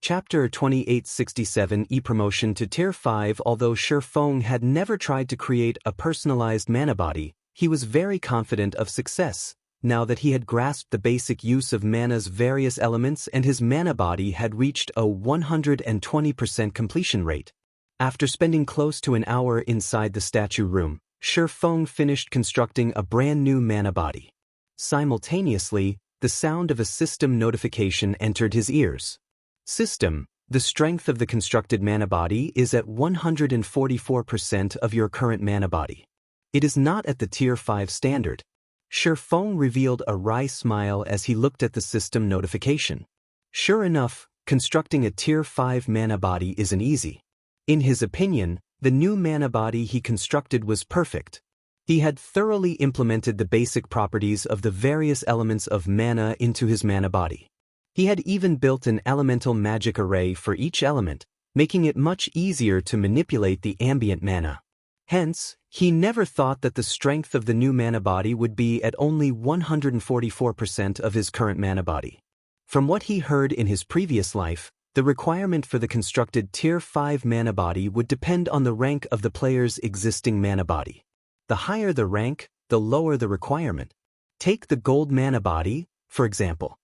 Chapter 2867 E-Promotion to Tier 5. Although Feng had never tried to create a personalized mana body, he was very confident of success, now that he had grasped the basic use of mana's various elements and his mana body had reached a 120% completion rate. After spending close to an hour inside the statue room, Feng finished constructing a brand new mana body. Simultaneously, the sound of a system notification entered his ears. System, the strength of the constructed mana body is at 144% of your current mana body. It is not at the Tier 5 standard. Feng revealed a wry smile as he looked at the system notification. Sure enough, constructing a Tier 5 mana body isn't easy. In his opinion, the new mana body he constructed was perfect. He had thoroughly implemented the basic properties of the various elements of mana into his mana body. He had even built an elemental magic array for each element, making it much easier to manipulate the ambient mana. Hence, he never thought that the strength of the new mana body would be at only 144% of his current mana body. From what he heard in his previous life, the requirement for the constructed Tier 5 mana body would depend on the rank of the player's existing mana body. The higher the rank, the lower the requirement. Take the gold mana body, for example.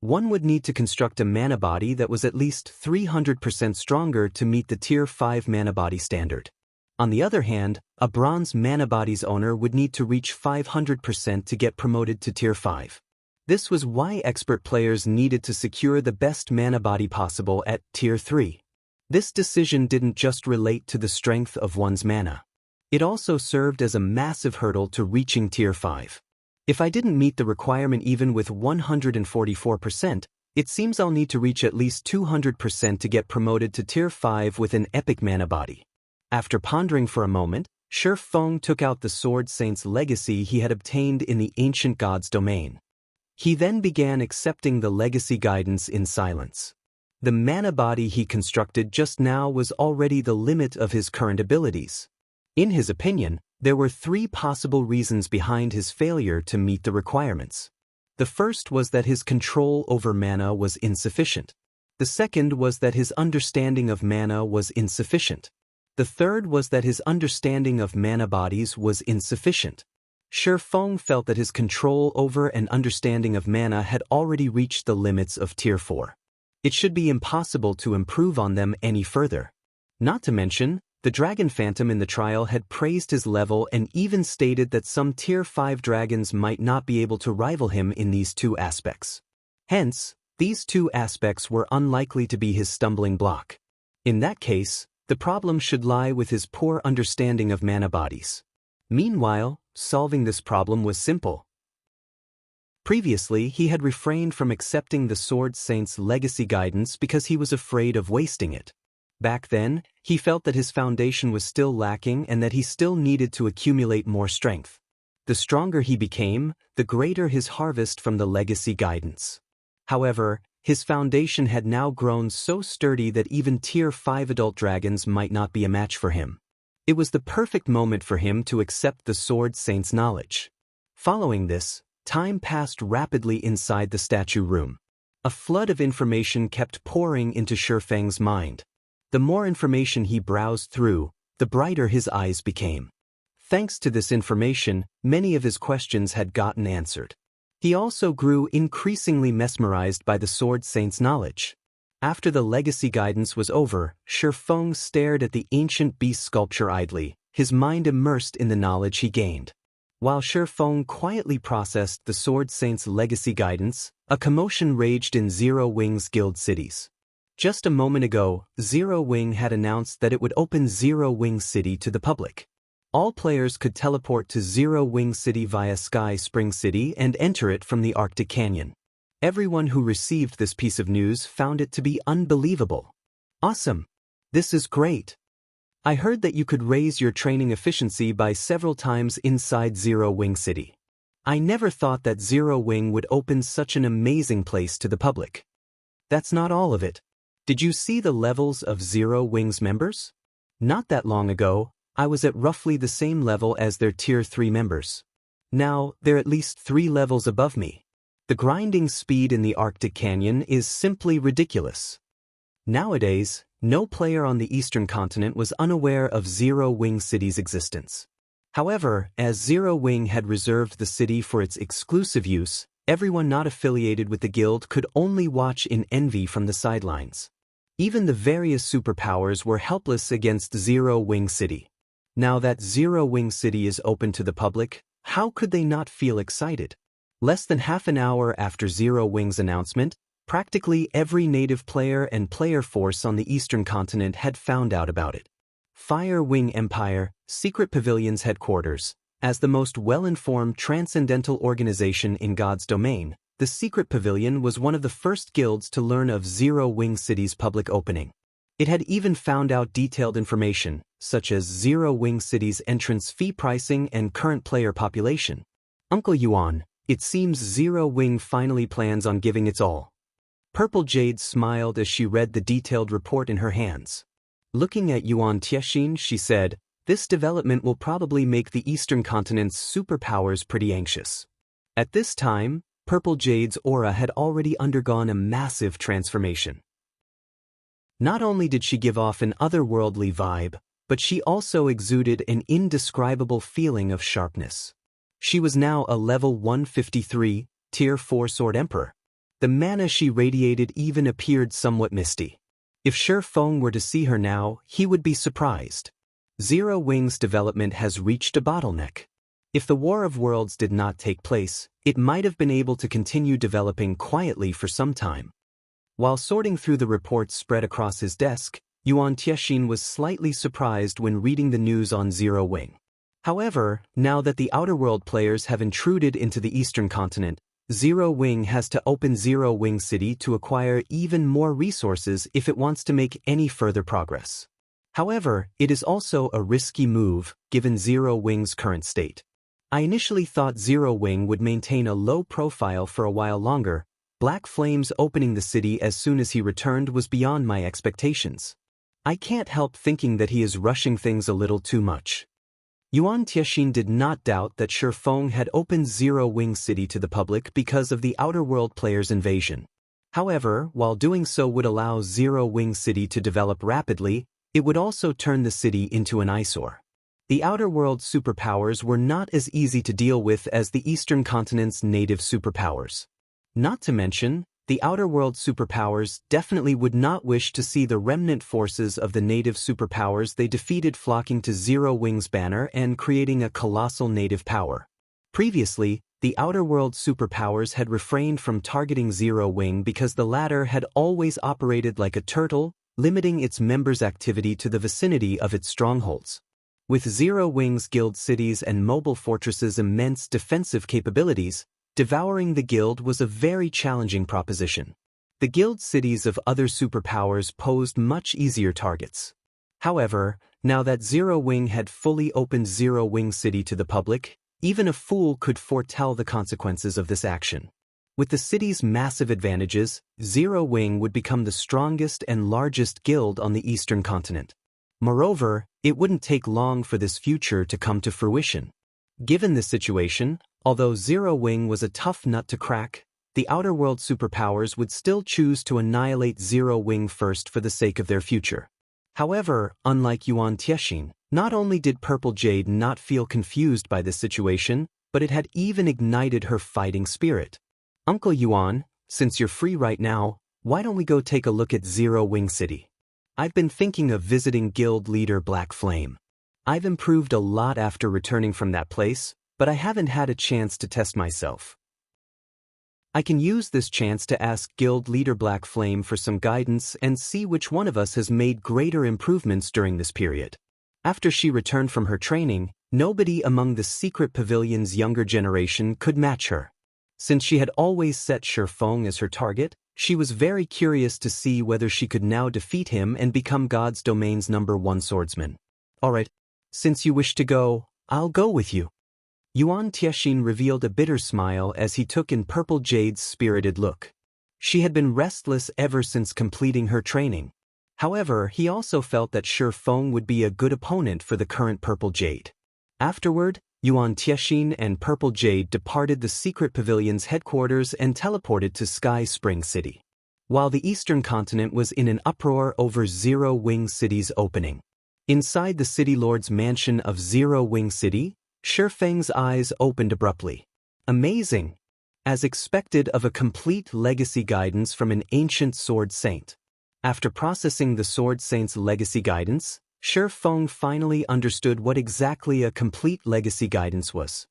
One would need to construct a mana body that was at least 300% stronger to meet the Tier 5 mana body standard. On the other hand, a bronze mana body's owner would need to reach 500% to get promoted to Tier 5. This was why expert players needed to secure the best mana body possible at Tier 3. This decision didn't just relate to the strength of one's mana. It also served as a massive hurdle to reaching Tier 5. If I didn't meet the requirement even with 144%, it seems I'll need to reach at least 200% to get promoted to Tier 5 with an epic mana body. After pondering for a moment, Feng took out the Sword Saint's legacy he had obtained in the Ancient God's domain. He then began accepting the legacy guidance in silence. The mana body he constructed just now was already the limit of his current abilities. In his opinion, there were 3 possible reasons behind his failure to meet the requirements. The first was that his control over mana was insufficient. The second was that his understanding of mana was insufficient. The third was that his understanding of mana bodies was insufficient. Feng felt that his control over and understanding of mana had already reached the limits of Tier 4. It should be impossible to improve on them any further. Not to mention, the Dragon Phantom in the trial had praised his level and even stated that some Tier 5 dragons might not be able to rival him in these 2 aspects. Hence, these 2 aspects were unlikely to be his stumbling block. In that case, the problem should lie with his poor understanding of mana bodies. Meanwhile, solving this problem was simple. Previously, he had refrained from accepting the Sword Saint's legacy guidance because he was afraid of wasting it. Back then, he felt that his foundation was still lacking and that he still needed to accumulate more strength. The stronger he became, the greater his harvest from the legacy guidance. However, his foundation had now grown so sturdy that even Tier 5 adult dragons might not be a match for him. It was the perfect moment for him to accept the Sword Saint's knowledge. Following this, time passed rapidly inside the statue room. A flood of information kept pouring into Feng's mind. The more information he browsed through, the brighter his eyes became. Thanks to this information, many of his questions had gotten answered. He also grew increasingly mesmerized by the Sword Saint's knowledge. After the legacy guidance was over, Feng stared at the ancient beast sculpture idly, his mind immersed in the knowledge he gained. While Feng quietly processed the Sword Saint's legacy guidance, a commotion raged in Zero Wing's guild cities. Just a moment ago, Zero Wing had announced that it would open Zero Wing City to the public. All players could teleport to Zero Wing City via Sky Spring City and enter it from the Arctic Canyon. Everyone who received this piece of news found it to be unbelievable. Awesome! This is great! I heard that you could raise your training efficiency by several times inside Zero Wing City. I never thought that Zero Wing would open such an amazing place to the public. That's not all of it. Did you see the levels of Zero Wing's members? Not that long ago, I was at roughly the same level as their Tier 3 members. Now, they're at least 3 levels above me. The grinding speed in the Arctic Canyon is simply ridiculous. Nowadays, no player on the eastern continent was unaware of Zero Wing City's existence. However, as Zero Wing had reserved the city for its exclusive use, everyone not affiliated with the guild could only watch in envy from the sidelines. Even the various superpowers were helpless against Zero Wing City. Now that Zero Wing City is open to the public, how could they not feel excited? Less than half an hour after Zero Wing's announcement, practically every native player and player force on the eastern continent had found out about it. Fire Wing Empire, Secret Pavilion's headquarters. As the most well-informed transcendental organization in God's domain, the Secret Pavilion was one of the first guilds to learn of Zero Wing City's public opening. It had even found out detailed information, such as Zero Wing City's entrance fee pricing and current player population. Uncle Yuan, it seems Zero Wing finally plans on giving its all. Purple Jade smiled as she read the detailed report in her hands. Looking at Yuan Tiexin, she said, "This development will probably make the eastern continent's superpowers pretty anxious." At this time, Purple Jade's aura had already undergone a massive transformation. Not only did she give off an otherworldly vibe, but she also exuded an indescribable feeling of sharpness. She was now a level 153, Tier 4 Sword Emperor. The mana she radiated even appeared somewhat misty. If Feng were to see her now, he would be surprised. Zero Wing's development has reached a bottleneck. If the War of Worlds did not take place, it might have been able to continue developing quietly for some time. While sorting through the reports spread across his desk, Yuan Tiexin was slightly surprised when reading the news on Zero Wing. However, now that the Outer World players have intruded into the eastern continent, Zero Wing has to open Zero Wing City to acquire even more resources if it wants to make any further progress. However, it is also a risky move, given Zero Wing's current state. I initially thought Zero Wing would maintain a low profile for a while longer. Black Flame's opening the city as soon as he returned was beyond my expectations. I can't help thinking that he is rushing things a little too much. Yuan Tiexin did not doubt that Feng had opened Zero Wing City to the public because of the Outer World players' invasion. However, while doing so would allow Zero Wing City to develop rapidly, it would also turn the city into an eyesore. The Outer World superpowers were not as easy to deal with as the Eastern continent's native superpowers. Not to mention, the Outer World superpowers definitely would not wish to see the remnant forces of the native superpowers they defeated flocking to Zero Wing's banner and creating a colossal native power. Previously, the Outer World superpowers had refrained from targeting Zero Wing because the latter had always operated like a turtle, limiting its members' activity to the vicinity of its strongholds. With Zero Wing's guild cities and mobile fortresses' immense defensive capabilities, devouring the guild was a very challenging proposition. The guild cities of other superpowers posed much easier targets. However, now that Zero Wing had fully opened Zero Wing City to the public, even a fool could foretell the consequences of this action. With the city's massive advantages, Zero Wing would become the strongest and largest guild on the eastern continent. Moreover, it wouldn't take long for this future to come to fruition. Given this situation, although Zero Wing was a tough nut to crack, the Outer World superpowers would still choose to annihilate Zero Wing first for the sake of their future. However, unlike Yuan Tiexin, not only did Purple Jade not feel confused by this situation, but it had even ignited her fighting spirit. "Uncle Yuan, since you're free right now, why don't we go take a look at Zero Wing City? I've been thinking of visiting guild leader Black Flame. I've improved a lot after returning from that place, but I haven't had a chance to test myself. I can use this chance to ask guild leader Black Flame for some guidance and see which one of us has made greater improvements during this period." After she returned from her training, nobody among the Secret Pavilion's younger generation could match her. Since she had always set Feng as her target, she was very curious to see whether she could now defeat him and become God's domain's #1 swordsman. "Alright, since you wish to go, I'll go with you." Yuan Tiexin revealed a bitter smile as he took in Purple Jade's spirited look. She had been restless ever since completing her training. However, he also felt that Feng would be a good opponent for the current Purple Jade. Afterward, Yuan Tiexin and Purple Jade departed the Secret Pavilion's headquarters and teleported to Sky Spring City. while the eastern continent was in an uproar over Zero Wing City's opening. Inside the City Lord's mansion of Zero Wing City, Feng's eyes opened abruptly. Amazing! As expected of a complete legacy guidance from an ancient sword saint. After processing the sword saint's legacy guidance, Feng finally understood what exactly a complete legacy guidance was.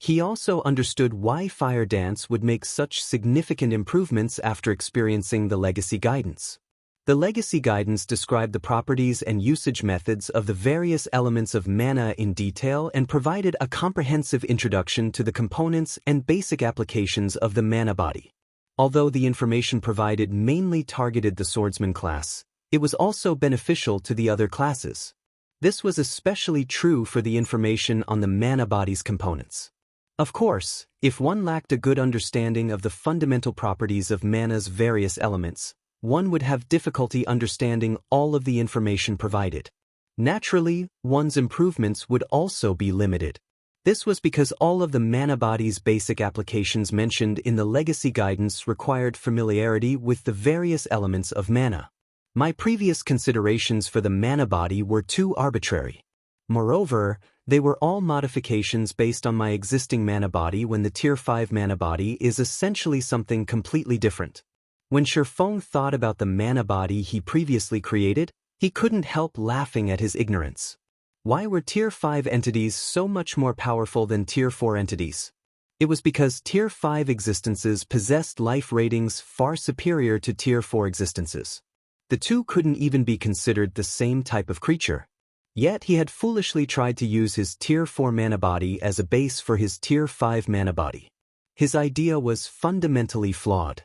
He also understood why Fire Dance would make such significant improvements after experiencing the legacy guidance. The legacy guidance described the properties and usage methods of the various elements of mana in detail and provided a comprehensive introduction to the components and basic applications of the mana body. Although the information provided mainly targeted the swordsman class, it was also beneficial to the other classes. This was especially true for the information on the mana body's components. Of course, if one lacked a good understanding of the fundamental properties of mana's various elements, one would have difficulty understanding all of the information provided. Naturally, one's improvements would also be limited. This was because all of the mana body's basic applications mentioned in the legacy guidance required familiarity with the various elements of mana. My previous considerations for the mana body were too arbitrary. Moreover, they were all modifications based on my existing mana body when the Tier 5 mana body is essentially something completely different. When Feng thought about the mana body he previously created, he couldn't help laughing at his ignorance. Why were Tier 5 entities so much more powerful than Tier 4 entities? It was because Tier 5 existences possessed life ratings far superior to Tier 4 existences. The two couldn't even be considered the same type of creature. Yet he had foolishly tried to use his Tier 4 mana body as a base for his Tier 5 mana body. His idea was fundamentally flawed.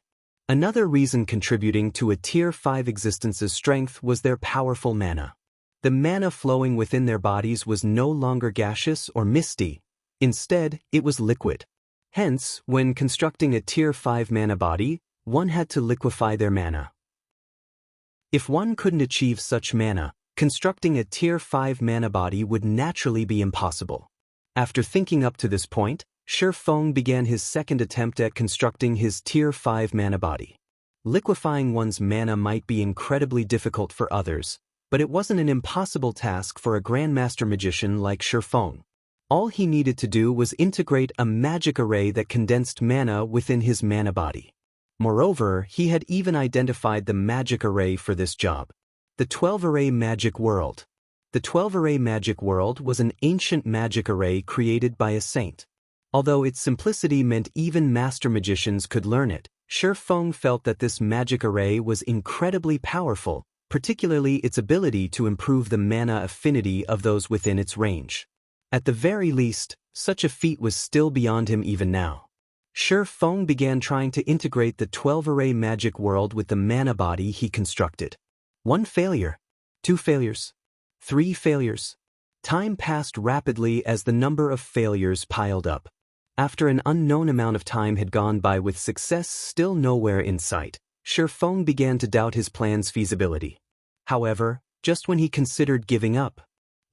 Another reason contributing to a Tier 5 existence's strength was their powerful mana. The mana flowing within their bodies was no longer gaseous or misty. Instead, it was liquid. Hence, when constructing a Tier 5 mana body, one had to liquefy their mana. If one couldn't achieve such mana, constructing a Tier 5 mana body would naturally be impossible. After thinking up to this point, Feng began his second attempt at constructing his Tier 5 mana body. Liquefying one's mana might be incredibly difficult for others, but it wasn't an impossible task for a Grandmaster Magician like Feng. All he needed to do was integrate a magic array that condensed mana within his mana body. Moreover, he had even identified the magic array for this job. The 12-array magic world. The 12-array magic world was an ancient magic array created by a saint. Although its simplicity meant even master magicians could learn it, Feng felt that this magic array was incredibly powerful, particularly its ability to improve the mana affinity of those within its range. At the very least, such a feat was still beyond him even now. Feng began trying to integrate the 12-array magic world with the mana body he constructed. 1 failure. 2 failures. 3 failures. Time passed rapidly as the number of failures piled up. After an unknown amount of time had gone by with success still nowhere in sight, Feng began to doubt his plan's feasibility. However, just when he considered giving up,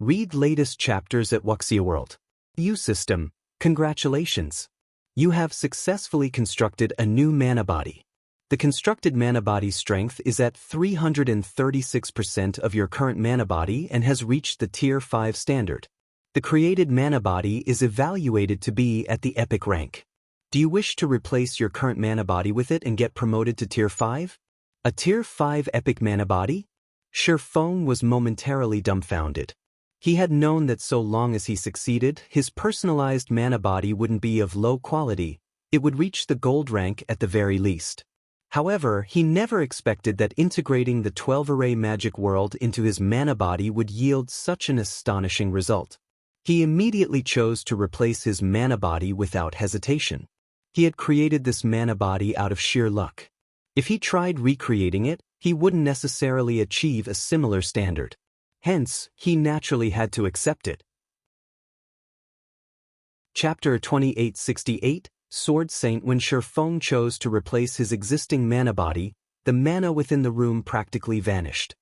read latest chapters at Wuxia World. U-System, congratulations. You have successfully constructed a new mana body. The constructed mana body's strength is at 336% of your current mana body and has reached the Tier 5 standard. The created mana body is evaluated to be at the epic rank. Do you wish to replace your current mana body with it and get promoted to Tier 5? A Tier 5 epic mana body? Feng was momentarily dumbfounded. He had known that so long as he succeeded, his personalized mana body wouldn't be of low quality, it would reach the gold rank at the very least. However, he never expected that integrating the 12-array magic world into his mana body would yield such an astonishing result. He immediately chose to replace his mana body without hesitation. He had created this mana body out of sheer luck. If he tried recreating it, he wouldn't necessarily achieve a similar standard. Hence, he naturally had to accept it. Chapter 2868, Sword Saint. When Feng chose to replace his existing mana body, the mana within the room practically vanished.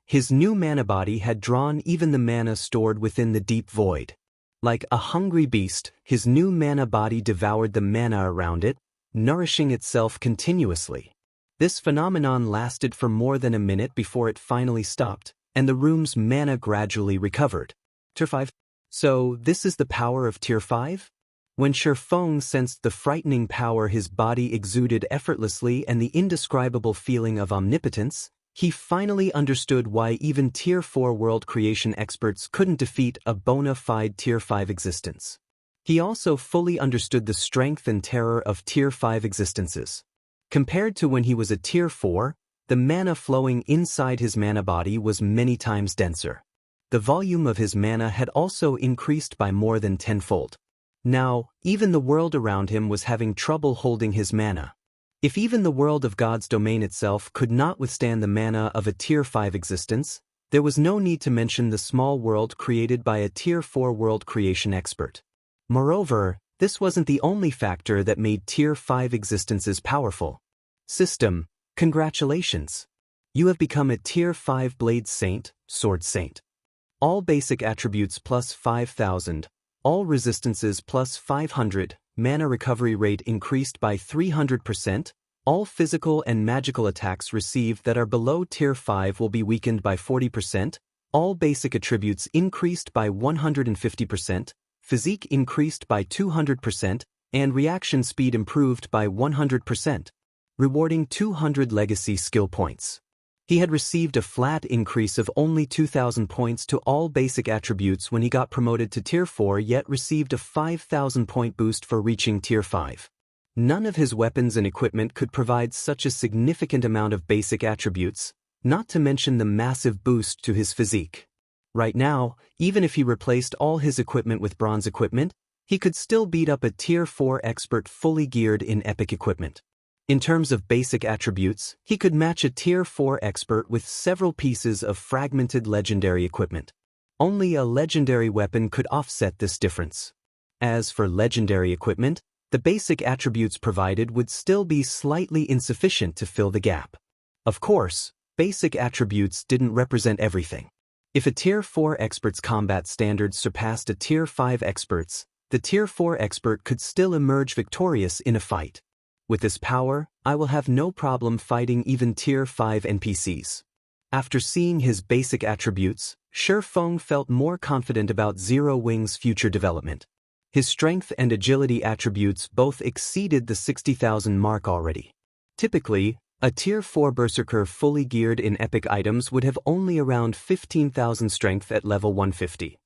His new mana body had drawn even the mana stored within the deep void. Like a hungry beast, his new mana body devoured the mana around it, nourishing itself continuously. This phenomenon lasted for more than a minute before it finally stopped, and the room's mana gradually recovered. Tier 5. So, this is the power of Tier 5? When Feng sensed the frightening power his body exuded effortlessly and the indescribable feeling of omnipotence, he finally understood why even Tier 4 world creation experts couldn't defeat a bona fide Tier 5 existence. He also fully understood the strength and terror of Tier 5 existences. Compared to when he was a Tier 4, the mana flowing inside his mana body was many times denser. The volume of his mana had also increased by more than tenfold. Now, even the world around him was having trouble holding his mana. If even the world of God's domain itself could not withstand the mana of a Tier 5 existence, there was no need to mention the small world created by a Tier 4 world creation expert. Moreover, this wasn't the only factor that made Tier 5 existences powerful. System, congratulations! You have become a Tier 5 Blade Saint, Sword Saint. All basic attributes plus 5,000. All resistances plus 500, mana recovery rate increased by 300%, all physical and magical attacks received that are below Tier 5 will be weakened by 40%, all basic attributes increased by 150%, physique increased by 200%, and reaction speed improved by 100%, rewarding 200 legacy skill points. He had received a flat increase of only 2,000 points to all basic attributes when he got promoted to Tier 4, yet received a 5,000 point boost for reaching Tier 5. None of his weapons and equipment could provide such a significant amount of basic attributes, not to mention the massive boost to his physique. Right now, even if he replaced all his equipment with bronze equipment, he could still beat up a Tier 4 expert fully geared in epic equipment. In terms of basic attributes, he could match a Tier 4 expert with several pieces of fragmented legendary equipment. Only a legendary weapon could offset this difference. As for legendary equipment, the basic attributes provided would still be slightly insufficient to fill the gap. Of course, basic attributes didn't represent everything. If a Tier 4 expert's combat standards surpassed a Tier 5 expert's, the Tier 4 expert could still emerge victorious in a fight. With this power, I will have no problem fighting even Tier 5 NPCs. After seeing his basic attributes, Feng felt more confident about Zero Wing's future development. His strength and agility attributes both exceeded the 60,000 mark already. Typically, a Tier 4 Berserker fully geared in epic items would have only around 15,000 strength at level 150.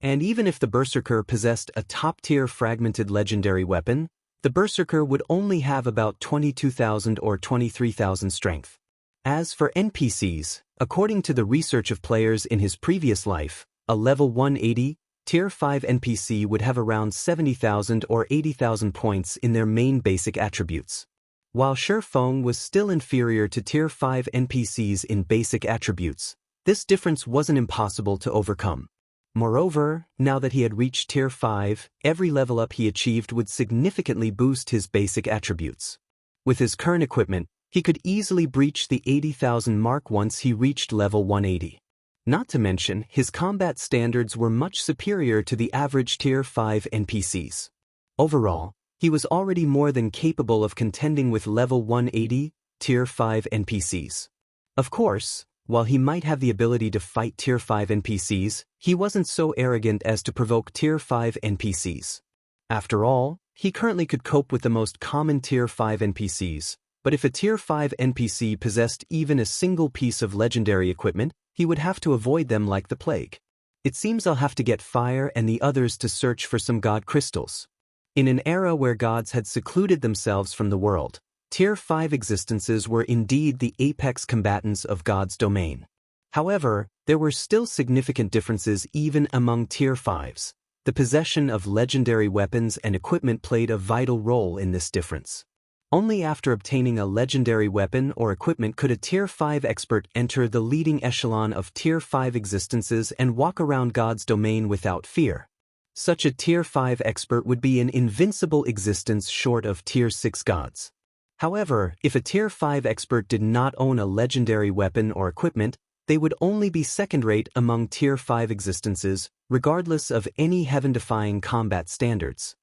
And even if the Berserker possessed a top-tier fragmented legendary weapon, the Berserker would only have about 22,000 or 23,000 strength. As for NPCs, according to the research of players in his previous life, a level 180, Tier 5 NPC would have around 70,000 or 80,000 points in their main basic attributes. While Feng was still inferior to Tier 5 NPCs in basic attributes, this difference wasn't impossible to overcome. Moreover, now that he had reached Tier 5, every level up he achieved would significantly boost his basic attributes. With his current equipment, he could easily breach the 80,000 mark once he reached level 180. Not to mention, his combat standards were much superior to the average Tier 5 NPCs. Overall, he was already more than capable of contending with level 180, Tier 5 NPCs. Of course, while he might have the ability to fight Tier 5 NPCs, he wasn't so arrogant as to provoke Tier 5 NPCs. After all, he currently could cope with the most common Tier 5 NPCs, but if a Tier 5 NPC possessed even a single piece of legendary equipment, he would have to avoid them like the plague. It seems I'll have to get Fire and the others to search for some god crystals. In an era where gods had secluded themselves from the world, Tier 5 existences were indeed the apex combatants of God's domain. However, there were still significant differences even among Tier 5s. The possession of legendary weapons and equipment played a vital role in this difference. Only after obtaining a legendary weapon or equipment could a Tier 5 expert enter the leading echelon of Tier 5 existences and walk around God's domain without fear. Such a Tier 5 expert would be an invincible existence short of Tier 6 gods. However, if a Tier 5 expert did not own a legendary weapon or equipment, they would only be second-rate among Tier 5 existences, regardless of any heaven-defying combat standards.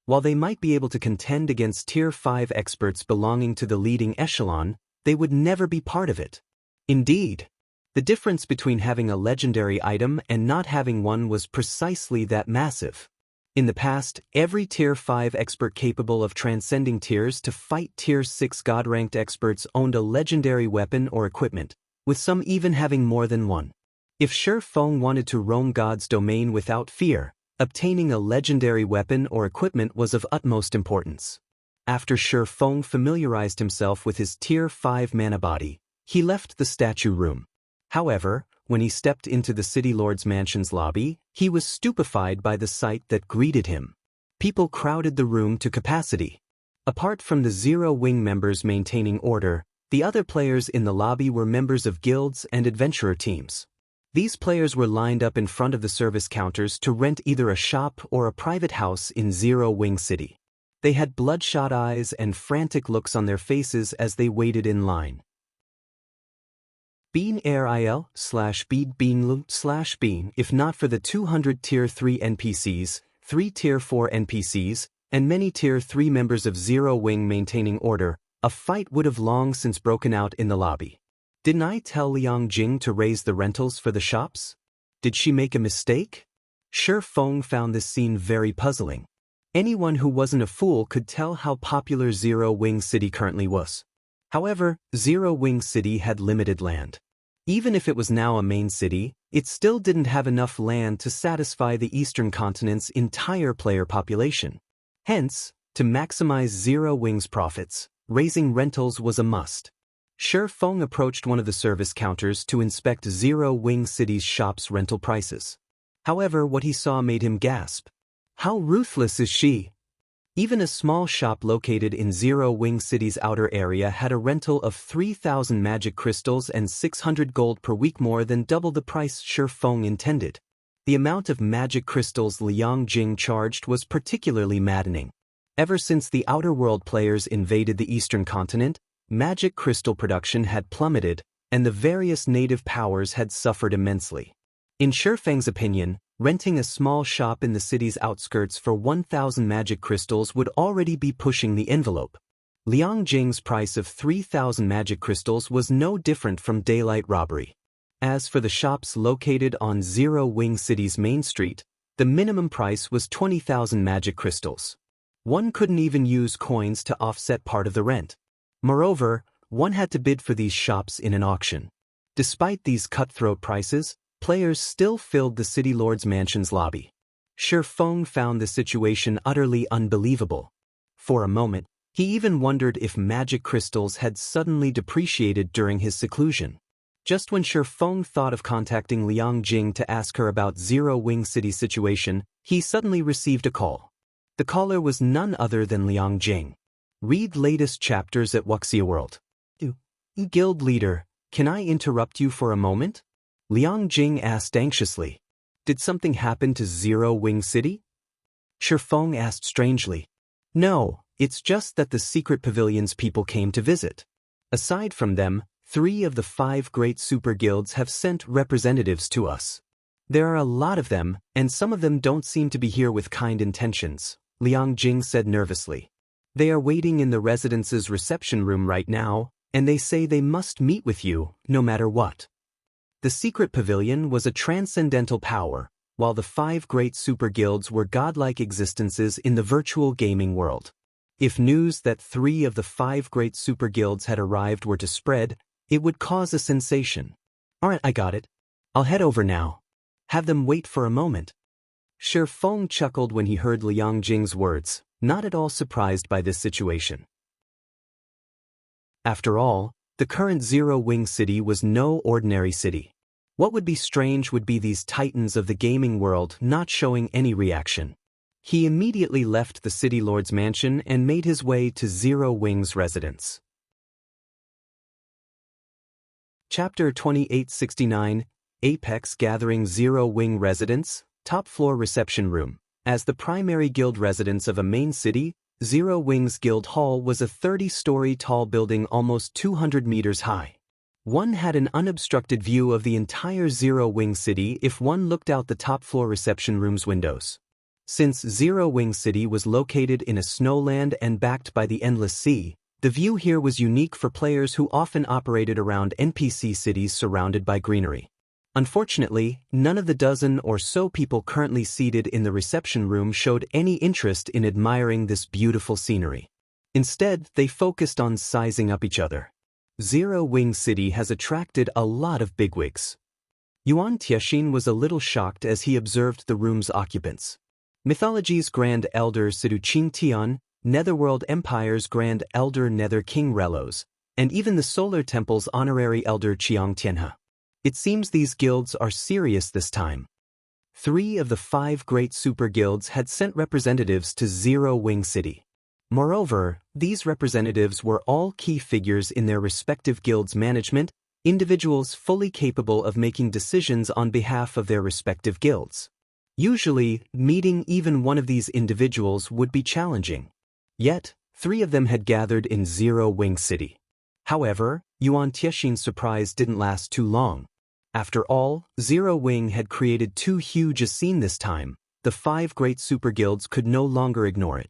While they might be able to contend against Tier 5 experts belonging to the leading echelon, they would never be part of it. Indeed, the difference between having a legendary item and not having one was precisely that massive. In the past, every Tier 5 expert capable of transcending tiers to fight Tier 6 God-ranked experts owned a legendary weapon or equipment, with some even having more than one. If Feng wanted to roam God's domain without fear, obtaining a legendary weapon or equipment was of utmost importance. After Feng familiarized himself with his Tier 5 mana body, he left the statue room. However, when he stepped into the City Lord's mansion's lobby, he was stupefied by the sight that greeted him. People crowded the room to capacity. Apart from the Zero Wing members maintaining order, the other players in the lobby were members of guilds and adventurer teams. These players were lined up in front of the service counters to rent either a shop or a private house in Zero Wing City. They had bloodshot eyes and frantic looks on their faces as they waited in line. Bean RIL/Bead Bean if not for the 200 Tier 3 NPCs, 3 Tier 4 NPCs, and many Tier 3 members of Zero Wing maintaining order, a fight would have long since broken out in the lobby. Didn't I tell Liang Jing to raise the rentals for the shops? Did she make a mistake? Feng found this scene very puzzling. Anyone who wasn't a fool could tell how popular Zero Wing City currently was. However, Zero Wing City had limited land. Even if it was now a main city, it still didn't have enough land to satisfy the Eastern continent's entire player population. Hence, to maximize Zero Wing's profits, raising rentals was a must. Feng approached one of the service counters to inspect Zero Wing City's shop's rental prices. However, what he saw made him gasp. How ruthless is she? Even a small shop located in Zero Wing City's outer area had a rental of 3,000 magic crystals and 600 gold per week, more than double the price Feng intended. The amount of magic crystals Liang Jing charged was particularly maddening. Ever since the Outer World players invaded the Eastern continent, magic crystal production had plummeted, and the various native powers had suffered immensely. In Feng's opinion, renting a small shop in the city's outskirts for 1,000 magic crystals would already be pushing the envelope. Liang Jing's price of 3,000 magic crystals was no different from daylight robbery. As for the shops located on Zero Wing City's main street, the minimum price was 20,000 magic crystals. One couldn't even use coins to offset part of the rent. Moreover, one had to bid for these shops in an auction. Despite these cutthroat prices, players still filled the City Lord's mansion's lobby. Feng found the situation utterly unbelievable. For a moment, he even wondered if magic crystals had suddenly depreciated during his seclusion. Just when Feng thought of contacting Liang Jing to ask her about Zero Wing City's situation, he suddenly received a call. The caller was none other than Liang Jing. Read latest chapters at Wuxia World. Guild leader, can I interrupt you for a moment? Liang Jing asked anxiously. Did something happen to Zero Wing City? Feng asked strangely. No, it's just that the secret pavilion's people came to visit. Aside from them, 3 of the 5 great super guilds have sent representatives to us. There are a lot of them, and some of them don't seem to be here with kind intentions, Liang Jing said nervously. They are waiting in the residence's reception room right now, and they say they must meet with you, no matter what. The secret pavilion was a transcendental power, while the 5 great super guilds were godlike existences in the virtual gaming world. If news that 3 of the 5 great super guilds had arrived were to spread, it would cause a sensation. Alright, I got it. I'll head over now. Have them wait for a moment. Feng chuckled when he heard Liang Jing's words, not at all surprised by this situation. After all, the current Zero Wing City was no ordinary city. What would be strange would be these titans of the gaming world not showing any reaction. He immediately left the City Lord's mansion and made his way to Zero Wing's residence. Chapter 2869, Apex Gathering Zero Wing Residence, Top Floor Reception Room. As the primary guild residence of a main city, Zero Wing's Guild Hall was a 30-story tall building almost 200 meters high. One had an unobstructed view of the entire Zero Wing City if one looked out the top floor reception room's windows. Since Zero Wing City was located in a snowland and backed by the endless sea, the view here was unique for players who often operated around NPC cities surrounded by greenery. Unfortunately, none of the dozen or so people currently seated in the reception room showed any interest in admiring this beautiful scenery. Instead, they focused on sizing up each other. Zero Wing City has attracted a lot of bigwigs. Yuan Tiexin was a little shocked as he observed the room's occupants. Mythology's Grand Elder Sidu Qingtian, Netherworld Empire's Grand Elder Nether King Relos, and even the Solar Temple's Honorary Elder Qiang Tianhe. It seems these guilds are serious this time. 3 of the 5 great super guilds had sent representatives to Zero Wing City. Moreover, these representatives were all key figures in their respective guilds' management, individuals fully capable of making decisions on behalf of their respective guilds. Usually, meeting even one of these individuals would be challenging. Yet, 3 of them had gathered in Zero Wing City. However, Yuan Tiexin's surprise didn't last too long. After all, Zero Wing had created too huge a scene this time. The 5 great super guilds could no longer ignore it.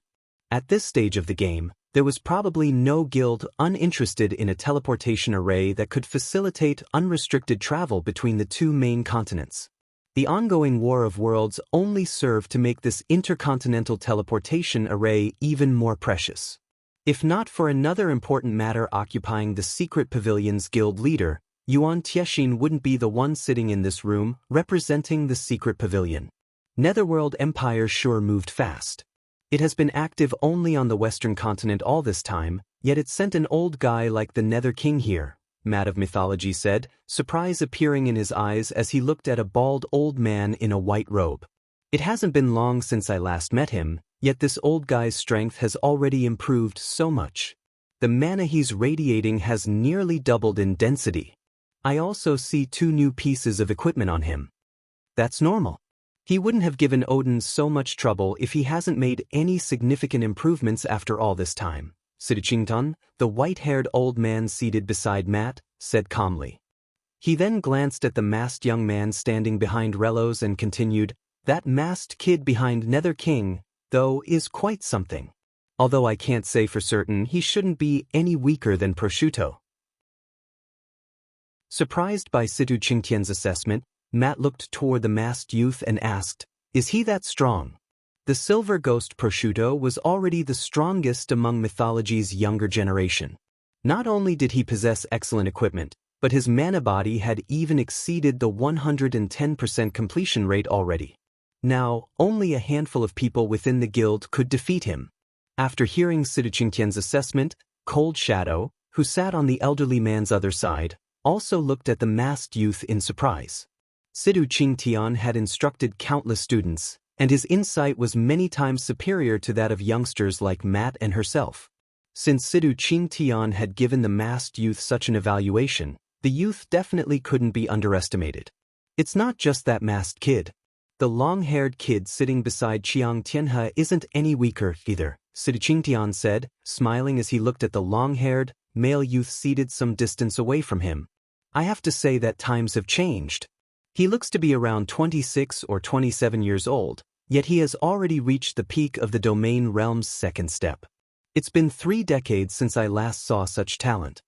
At this stage of the game, there was probably no guild uninterested in a teleportation array that could facilitate unrestricted travel between the 2 main continents. The ongoing War of Worlds only served to make this intercontinental teleportation array even more precious. If not for another important matter occupying the Secret Pavilion's guild leader, Yuan Tiexin wouldn't be the one sitting in this room representing the Secret Pavilion. Netherworld Empire sure moved fast. It has been active only on the Western continent all this time, yet it sent an old guy like the Nether King here, Matt of Mythology said, surprise appearing in his eyes as he looked at a bald old man in a white robe. It hasn't been long since I last met him, yet this old guy's strength has already improved so much. The mana he's radiating has nearly doubled in density. I also see 2 new pieces of equipment on him. That's normal. He wouldn't have given Odin so much trouble if he hasn't made any significant improvements after all this time. Sidu Qingtan, the white-haired old man seated beside Matt, said calmly. He then glanced at the masked young man standing behind Relos and continued, that masked kid behind Nether King, though, is quite something. Although I can't say for certain he shouldn't be any weaker than Prosciutto. Surprised by Sidu Qingtian's assessment, Matt looked toward the masked youth and asked, is he that strong? The silver ghost Prosciutto was already the strongest among Mythology's younger generation. Not only did he possess excellent equipment, but his mana body had even exceeded the 110% completion rate already. Now, only a handful of people within the guild could defeat him. After hearing Sidu Qingtian's assessment, Cold Shadow, who sat on the elderly man's other side, also looked at the masked youth in surprise. Sidu Qingtian had instructed countless students, and his insight was many times superior to that of youngsters like Matt and herself. Since Sidu Qingtian had given the masked youth such an evaluation, the youth definitely couldn't be underestimated. It's not just that masked kid. The long-haired kid sitting beside Qiang Tianhe isn't any weaker either, Sidu Qingtian said, smiling as he looked at the long-haired, male youth seated some distance away from him. I have to say that times have changed. He looks to be around 26 or 27 years old, yet he has already reached the peak of the domain realm's 2nd step. It's been 3 decades since I last saw such talent.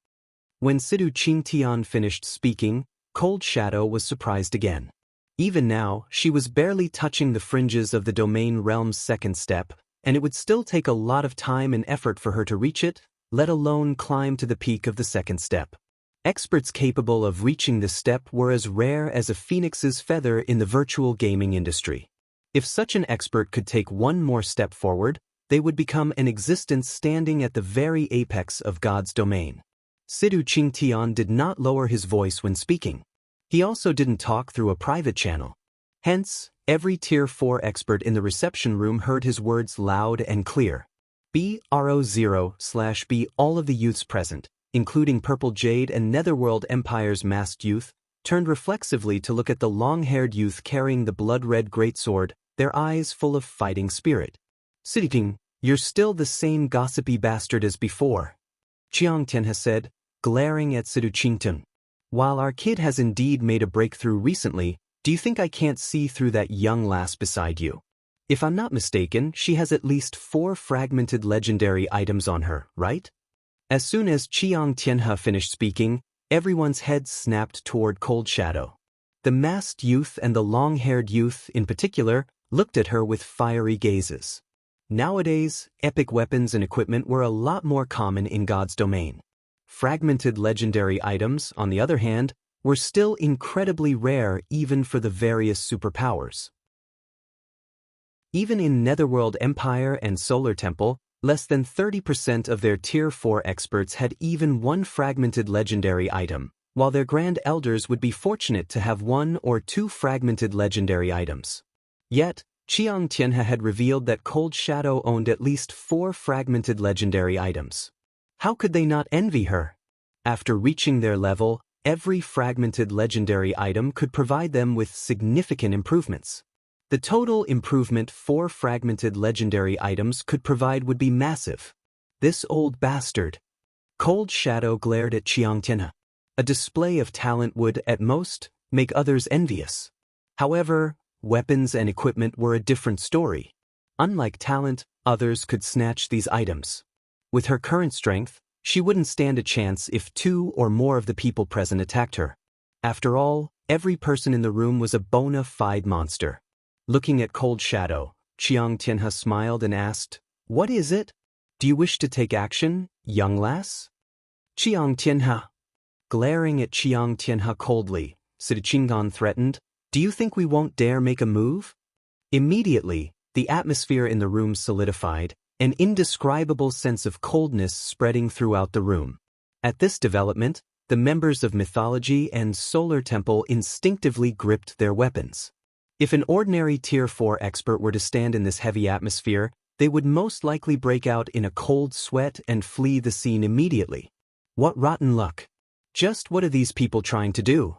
When Sidu Qingtian finished speaking, Cold Shadow was surprised again. Even now, she was barely touching the fringes of the domain realm's 2nd step, and it would still take a lot of time and effort for her to reach it, let alone climb to the peak of the 2nd step. Experts capable of reaching this step were as rare as a phoenix's feather in the virtual gaming industry. If such an expert could take one more step forward, they would become an existence standing at the very apex of God's domain. Sidu Qingtian did not lower his voice when speaking. He also didn't talk through a private channel. Hence, every Tier 4 expert in the reception room heard his words loud and clear. BRO0/B. All of the youths present, including Purple Jade and Netherworld Empire's masked youth, turned reflexively to look at the long-haired youth carrying the blood-red greatsword, their eyes full of fighting spirit. Sidu King, you're still the same gossipy bastard as before, Qiang Tianhe said, glaring at Sidu Qingtian. While our kid has indeed made a breakthrough recently, do you think I can't see through that young lass beside you? If I'm not mistaken, she has at least 4 fragmented legendary items on her, right? As soon as Chiang Tianhe finished speaking, everyone's heads snapped toward Cold Shadow. The masked youth and the long-haired youth, in particular, looked at her with fiery gazes. Nowadays, epic weapons and equipment were a lot more common in God's domain. Fragmented legendary items, on the other hand, were still incredibly rare even for the various superpowers. Even in Netherworld Empire and Solar Temple, less than 30% of their Tier 4 experts had even 1 fragmented legendary item, while their Grand Elders would be fortunate to have 1 or 2 fragmented legendary items. Yet, Chiang Tianhe had revealed that Cold Shadow owned at least 4 fragmented legendary items. How could they not envy her? After reaching their level, every fragmented legendary item could provide them with significant improvements. The total improvement 4 fragmented legendary items could provide would be massive. This old bastard. Cold Shadow glared at Chiang Tianhe. A display of talent would, at most, make others envious. However, weapons and equipment were a different story. Unlike talent, others could snatch these items. With her current strength, she wouldn't stand a chance if 2 or more of the people present attacked her. After all, every person in the room was a bona fide monster. Looking at Cold Shadow, Chiang Tianhe smiled and asked, "What is it? Do you wish to take action, young lass?" Chiang Tianhe. Glaring at Chiang Tianhe coldly, Siduchingan threatened, "Do you think we won't dare make a move?" Immediately, the atmosphere in the room solidified, an indescribable sense of coldness spreading throughout the room. At this development, the members of Mythology and Solar Temple instinctively gripped their weapons. If an ordinary Tier 4 expert were to stand in this heavy atmosphere, they would most likely break out in a cold sweat and flee the scene immediately. What rotten luck. Just what are these people trying to do?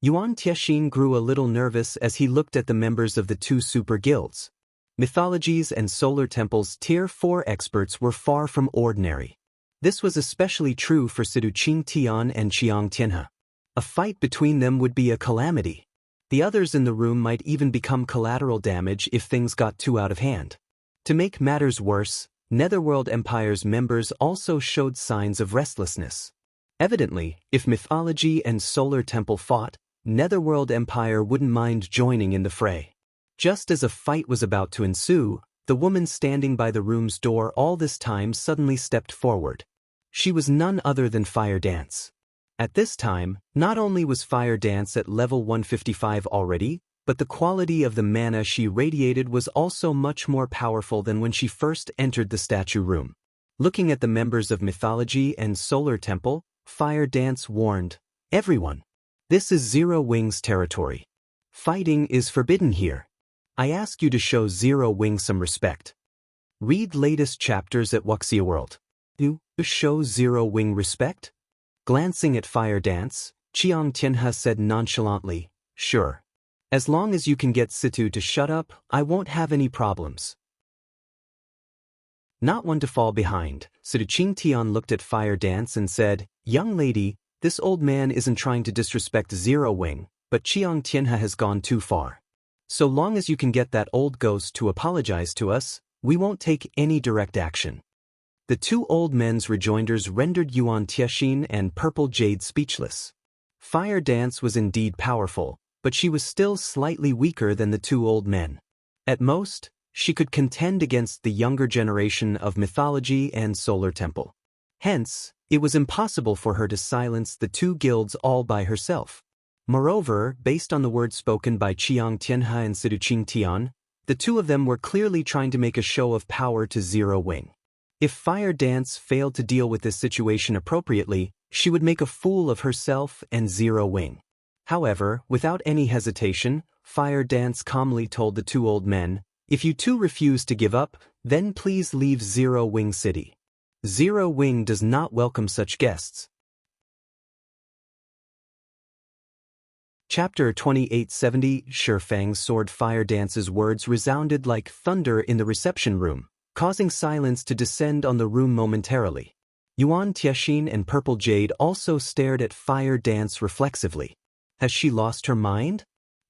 Yuan Tianxin grew a little nervous as he looked at the members of the 2 super guilds. Mythologies and Solar Temple's Tier 4 experts were far from ordinary. This was especially true for Siduqing Tian and Chiang Tianhe. A fight between them would be a calamity. The others in the room might even become collateral damage if things got too out of hand. To make matters worse, Netherworld Empire's members also showed signs of restlessness. Evidently, if Mythology and Solar Temple fought, Netherworld Empire wouldn't mind joining in the fray. Just as a fight was about to ensue, the woman standing by the room's door all this time suddenly stepped forward. She was none other than Fire Dance. At this time, not only was Fire Dance at level 155 already, but the quality of the mana she radiated was also much more powerful than when she first entered the statue room. Looking at the members of Mythology and Solar Temple, Fire Dance warned, "Everyone, this is Zero Wing's territory. Fighting is forbidden here. I ask you to show Zero Wing some respect. Read latest chapters at Wuxia World. You show Zero Wing respect?" Glancing at Fire Dance, Chiang Tianhe said nonchalantly, "Sure. As long as you can get Situ to shut up, I won't have any problems." Not one to fall behind, Siduqing Tian looked at Fire Dance and said, "Young lady, this old man isn't trying to disrespect Zero Wing, but Chiang Tianhe has gone too far. So long as you can get that old ghost to apologize to us, we won't take any direct action." The 2 old men's rejoinders rendered Yuan Tianxin and Purple Jade speechless. Fire Dance was indeed powerful, but she was still slightly weaker than the 2 old men. At most, she could contend against the younger generation of Mythology and Solar Temple. Hence, it was impossible for her to silence the 2 guilds all by herself. Moreover, based on the words spoken by Chiang Tianhe and Siduqing Tian, the 2 of them were clearly trying to make a show of power to Zero Wing. If Fire Dance failed to deal with this situation appropriately, she would make a fool of herself and Zero Wing. However, without any hesitation, Fire Dance calmly told the 2 old men, "If you 2 refuse to give up, then please leave Zero Wing City. Zero Wing does not welcome such guests." Chapter 2870. Feng's sword. Fire Dance's words resounded like thunder in the reception room, causing silence to descend on the room momentarily. Yuan Tianxin and Purple Jade also stared at Fire Dance reflexively. Has she lost her mind?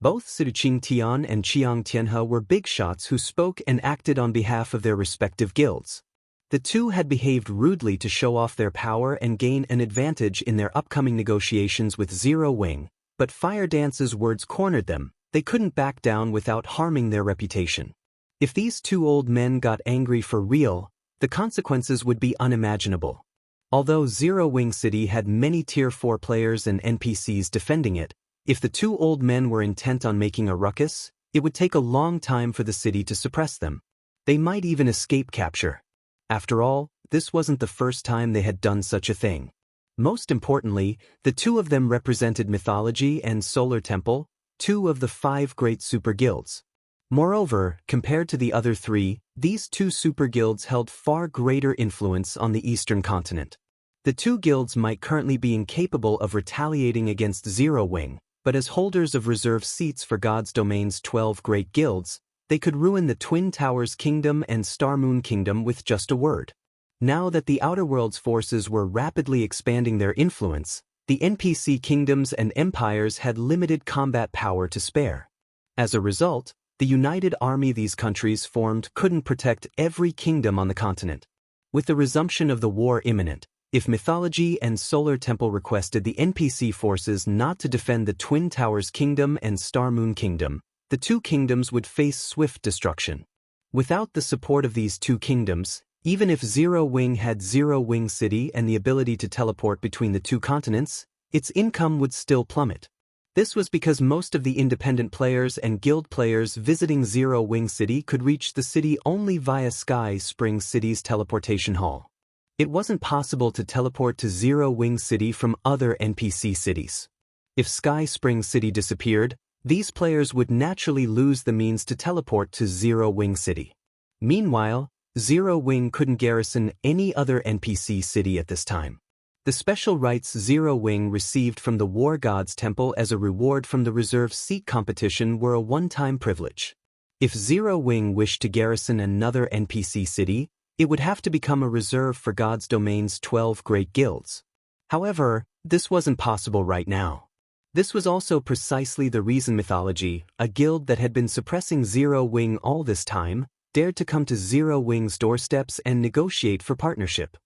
Both Siduqing Tian and Qiang Tianhe were big shots who spoke and acted on behalf of their respective guilds. The two had behaved rudely to show off their power and gain an advantage in their upcoming negotiations with Zero Wing, but Fire Dance's words cornered them. They couldn't back down without harming their reputation. If these two old men got angry for real, the consequences would be unimaginable. Although Zero Wing City had many Tier 4 players and NPCs defending it, if the two old men were intent on making a ruckus, it would take a long time for the city to suppress them. They might even escape capture. After all, this wasn't the first time they had done such a thing. Most importantly, the two of them represented Mythology and Solar Temple, two of the 5 great super guilds. Moreover, compared to the other 3, these 2 super guilds held far greater influence on the eastern continent. The 2 guilds might currently be incapable of retaliating against Zero Wing, but as holders of reserved seats for God's Domain's 12 great guilds, they could ruin the Twin Towers Kingdom and Star Moon Kingdom with just a word. Now that the Outer World's forces were rapidly expanding their influence, the NPC kingdoms and empires had limited combat power to spare. As a result, the united army these countries formed couldn't protect every kingdom on the continent. With the resumption of the war imminent, if Mythology and Solar Temple requested the NPC forces not to defend the Twin Towers Kingdom and Star Moon Kingdom, the 2 kingdoms would face swift destruction. Without the support of these 2 kingdoms, even if Zero Wing had Zero Wing City and the ability to teleport between the 2 continents, its income would still plummet. This was because most of the independent players and guild players visiting Zero Wing City could reach the city only via Sky Spring City's teleportation hall. It wasn't possible to teleport to Zero Wing City from other NPC cities. If Sky Spring City disappeared, these players would naturally lose the means to teleport to Zero Wing City. Meanwhile, Zero Wing couldn't garrison any other NPC city at this time. The special rights Zero Wing received from the War God's Temple as a reward from the reserve seat competition were a one-time privilege. If Zero Wing wished to garrison another NPC city, it would have to become a reserve for God's Domain's 12 great guilds. However, this wasn't possible right now. This was also precisely the reason Mythology, a guild that had been suppressing Zero Wing all this time, dared to come to Zero Wing's doorsteps and negotiate for partnership.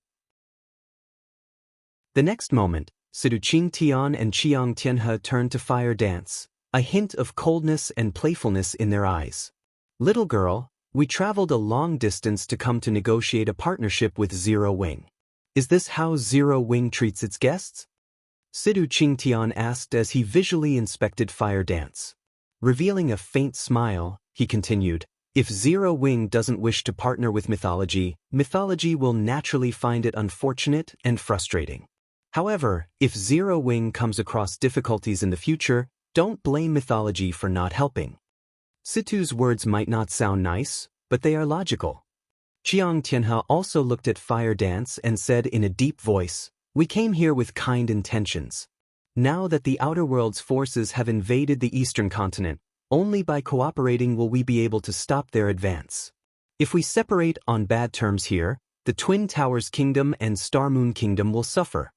The next moment, Siduqing Tian and Qiang Tianhe turned to Fire Dance, a hint of coldness and playfulness in their eyes. "Little girl, we traveled a long distance to come to negotiate a partnership with Zero Wing. Is this how Zero Wing treats its guests?" Siduqing Tian asked as he visually inspected Fire Dance. Revealing a faint smile, he continued, "If Zero Wing doesn't wish to partner with Mythology, Mythology will naturally find it unfortunate and frustrating. However, if Zero Wing comes across difficulties in the future, don't blame Mythology for not helping." Situ's words might not sound nice, but they are logical. Qiang Tianhe also looked at Fire Dance and said in a deep voice, "We came here with kind intentions. Now that the Outer World's forces have invaded the Eastern continent, only by cooperating will we be able to stop their advance. If we separate on bad terms here, the Twin Towers Kingdom and Star Moon Kingdom will suffer."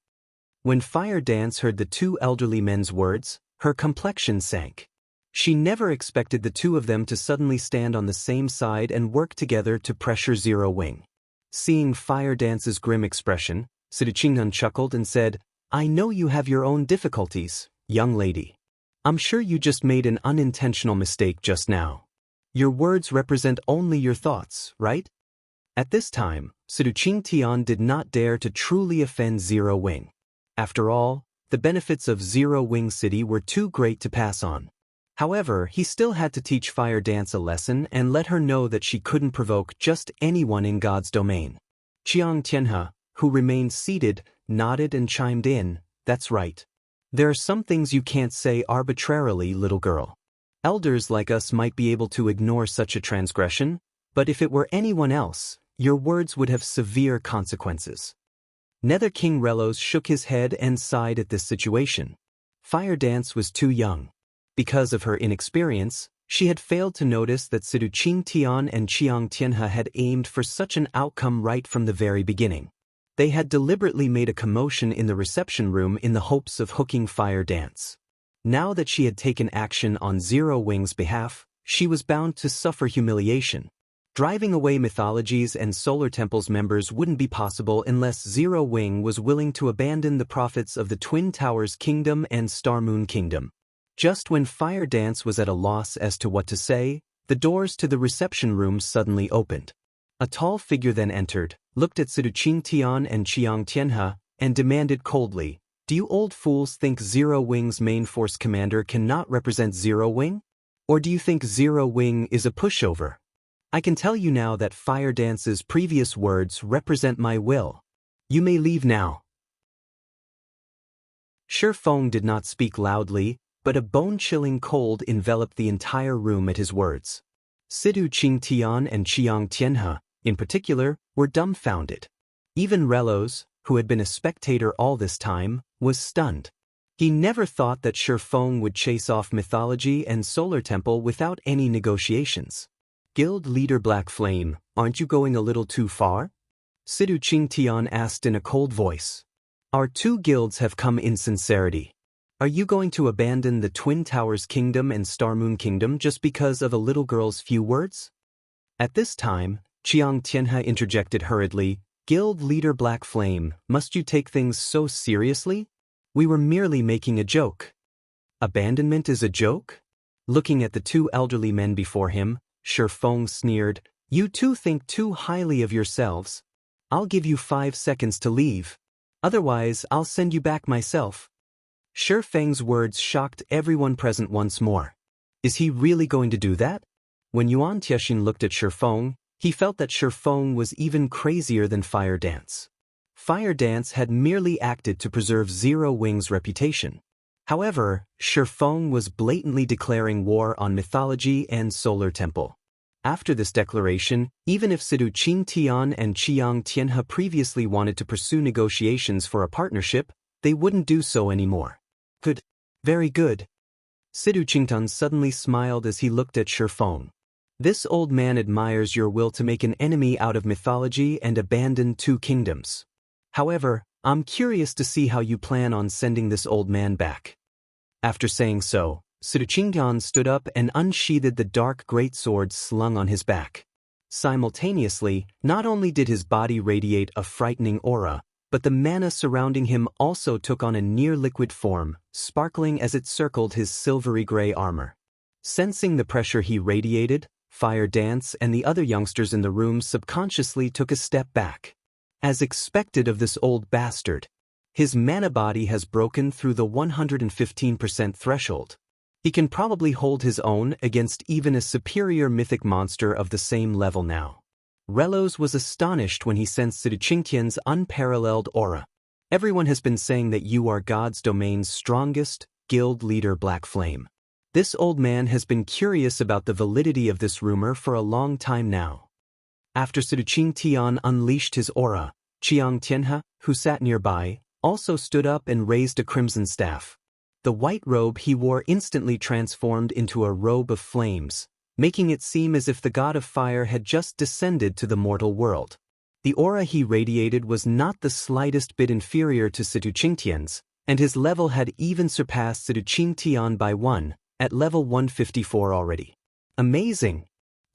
When Fire Dance heard the 2 elderly men's words, her complexion sank. She never expected the 2 of them to suddenly stand on the same side and work together to pressure Zero Wing. Seeing Fire Dance's grim expression, Siduqing chuckled and said, "I know you have your own difficulties, young lady. I'm sure you just made an unintentional mistake just now. Your words represent only your thoughts, right?" At this time, Siduqing Tian did not dare to truly offend Zero Wing. After all, the benefits of Zero Wing City were too great to pass on. However, he still had to teach Fire Dance a lesson and let her know that she couldn't provoke just anyone in God's domain. Qiang Tianhe, who remained seated, nodded and chimed in, "That's right. There are some things you can't say arbitrarily, little girl. Elders like us might be able to ignore such a transgression, but if it were anyone else, your words would have severe consequences." Nether King Relos shook his head and sighed at this situation. Fire Dance was too young. Because of her inexperience, she had failed to notice that Siduqing Tian and Qiang Tianhe had aimed for such an outcome right from the very beginning. They had deliberately made a commotion in the reception room in the hopes of hooking Fire Dance. Now that she had taken action on Zero Wing's behalf, she was bound to suffer humiliation. Driving away Mythology's and Solar Temple's members wouldn't be possible unless Zero Wing was willing to abandon the prophets of the Twin Towers Kingdom and Star Moon Kingdom. Just when Fire Dance was at a loss as to what to say, the doors to the reception room suddenly opened. A tall figure then entered, looked at Siduqing Tian and Qiang Tianhe, and demanded coldly, "Do you old fools think Zero Wing's main force commander cannot represent Zero Wing? Or do you think Zero Wing is a pushover? I can tell you now that Fire Dance's previous words represent my will. You may leave now." Feng did not speak loudly, but a bone-chilling cold enveloped the entire room at his words. Siduqing Tian and Qiang Tianhe, in particular, were dumbfounded. Even Relos, who had been a spectator all this time, was stunned. He never thought that Feng would chase off Mythology and Solar Temple without any negotiations. "Guild leader Black Flame, aren't you going a little too far?" Siduqing Tian asked in a cold voice. "Our two guilds have come in sincerity. Are you going to abandon the Twin Towers Kingdom and Star Moon Kingdom just because of a little girl's few words?" At this time, Qiang Tianhe interjected hurriedly, "Guild leader Black Flame, must you take things so seriously? We were merely making a joke." "Abandonment is a joke?" Looking at the two elderly men before him, Feng sneered, "You two think too highly of yourselves. I'll give you 5 seconds to leave. Otherwise, I'll send you back myself." Feng's words shocked everyone present once more. Is he really going to do that? When Yuan Tiexin looked at Feng, he felt that Feng was even crazier than Fire Dance. Fire Dance had merely acted to preserve Zero Wing's reputation. However, Feng was blatantly declaring war on Mythology and Solar Temple. After this declaration, even if Siduqing Tian and Qiang Tianhe previously wanted to pursue negotiations for a partnership, they wouldn't do so anymore. "Good. Very good." Siduqing Tian suddenly smiled as he looked at Feng. "This old man admires your will to make an enemy out of Mythology and abandon 2 kingdoms. However, I'm curious to see how you plan on sending this old man back." After saying so, Siduqing Tian stood up and unsheathed the dark greatsword slung on his back. Simultaneously, not only did his body radiate a frightening aura, but the mana surrounding him also took on a near-liquid form, sparkling as it circled his silvery gray armor. Sensing the pressure he radiated, Fire Dance and the other youngsters in the room subconsciously took a step back. As expected of this old bastard, his mana body has broken through the 115% threshold. He can probably hold his own against even a superior mythic monster of the same level now. Relos was astonished when he sensed Siduqing Tian's unparalleled aura. "Everyone has been saying that you are God's domain's strongest, guild leader Black Flame. This old man has been curious about the validity of this rumor for a long time now." After Siduqing Tian unleashed his aura, Qiang Tianhe, who sat nearby, also stood up and raised a crimson staff. The white robe he wore instantly transformed into a robe of flames, making it seem as if the god of fire had just descended to the mortal world. The aura he radiated was not the slightest bit inferior to Siduqing Tian's, and his level had even surpassed Siduqing Tian by 1, at level 154 already. Amazing!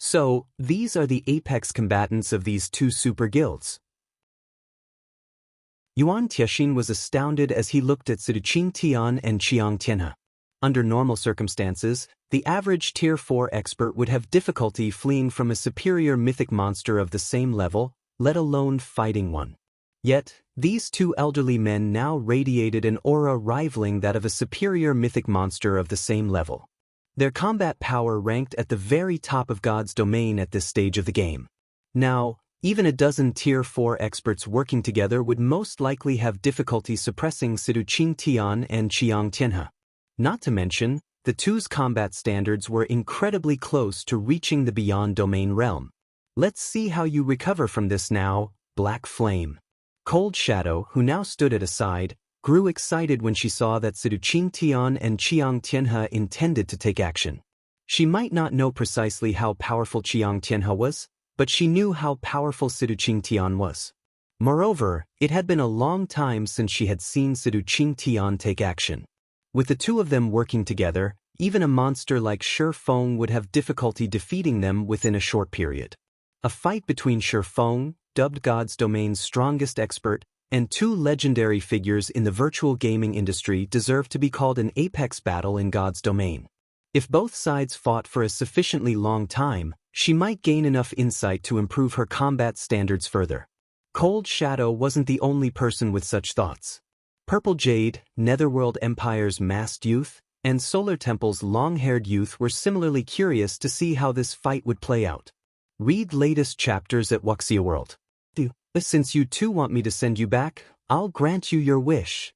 So, these are the apex combatants of these 2 super guilds. Yuan Tiexin was astounded as he looked at Siduqing Tian and Qiang Tianhe. Under normal circumstances, the average Tier 4 expert would have difficulty fleeing from a superior mythic monster of the same level, let alone fighting one. Yet, these 2 elderly men now radiated an aura rivaling that of a superior mythic monster of the same level. Their combat power ranked at the very top of God's domain at this stage of the game. Now, even a dozen Tier 4 experts working together would most likely have difficulty suppressing Siduqing Tian and Qiang Tianhe. Not to mention, the 2's combat standards were incredibly close to reaching the beyond domain realm. Let's see how you recover from this now, Black Flame. Cold Shadow, who now stood at a side, grew excited when she saw that Siduqing Tian and Qiang Tianhe intended to take action. She might not know precisely how powerful Qiang Tianhe was, but she knew how powerful Siduqing Tian was. Moreover, it had been a long time since she had seen Siduqing Tian take action. With the two of them working together, even a monster like Feng would have difficulty defeating them within a short period. A fight between Feng, dubbed God's Domain's strongest expert, and two legendary figures in the virtual gaming industry deserved to be called an apex battle in God's Domain. If both sides fought for a sufficiently long time, she might gain enough insight to improve her combat standards further. Cold Shadow wasn't the only person with such thoughts. Purple Jade, Netherworld Empire's masked youth, and Solar Temple's long-haired youth were similarly curious to see how this fight would play out. Read latest chapters at Wuxia World. Since you two want me to send you back, I'll grant you your wish.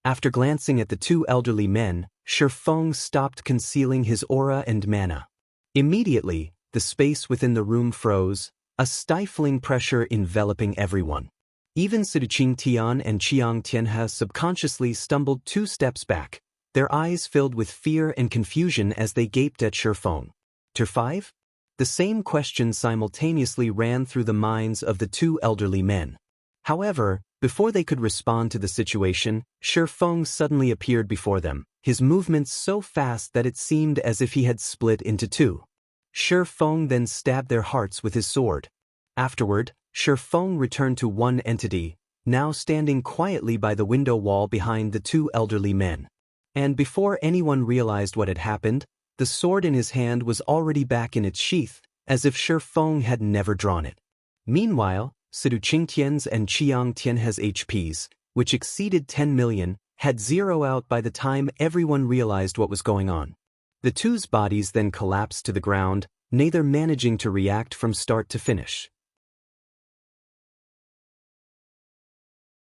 After glancing at the two elderly men, Feng stopped concealing his aura and mana. Immediately, the space within the room froze, a stifling pressure enveloping everyone. Even Siduqing Tian and Qiang Tianhe subconsciously stumbled 2 steps back, their eyes filled with fear and confusion as they gaped at Feng. Tier 5? The same question simultaneously ran through the minds of the two elderly men. However, before they could respond to the situation, Feng suddenly appeared before them, his movements so fast that it seemed as if he had split into 2. Feng then stabbed their hearts with his sword. Afterward, Feng returned to one entity, now standing quietly by the window wall behind the two elderly men. And before anyone realized what had happened, the sword in his hand was already back in its sheath, as if Feng had never drawn it. Meanwhile, Siduqing Tian's and Qiang Tianhe's HPs, which exceeded 10 million, had zeroed out by the time everyone realized what was going on. The two's bodies then collapsed to the ground, neither managing to react from start to finish.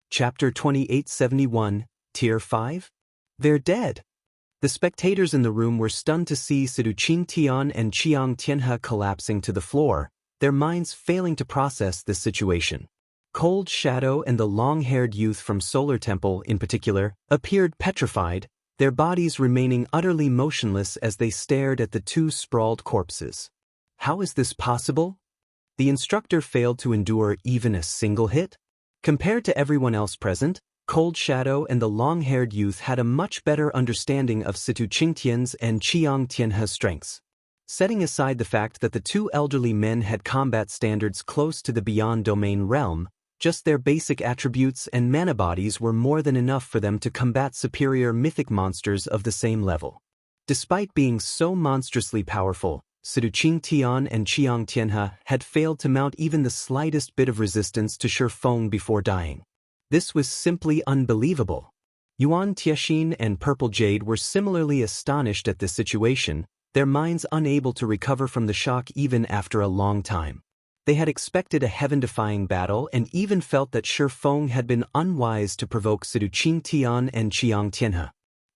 Chapter 2871, Tier 5? They're dead. The spectators in the room were stunned to see Siduqing Tian and Qiang Tianhe collapsing to the floor, their minds failing to process this situation. Cold Shadow and the long-haired youth from Solar Temple, in particular, appeared petrified, their bodies remaining utterly motionless as they stared at the two sprawled corpses. How is this possible? The instructor failed to endure even a single hit? Compared to everyone else present, Cold Shadow and the long-haired youth had a much better understanding of Siduqing Tian's and Qiang Tianhe's strengths. Setting aside the fact that the two elderly men had combat standards close to the Beyond Domain realm, just their basic attributes and mana bodies were more than enough for them to combat superior mythic monsters of the same level. Despite being so monstrously powerful, Siduqing Tian and Qiang Tianhe had failed to mount even the slightest bit of resistance to Feng before dying. This was simply unbelievable. Yuan Tiexin and Purple Jade were similarly astonished at this situation, their minds unable to recover from the shock even after a long time. They had expected a heaven-defying battle and even felt that Feng had been unwise to provoke Siduqing Tian and Qiang Tianhe.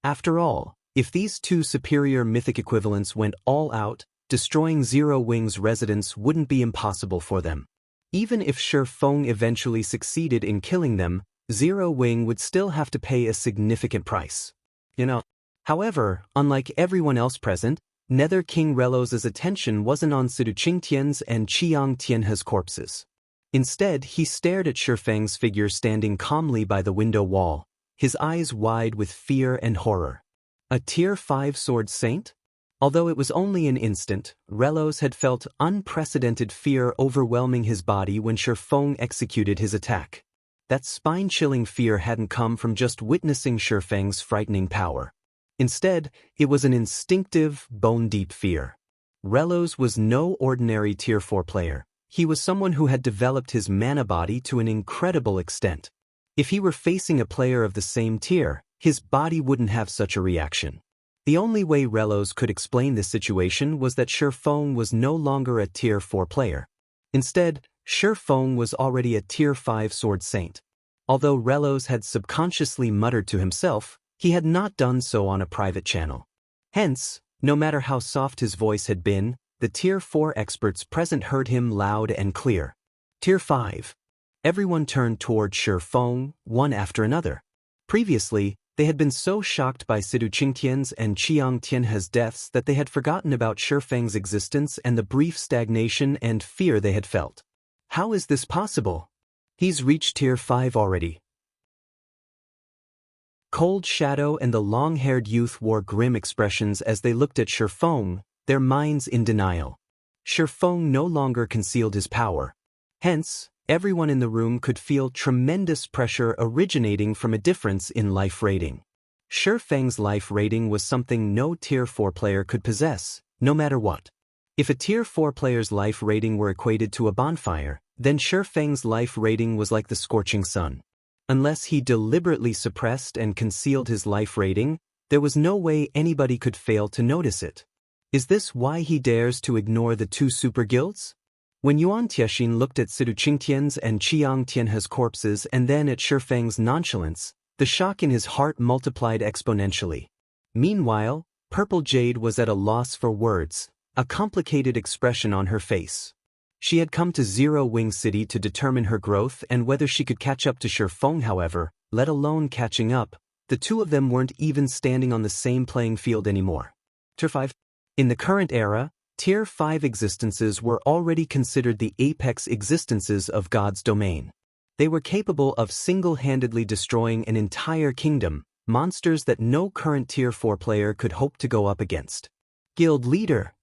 After all, if these two superior mythic equivalents went all out, destroying Zero Wing's residence wouldn't be impossible for them. Even if Feng eventually succeeded in killing them, Zero Wing would still have to pay a significant price. However, unlike everyone else present, Nether King Relos's attention wasn't on Siduqing Tian's and Qiang Tianhe's corpses. Instead, he stared at Feng's figure standing calmly by the window wall, his eyes wide with fear and horror. A Tier 5 Sword Saint? Although it was only an instant, Relos had felt unprecedented fear overwhelming his body when Feng executed his attack. That spine-chilling fear hadn't come from just witnessing Feng's frightening power. Instead, it was an instinctive, bone-deep fear. Relos was no ordinary Tier 4 player. He was someone who had developed his mana body to an incredible extent. If he were facing a player of the same tier, his body wouldn't have such a reaction. The only way Relos could explain this situation was that Feng was no longer a Tier 4 player. Instead, Feng was already a Tier 5 Sword Saint. Although Relos had subconsciously muttered to himself, he had not done so on a private channel. Hence, no matter how soft his voice had been, the Tier 4 experts present heard him loud and clear. Tier 5. Everyone turned toward Feng, one after another. Previously, they had been so shocked by Siduqing Tian's and Qiang Tianhe's deaths that they had forgotten about Feng's existence and the brief stagnation and fear they had felt. How is this possible? He's reached Tier 5 already. Cold Shadow and the long-haired youth wore grim expressions as they looked at Feng, their minds in denial. Feng no longer concealed his power. Hence, everyone in the room could feel tremendous pressure originating from a difference in life rating. Feng's life rating was something no Tier 4 player could possess, no matter what. If a Tier 4 player's life rating were equated to a bonfire, then Feng's life rating was like the scorching sun. Unless he deliberately suppressed and concealed his life rating, there was no way anybody could fail to notice it. Is this why he dares to ignore the two super guilds? When Yuan Tiexin looked at Sidu Qingtian's and Qiang Tianhe's corpses and then at Feng's nonchalance, the shock in his heart multiplied exponentially. Meanwhile, Purple Jade was at a loss for words, a complicated expression on her face. She had come to Zero Wing City to determine her growth and whether she could catch up to Feng. However, let alone catching up, the two of them weren't even standing on the same playing field anymore. Tier 5. In the current era, Tier 5 existences were already considered the apex existences of God's domain. They were capable of single-handedly destroying an entire kingdom, monsters that no current Tier 4 player could hope to go up against. Guild Leader.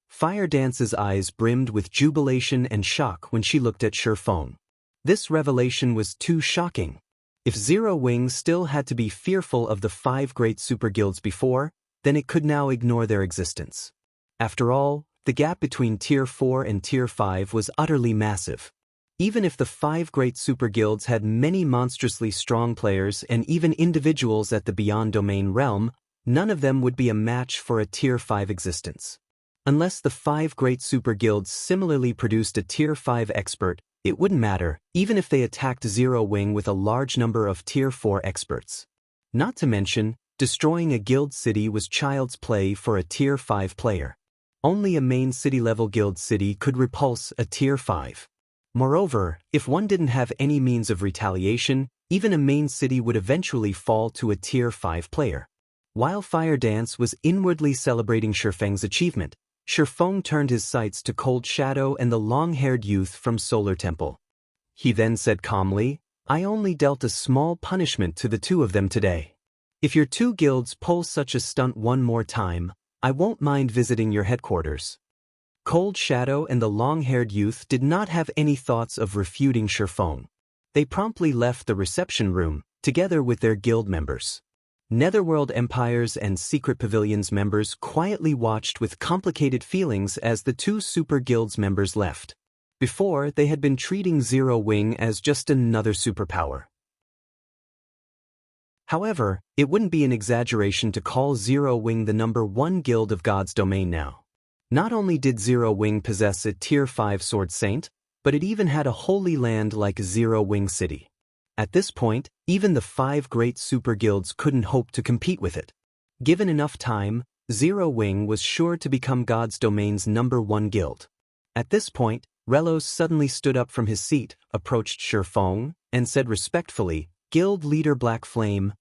Fire Dance's eyes brimmed with jubilation and shock when she looked at Feng. This revelation was too shocking. If Zero Wing still had to be fearful of the 5 great super guilds before, then it could now ignore their existence. After all, the gap between Tier 4 and Tier 5 was utterly massive. Even if the 5 great super guilds had many monstrously strong players and even individuals at the Beyond Domain realm, none of them would be a match for a Tier 5 existence. Unless the 5 great super guilds similarly produced a Tier 5 expert, it wouldn't matter, even if they attacked Zero Wing with a large number of Tier 4 experts. Not to mention, destroying a guild city was child's play for a Tier 5 player. Only a main city-level guild city could repulse a Tier 5. Moreover, if one didn't have any means of retaliation, even a main city would eventually fall to a Tier 5 player. While Fire Dance was inwardly celebrating Feng's achievement, Feng turned his sights to Cold Shadow and the long-haired youth from Solar Temple. He then said calmly, "I only dealt a small punishment to the two of them today. If your two guilds pull such a stunt one more time, I won't mind visiting your headquarters." Cold Shadow and the long-haired youth did not have any thoughts of refuting Feng. They promptly left the reception room, together with their guild members. Netherworld Empires and Secret Pavilions members quietly watched with complicated feelings as the two super guilds members left. Before, they had been treating Zero Wing as just another superpower. However, it wouldn't be an exaggeration to call Zero Wing the #1 guild of God's domain now. Not only did Zero Wing possess a Tier 5 Sword Saint, but it even had a holy land like Zero Wing City. At this point, even the 5 great super guilds couldn't hope to compete with it. Given enough time, Zero Wing was sure to become God's domain's #1 guild. At this point, Relos suddenly stood up from his seat, approached Feng, and said respectfully, "Guild Leader Black Flame,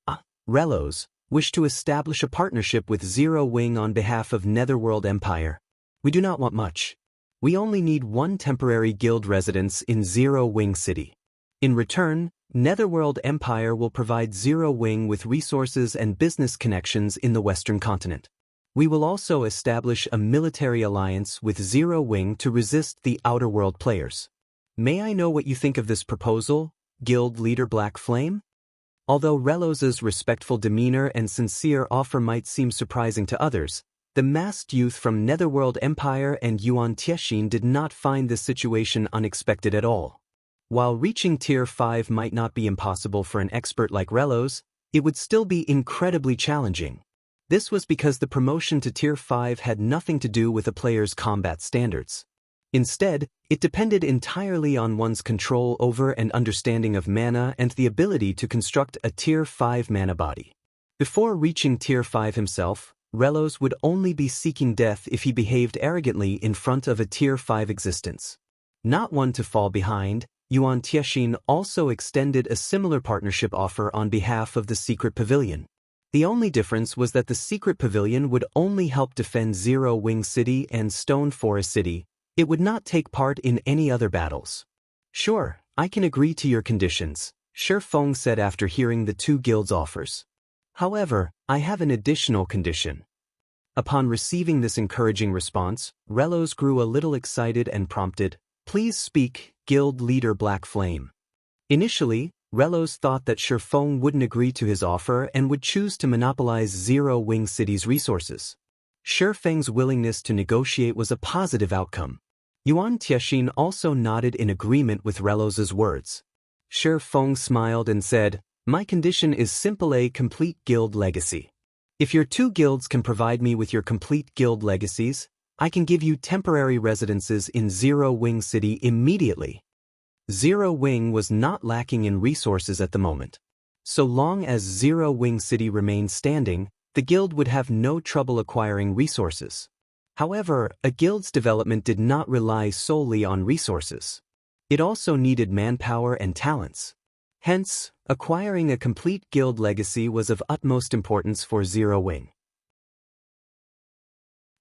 Relos, wish to establish a partnership with Zero Wing on behalf of Netherworld Empire. We do not want much. We only need 1 temporary guild residence in Zero Wing City. In return, Netherworld Empire will provide Zero Wing with resources and business connections in the Western continent. We will also establish a military alliance with Zero Wing to resist the Outer World players. May I know what you think of this proposal, Guild Leader Black Flame?" Although Relos's respectful demeanor and sincere offer might seem surprising to others, the masked youth from Netherworld Empire and Yuan Tiexin did not find this situation unexpected at all. While reaching Tier 5 might not be impossible for an expert like Relos, it would still be incredibly challenging. This was because the promotion to Tier 5 had nothing to do with a player's combat standards. Instead, it depended entirely on one's control over and understanding of mana and the ability to construct a Tier 5 mana body. Before reaching Tier 5 himself, Relos would only be seeking death if he behaved arrogantly in front of a Tier 5 existence. Not one to fall behind, Yuan Tiexin also extended a similar partnership offer on behalf of the Secret Pavilion. The only difference was that the Secret Pavilion would only help defend Zero Wing City and Stone Forest City. It would not take part in any other battles. "Sure, I can agree to your conditions," Feng said after hearing the two guilds' offers. However, I have an additional condition. Upon receiving this encouraging response, Relos grew a little excited and prompted, "Please speak, Guild Leader Black Flame." Initially, Relos thought that Feng wouldn't agree to his offer and would choose to monopolize Zero Wing City's resources. Feng's willingness to negotiate was a positive outcome. Yuan Tiexin also nodded in agreement with Relos's words. Feng smiled and said, "My condition is simple: a complete guild legacy. If your two guilds can provide me with your complete guild legacies, I can give you temporary residences in Zero Wing City immediately." Zero Wing was not lacking in resources at the moment. So long as Zero Wing City remained standing, the guild would have no trouble acquiring resources. However, a guild's development did not rely solely on resources. It also needed manpower and talents. Hence, acquiring a complete guild legacy was of utmost importance for Zero Wing.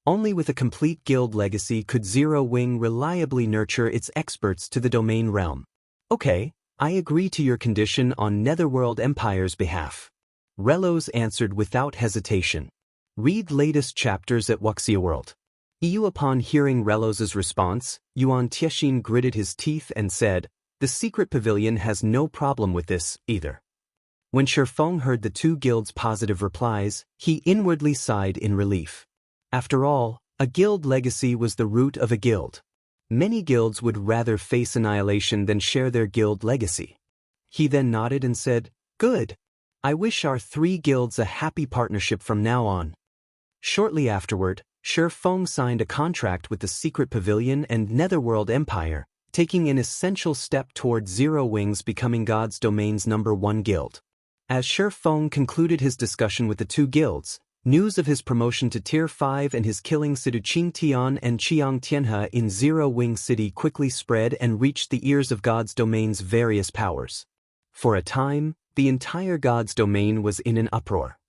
Only with a complete guild legacy could Zero Wing reliably nurture its experts to the domain realm. "Okay, I agree to your condition on Netherworld Empire's behalf," Relos answered without hesitation. Read latest chapters at Wuxia World. EU. Upon hearing Relos's response, Yuan Tiexin gritted his teeth and said, "The secret pavilion has no problem with this, either." When Feng heard the two guilds' positive replies, he inwardly sighed in relief. After all, a guild legacy was the root of a guild. Many guilds would rather face annihilation than share their guild legacy. He then nodded and said, "Good. I wish our three guilds a happy partnership from now on." Shortly afterward, Feng signed a contract with the Secret Pavilion and Netherworld Empire, taking an essential step toward Zero Wing's becoming God's Domain's #1 guild. As Feng concluded his discussion with the two guilds, news of his promotion to Tier 5 and his killing Sidu Qingtian and Qiang Tianhe in Zero Wing City quickly spread and reached the ears of God's Domain's various powers. For a time, the entire God's Domain was in an uproar.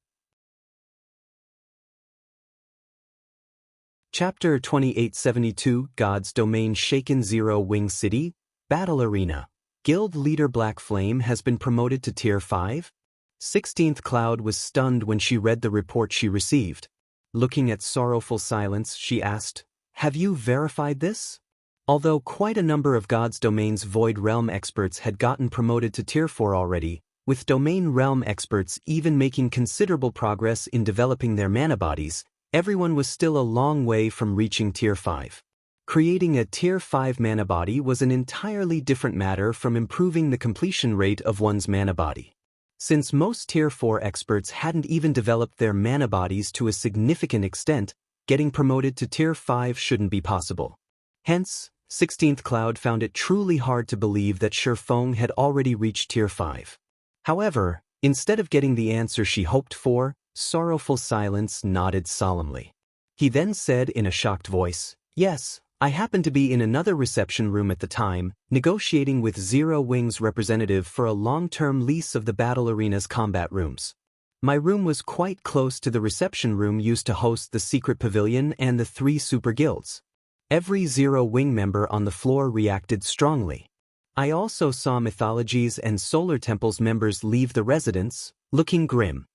Chapter 2872, God's Domain shaken. Zero Wing City, Battle Arena. Guild Leader Black Flame has been promoted to Tier 5? 16th Cloud was stunned when she read the report she received. Looking at Sorrowful Silence, she asked, "Have you verified this?" Although quite a number of God's Domain's Void Realm experts had gotten promoted to Tier 4 already, with Domain Realm experts even making considerable progress in developing their mana bodies, everyone was still a long way from reaching Tier 5. Creating a Tier 5 mana body was an entirely different matter from improving the completion rate of one's mana body. Since most Tier 4 experts hadn't even developed their mana bodies to a significant extent, getting promoted to Tier 5 shouldn't be possible. Hence, 16th Cloud found it truly hard to believe that Feng had already reached Tier 5. However, instead of getting the answer she hoped for, Sorrowful Silence nodded solemnly. He then said in a shocked voice, "Yes, I happened to be in another reception room at the time, negotiating with Zero Wing's representative for a long-term lease of the Battle Arena's combat rooms. My room was quite close to the reception room used to host the Secret Pavilion and the 3 super guilds. Every Zero Wing member on the floor reacted strongly. I also saw Mythologies and Solar Temple's members leave the residence, looking grim."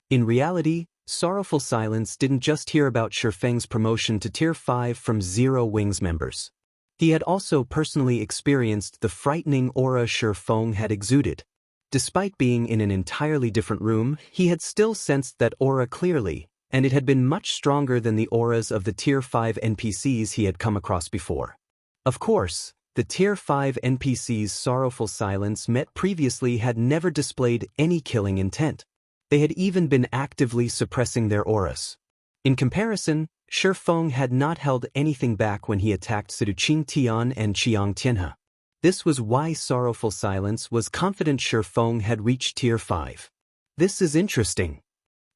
In reality, Sorrowful Silence didn't just hear about Feng's promotion to Tier 5 from Zero Wing's members. He had also personally experienced the frightening aura Feng had exuded. Despite being in an entirely different room, he had still sensed that aura clearly, and it had been much stronger than the auras of the Tier 5 NPCs he had come across before. Of course, the Tier 5 NPCs Sorrowful Silence met previously had never displayed any killing intent. They had even been actively suppressing their auras. In comparison, Feng had not held anything back when he attacked Sidu Qingtian and Qiang Tianhe. This was why Sorrowful Silence was confident Feng had reached Tier 5. This is interesting.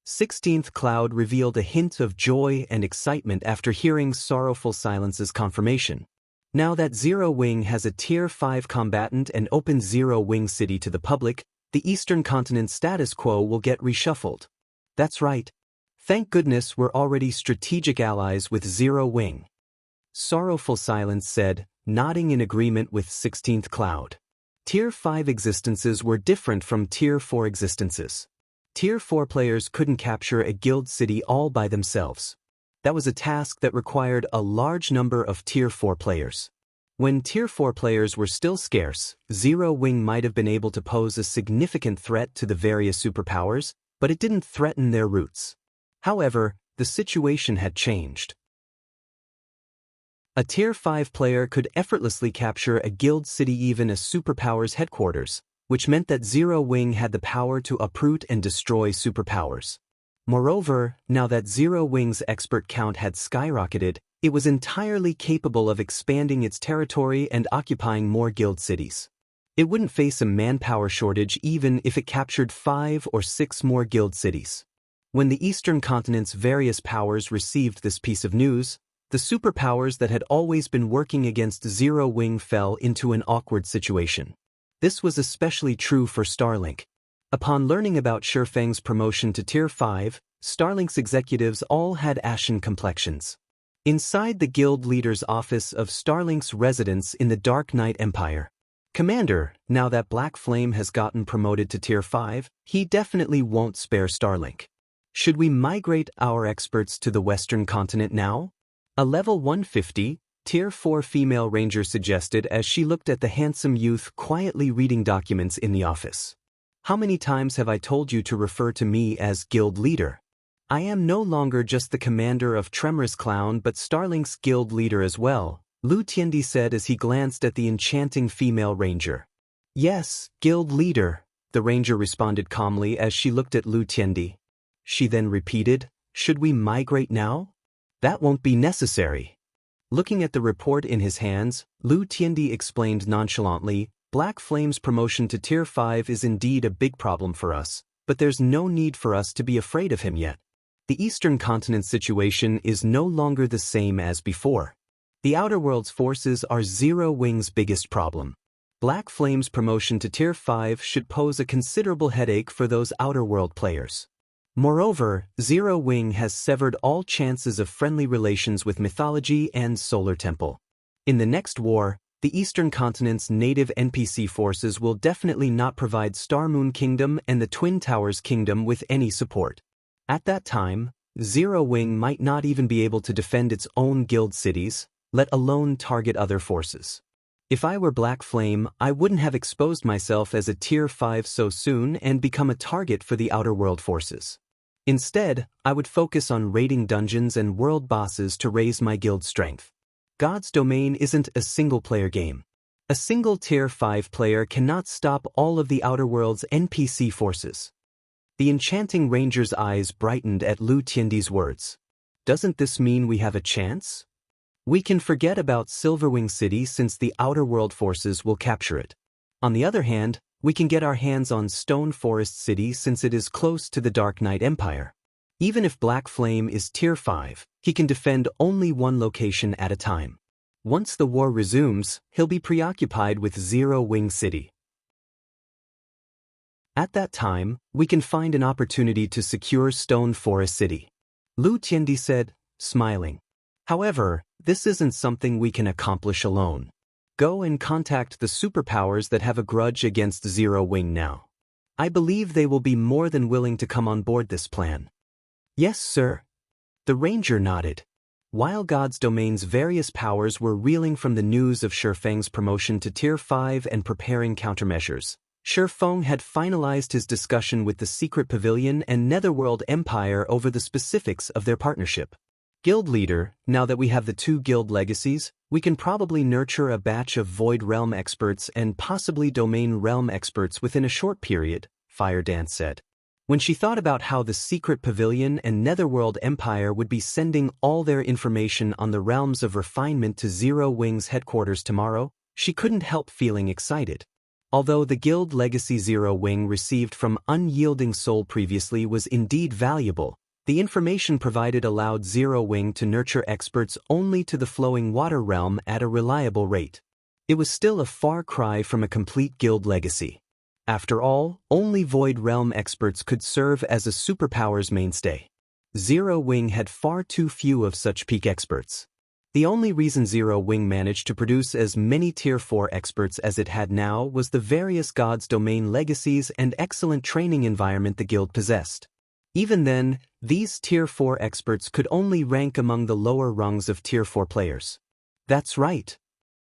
16th Cloud revealed a hint of joy and excitement after hearing Sorrowful Silence's confirmation. Now that Zero Wing has a Tier 5 combatant and opens Zero Wing City to the public, the Eastern Continent's status quo will get reshuffled. That's right. Thank goodness we're already strategic allies with Zero Wing. Sorrowful Silence said, nodding in agreement with 16th Cloud. Tier 5 existences were different from Tier 4 existences. Tier 4 players couldn't capture a guild city all by themselves. That was a task that required a large number of Tier 4 players. When Tier 4 players were still scarce, Zero Wing might have been able to pose a significant threat to the various superpowers, but it didn't threaten their roots. However, the situation had changed. A Tier 5 player could effortlessly capture a guild city, even a superpower's headquarters, which meant that Zero Wing had the power to uproot and destroy superpowers. Moreover, now that Zero Wing's expert count had skyrocketed, it was entirely capable of expanding its territory and occupying more guild cities. It wouldn't face a manpower shortage even if it captured 5 or 6 more guild cities. When the Eastern continent's various powers received this piece of news, the superpowers that had always been working against Zero Wing fell into an awkward situation. This was especially true for Starlink. Upon learning about Feng's promotion to Tier 5, Starlink's executives all had ashen complexions. Inside the guild leader's office of Starlink's residence in the Dark Knight Empire, "Commander, now that Black Flame has gotten promoted to Tier 5, he definitely won't spare Starlink. Should we migrate our experts to the Western continent now?" A level 150, Tier 4 female ranger suggested as she looked at the handsome youth quietly reading documents in the office. "How many times have I told you to refer to me as guild leader? I am no longer just the commander of Tremorous Clown but Starlink's guild leader as well," Lu Tiendi said as he glanced at the enchanting female ranger. "Yes, guild leader," the ranger responded calmly as she looked at Lu Tiendi. She then repeated, "Should we migrate now?" "That won't be necessary." Looking at the report in his hands, Lu Tiendi explained nonchalantly, "Black Flame's promotion to Tier 5 is indeed a big problem for us, but there's no need for us to be afraid of him yet. The Eastern Continent situation is no longer the same as before. The Outer World's forces are Zero Wing's biggest problem. Black Flame's promotion to Tier 5 should pose a considerable headache for those Outer World players. Moreover, Zero Wing has severed all chances of friendly relations with Mythology and Solar Temple. In the next war, the Eastern Continent's native NPC forces will definitely not provide Star Moon Kingdom and the Twin Towers Kingdom with any support. At that time, Zero Wing might not even be able to defend its own guild cities, let alone target other forces. If I were Black Flame, I wouldn't have exposed myself as a Tier 5 so soon and become a target for the Outer World forces. Instead, I would focus on raiding dungeons and world bosses to raise my guild strength. God's Domain isn't a single-player game. A single Tier 5 player cannot stop all of the Outer World's NPC forces." The enchanting ranger's eyes brightened at Lu Tiendi's words. "Doesn't this mean we have a chance? We can forget about Silverwing City since the Outer World forces will capture it. On the other hand, we can get our hands on Stone Forest City since it is close to the Dark Knight Empire. Even if Black Flame is Tier 5, he can defend only one location at a time. Once the war resumes, he'll be preoccupied with Zero Wing City. At that time, we can find an opportunity to secure Stone Forest City," Lu Tiendi said, smiling. "However, this isn't something we can accomplish alone. Go and contact the superpowers that have a grudge against Zero Wing now. I believe they will be more than willing to come on board this plan." "Yes, sir." The ranger nodded. While God's Domain's various powers were reeling from the news of Feng's promotion to Tier 5 and preparing countermeasures, Feng had finalized his discussion with the Secret Pavilion and Netherworld Empire over the specifics of their partnership. "Guild leader, now that we have the 2 guild legacies, we can probably nurture a batch of Void Realm experts and possibly Domain Realm experts within a short period," Fire Dance said. When she thought about how the Secret Pavilion and Netherworld Empire would be sending all their information on the realms of refinement to Zero Wing's headquarters tomorrow, she couldn't help feeling excited. Although the guild legacy Zero Wing received from Unyielding Soul previously was indeed valuable, the information provided allowed Zero Wing to nurture experts only to the Flowing Water Realm at a reliable rate. It was still a far cry from a complete guild legacy. After all, only Void Realm experts could serve as a superpower's mainstay. Zero Wing had far too few of such peak experts. The only reason Zero Wing managed to produce as many Tier 4 experts as it had now was the various gods' domain legacies and excellent training environment the guild possessed. Even then, these Tier 4 experts could only rank among the lower rungs of Tier 4 players. That's right.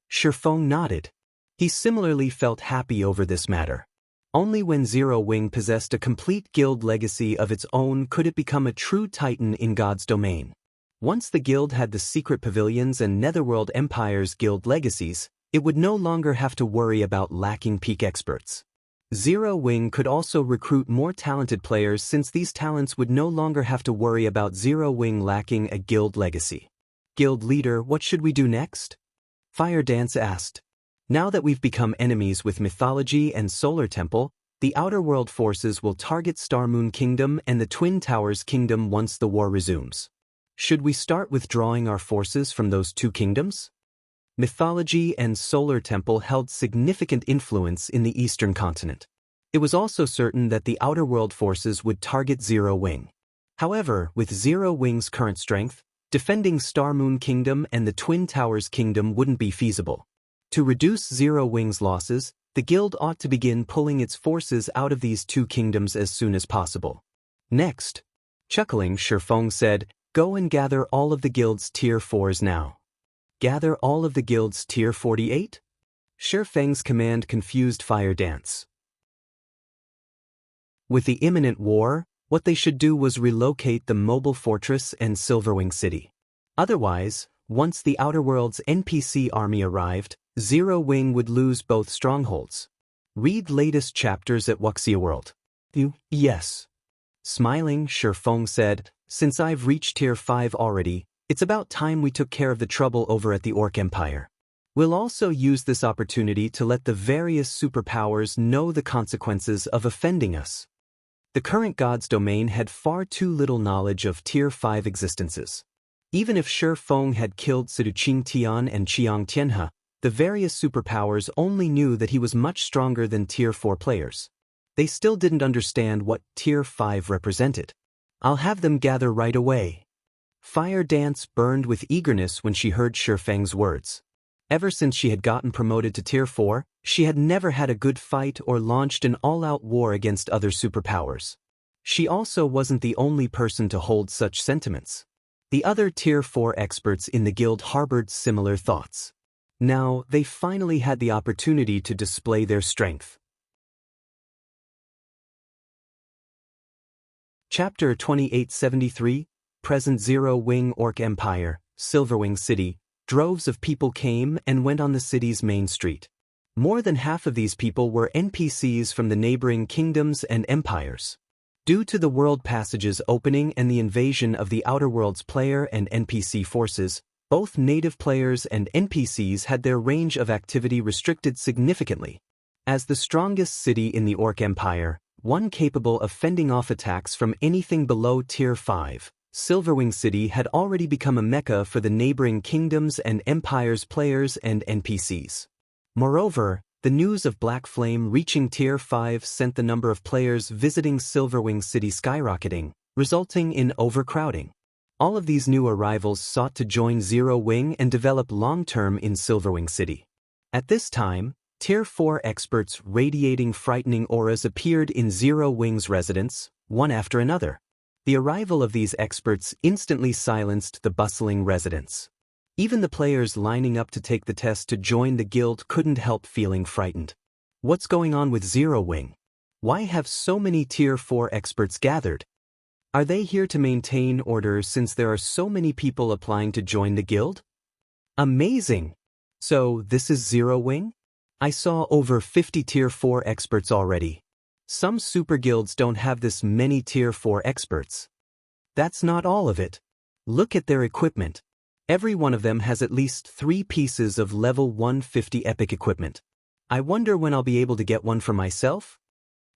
Feng nodded. He similarly felt happy over this matter. Only when Zero Wing possessed a complete guild legacy of its own could it become a true titan in God's domain. Once the guild had the Secret Pavilions and Netherworld Empire's guild legacies, it would no longer have to worry about lacking peak experts. Zero Wing could also recruit more talented players since these talents would no longer have to worry about Zero Wing lacking a guild legacy. Guild leader, what should we do next? Fire Dance asked. Now that we've become enemies with Mythology and Solar Temple, the Outer World forces will target Starmoon Kingdom and the Twin Towers Kingdom once the war resumes. Should we start withdrawing our forces from those two kingdoms? Mythology and Solar Temple held significant influence in the Eastern continent. It was also certain that the Outer World forces would target Zero Wing. However, with Zero Wing's current strength, defending Starmoon Kingdom and the Twin Towers Kingdom wouldn't be feasible. To reduce Zero Wing's losses, the guild ought to begin pulling its forces out of these two kingdoms as soon as possible. Next, chuckling, Feng said, "Go and gather all of the guild's Tier 4s now." Gather all of the guild's Tier 48? Feng's command confused Fire Dance. With the imminent war, what they should do was relocate the Mobile Fortress and Silverwing City. Otherwise, once the Outer World's NPC army arrived, Zero Wing would lose both strongholds. Read latest chapters at Wuxia World. Yes. Smiling, Feng said, "Since I've reached Tier 5 already, it's about time we took care of the trouble over at the Orc Empire. We'll also use this opportunity to let the various superpowers know the consequences of offending us." The current God's domain had far too little knowledge of Tier 5 existences. Even if Feng had killed Siduqing Tian and Qiang Tianhe, the various superpowers only knew that he was much stronger than Tier 4 players. They still didn't understand what Tier 5 represented. "I'll have them gather right away." Fire Dance burned with eagerness when she heard Feng's words. Ever since she had gotten promoted to Tier 4, she had never had a good fight or launched an all-out war against other superpowers. She also wasn't the only person to hold such sentiments. The other Tier 4 experts in the guild harbored similar thoughts. Now, they finally had the opportunity to display their strength. Chapter 2873, Present Zero Wing Orc Empire, Silverwing City. Droves of people came and went on the city's main street. More than half of these people were NPCs from the neighboring kingdoms and empires. Due to the world passages opening and the invasion of the Outer World's player and NPC forces, both native players and NPCs had their range of activity restricted significantly. As the strongest city in the Orc Empire, one capable of fending off attacks from anything below Tier 5, Silverwing City had already become a mecca for the neighboring kingdoms and empires' players and NPCs. Moreover, the news of Black Flame reaching Tier 5 sent the number of players visiting Silverwing City skyrocketing, resulting in overcrowding. All of these new arrivals sought to join Zero Wing and develop long-term in Silverwing City. At this time, Tier 4 experts radiating frightening auras appeared in Zero Wing's residence, one after another. The arrival of these experts instantly silenced the bustling residents. Even the players lining up to take the test to join the guild couldn't help feeling frightened. What's going on with Zero Wing? Why have so many Tier 4 experts gathered? Are they here to maintain order since there are so many people applying to join the guild? Amazing! So, this is Zero Wing? I saw over 50 Tier 4 experts already. Some super guilds don't have this many Tier 4 experts. That's not all of it. Look at their equipment. Every one of them has at least 3 pieces of level 150 epic equipment. I wonder when I'll be able to get one for myself?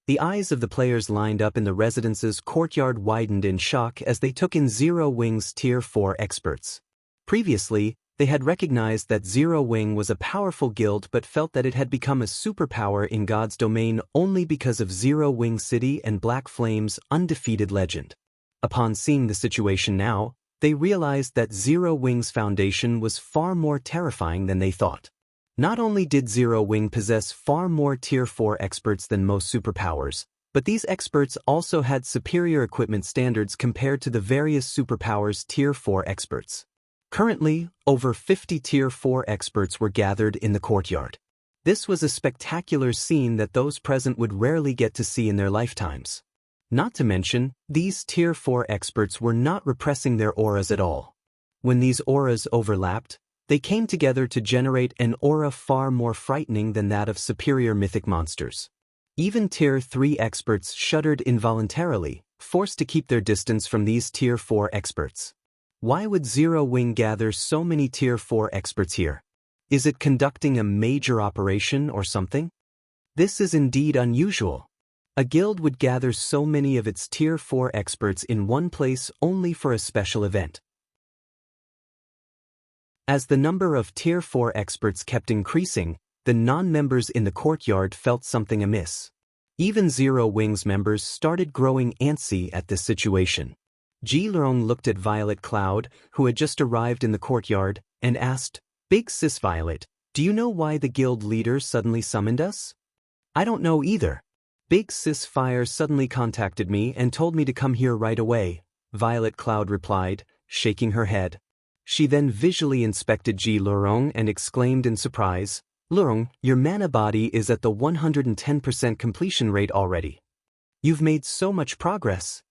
The eyes of the players lined up in the residence's courtyard widened in shock as they took in Zero Wing's Tier 4 experts. Previously, they had recognized that Zero Wing was a powerful guild but felt that it had become a superpower in God's domain only because of Zero Wing City and Black Flame's undefeated legend. Upon seeing the situation now, They realized that Zero Wing's foundation was far more terrifying than they thought. Not only did Zero Wing possess far more Tier 4 experts than most superpowers, but these experts also had superior equipment standards compared to the various superpowers' Tier 4 experts. Currently, over 50 Tier 4 experts were gathered in the courtyard. This was a spectacular scene that those present would rarely get to see in their lifetimes. Not to mention, these Tier 4 experts were not repressing their auras at all. When these auras overlapped, they came together to generate an aura far more frightening than that of superior mythic monsters. Even Tier 3 experts shuddered involuntarily, forced to keep their distance from these Tier 4 experts. Why would Zero Wing gather so many Tier 4 experts here? Is it conducting a major operation or something? This is indeed unusual. A guild would gather so many of its Tier 4 experts in one place only for a special event. As the number of Tier 4 experts kept increasing, the non-members in the courtyard felt something amiss. Even Zero Wing's members started growing antsy at this situation. Ji Lurong looked at Violet Cloud, who had just arrived in the courtyard, and asked, "Big Sis Violet, do you know why the guild leader suddenly summoned us?" "I don't know either. Big Sis Fire suddenly contacted me and told me to come here right away," Violet Cloud replied, shaking her head. She then visually inspected Ji Lurong and exclaimed in surprise, "Lurong, your mana body is at the 110% completion rate already. You've made so much progress."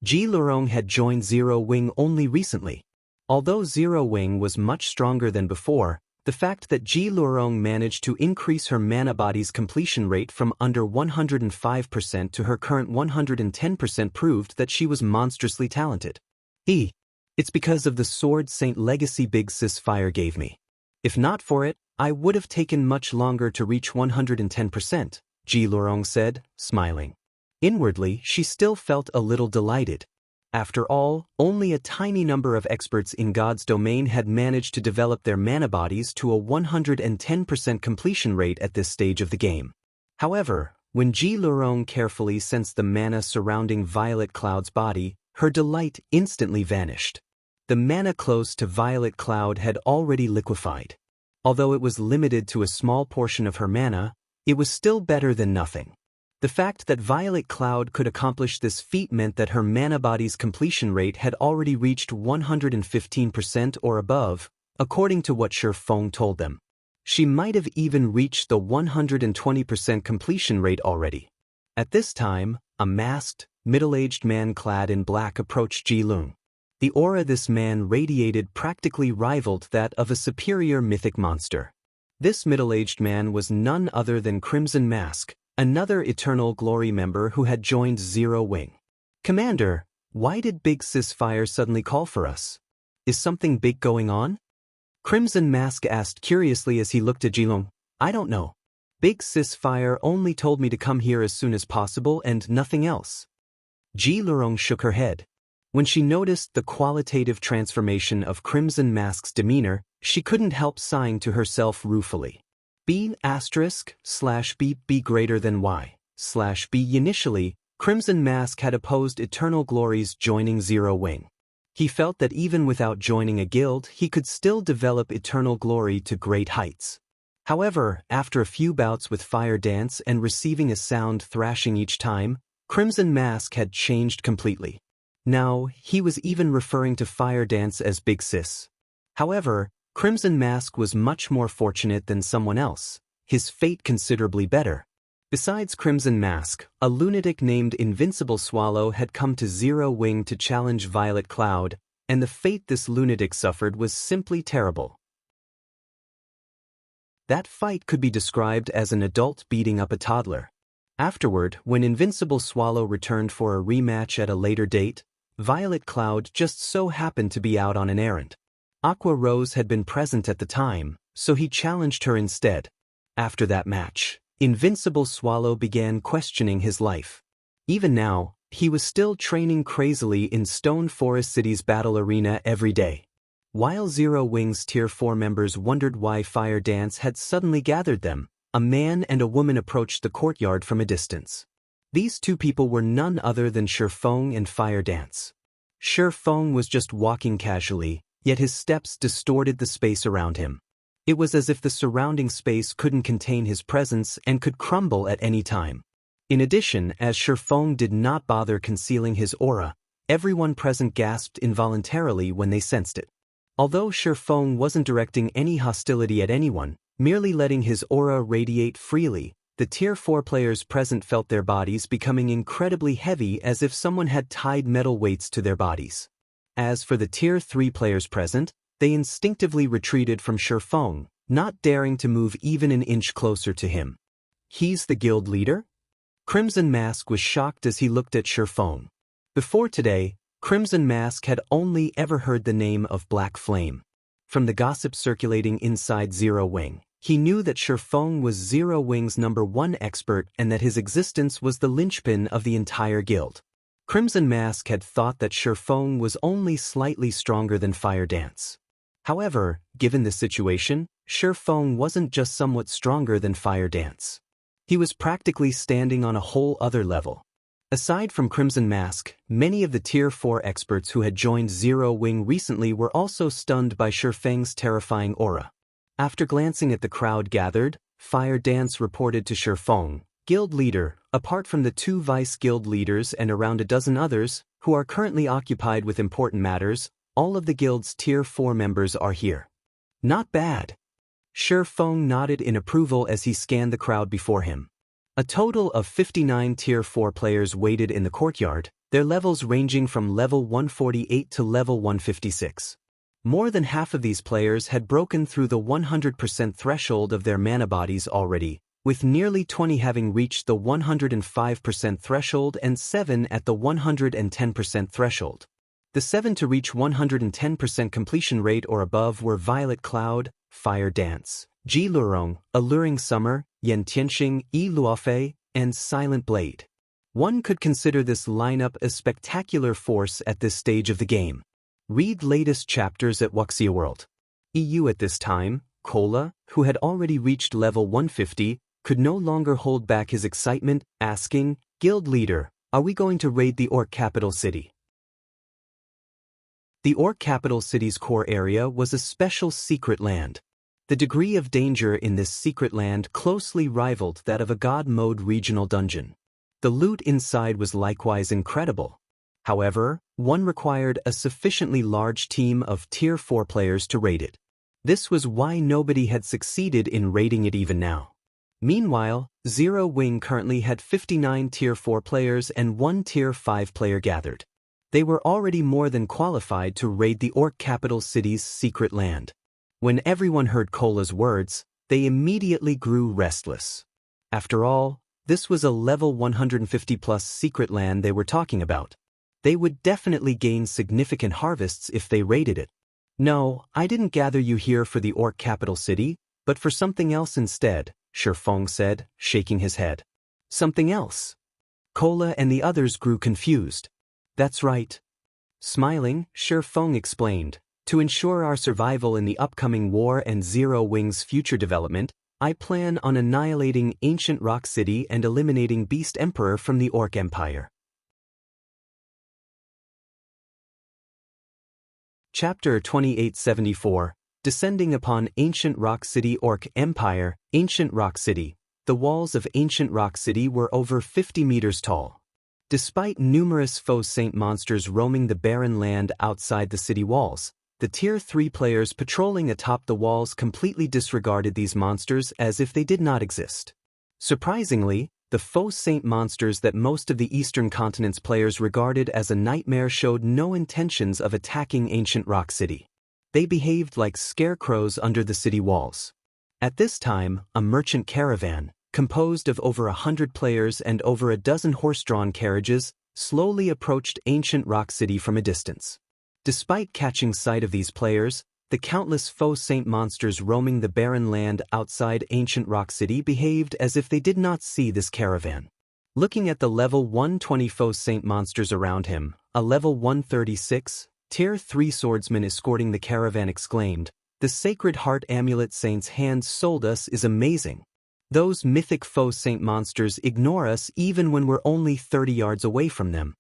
Ji Lurong had joined Zero Wing only recently. Although Zero Wing was much stronger than before, the fact that Ji Lurong managed to increase her mana body's completion rate from under 105% to her current 110% proved that she was monstrously talented. It's because of the sword Saint Legacy Big Sis Fire gave me. If not for it, I would have taken much longer to reach 110%, Ji Lurong said, smiling. Inwardly, she still felt a little delighted. After all, only a tiny number of experts in God's domain had managed to develop their mana bodies to a 110% completion rate at this stage of the game. However, when Ji Lurong carefully sensed the mana surrounding Violet Cloud's body, her delight instantly vanished. The mana close to Violet Cloud had already liquefied. Although it was limited to a small portion of her mana, it was still better than nothing. The fact that Violet Cloud could accomplish this feat meant that her mana body's completion rate had already reached 115% or above, according to what Feng told them. She might have even reached the 120% completion rate already. At this time, a masked, middle-aged man clad in black approached Ji Lung. The aura this man radiated practically rivaled that of a superior mythic monster. This middle-aged man was none other than Crimson Mask, another Eternal Glory member who had joined Zero Wing. "Commander, why did Big Sis Fire suddenly call for us? Is something big going on?" Crimson Mask asked curiously as he looked at Ji Lung. "I don't know. Big Sis Fire only told me to come here as soon as possible and nothing else." Ji Lurong shook her head. When she noticed the qualitative transformation of Crimson Mask's demeanor, she couldn't help sighing to herself ruefully. B**B greater than Y/B. Initially, Crimson Mask had opposed Eternal Glory's joining Zero Wing. He felt that even without joining a guild, he could still develop Eternal Glory to great heights. However, after a few bouts with Fire Dance and receiving a sound thrashing each time, Crimson Mask had changed completely. Now, he was even referring to Fire Dance as Big Sis. However, Crimson Mask was much more fortunate than someone else, his fate considerably better. Besides Crimson Mask, a lunatic named Invincible Swallow had come to Zero Wing to challenge Violet Cloud, and the fate this lunatic suffered was simply terrible. That fight could be described as an adult beating up a toddler. Afterward, when Invincible Swallow returned for a rematch at a later date, Violet Cloud just so happened to be out on an errand. Aqua Rose had been present at the time, so he challenged her instead. After that match, Invincible Swallow began questioning his life. Even now, he was still training crazily in Stone Forest City's battle arena every day. While Zero Wing's Tier 4 members wondered why Fire Dance had suddenly gathered them, a man and a woman approached the courtyard from a distance. These two people were none other than Feng and Fire Dance. Feng was just walking casually, yet his steps distorted the space around him. It was as if the surrounding space couldn't contain his presence and could crumble at any time. In addition, as Feng did not bother concealing his aura, everyone present gasped involuntarily when they sensed it. Although Feng wasn't directing any hostility at anyone, merely letting his aura radiate freely, the Tier 4 players present felt their bodies becoming incredibly heavy as if someone had tied metal weights to their bodies. As for the Tier 3 players present, they instinctively retreated from Feng, not daring to move even an inch closer to him. He's the guild leader? Crimson Mask was shocked as he looked at Feng. Before today, Crimson Mask had only ever heard the name of Black Flame. From the gossip circulating inside Zero Wing, he knew that Feng was Zero Wing's #1 expert and that his existence was the linchpin of the entire guild. Crimson Mask had thought that Feng was only slightly stronger than Fire Dance. However, given the situation, Feng wasn't just somewhat stronger than Fire Dance. He was practically standing on a whole other level. Aside from Crimson Mask, many of the Tier 4 experts who had joined Zero Wing recently were also stunned by Feng's terrifying aura. After glancing at the crowd gathered, Fire Dance reported to Feng, Guild leader, apart from the 2 vice guild leaders and around a dozen others, who are currently occupied with important matters, all of the guild's Tier 4 members are here. Not bad. Feng nodded in approval as he scanned the crowd before him. A total of 59 Tier 4 players waited in the courtyard, their levels ranging from level 148 to level 156. More than half of these players had broken through the 100% threshold of their mana bodies already, with nearly 20 having reached the 105% threshold and 7 at the 110% threshold. The 7 to reach 110% completion rate or above were Violet Cloud, Fire Dance, Ji Lurong, Alluring Summer, Yen Tianxing, Yi Luofei, and Silent Blade. One could consider this lineup a spectacular force at this stage of the game. Read latest chapters at Wuxia World. EU at this time, Cola, who had already reached level 150, could no longer hold back his excitement, asking, Guild leader, are we going to raid the Orc capital city? The Orc capital city's core area was a special secret land. The degree of danger in this secret land closely rivaled that of a God Mode regional dungeon. The loot inside was likewise incredible. However, one required a sufficiently large team of Tier 4 players to raid it. This was why nobody had succeeded in raiding it even now. Meanwhile, Zero Wing currently had 59 Tier 4 players and 1 Tier 5 player gathered. They were already more than qualified to raid the Orc capital city's secret land. When everyone heard Cola's words, they immediately grew restless. After all, this was a level 150+ secret land they were talking about. They would definitely gain significant harvests if they raided it. No, I didn't gather you here for the Orc capital city, but for something else instead, Feng said, shaking his head. Something else? Cola and the others grew confused. That's right. Smiling, Feng explained, to ensure our survival in the upcoming war and Zero Wing's future development, I plan on annihilating Ancient Rock City and eliminating Beast Emperor from the Orc Empire. Chapter 2874, Descending upon Ancient Rock City Orc Empire, Ancient Rock City. The walls of Ancient Rock City were over 50 meters tall. Despite numerous faux saint monsters roaming the barren land outside the city walls, the Tier 3 players patrolling atop the walls completely disregarded these monsters as if they did not exist. Surprisingly, the faux saint monsters that most of the Eastern Continent's players regarded as a nightmare showed no intentions of attacking Ancient Rock City. They behaved like scarecrows under the city walls. At this time, a merchant caravan, composed of over 100 players and over a dozen horse-drawn carriages, slowly approached Ancient Rock City from a distance. Despite catching sight of these players, the countless faux saint monsters roaming the barren land outside Ancient Rock City behaved as if they did not see this caravan. Looking at the level 120 faux saint monsters around him, a level 136, Tier 3 swordsman escorting the caravan exclaimed, "The Sacred Heart Amulet Saint's hand sold us is amazing. Those mythic faux saint monsters ignore us even when we're only 30 yards away from them."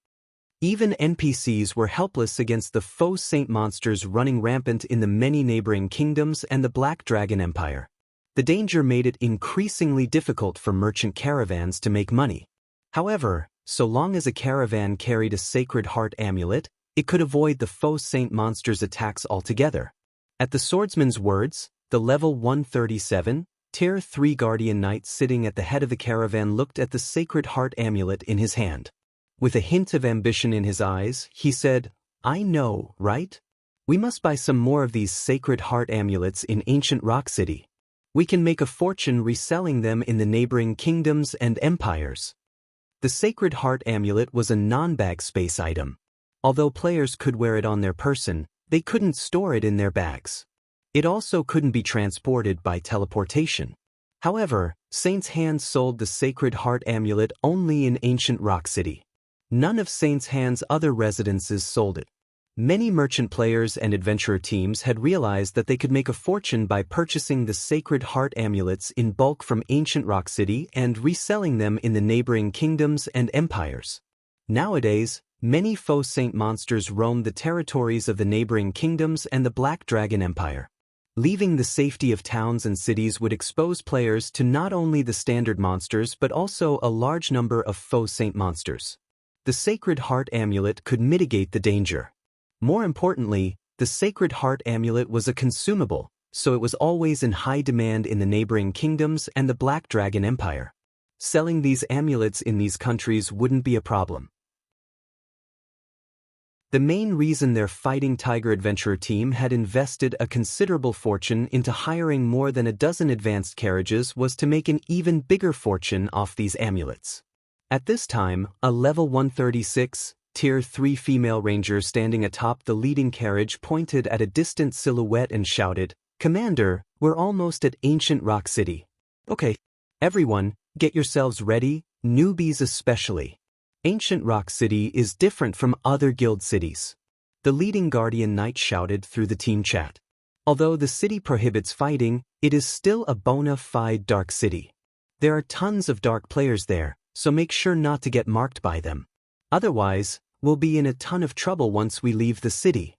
Even NPCs were helpless against the faux saint monsters running rampant in the many neighboring kingdoms and the Black Dragon Empire. The danger made it increasingly difficult for merchant caravans to make money. However, so long as a caravan carried a Sacred Heart amulet, it could avoid the faux saint monsters' attacks altogether. At the swordsman's words, the level 137, Tier 3 Guardian Knight sitting at the head of the caravan looked at the Sacred Heart amulet in his hand. With a hint of ambition in his eyes, he said, "I know, right? We must buy some more of these Sacred Heart amulets in ancient Rock City. We can make a fortune reselling them in the neighboring kingdoms and empires." The Sacred Heart amulet was a non-bag space item. Although players could wear it on their person, they couldn't store it in their bags. It also couldn't be transported by teleportation. However, Saint's Hand sold the Sacred Heart amulet only in ancient Rock City. None of Saint's Hand's other residences sold it. Many merchant players and adventurer teams had realized that they could make a fortune by purchasing the Sacred Heart amulets in bulk from ancient Rock City and reselling them in the neighboring kingdoms and empires. Nowadays, many faux saint monsters roamed the territories of the neighboring kingdoms and the Black Dragon Empire. Leaving the safety of towns and cities would expose players to not only the standard monsters but also a large number of faux saint monsters. The Sacred Heart amulet could mitigate the danger. More importantly, the Sacred Heart amulet was a consumable, so it was always in high demand in the neighboring kingdoms and the Black Dragon Empire. Selling these amulets in these countries wouldn't be a problem. The main reason their Fighting Tiger adventurer team had invested a considerable fortune into hiring more than a dozen advanced carriages was to make an even bigger fortune off these amulets. At this time, a level 136, Tier 3 female ranger standing atop the leading carriage pointed at a distant silhouette and shouted, "Commander, we're almost at ancient Rock City. Okay, everyone, get yourselves ready, newbies especially. Ancient Rock City is different from other guild cities." The leading Guardian Knight shouted through the team chat. Although the city prohibits fighting, it is still a bona fide dark city. There are tons of dark players there, so make sure not to get marked by them. Otherwise, we'll be in a ton of trouble once we leave the city.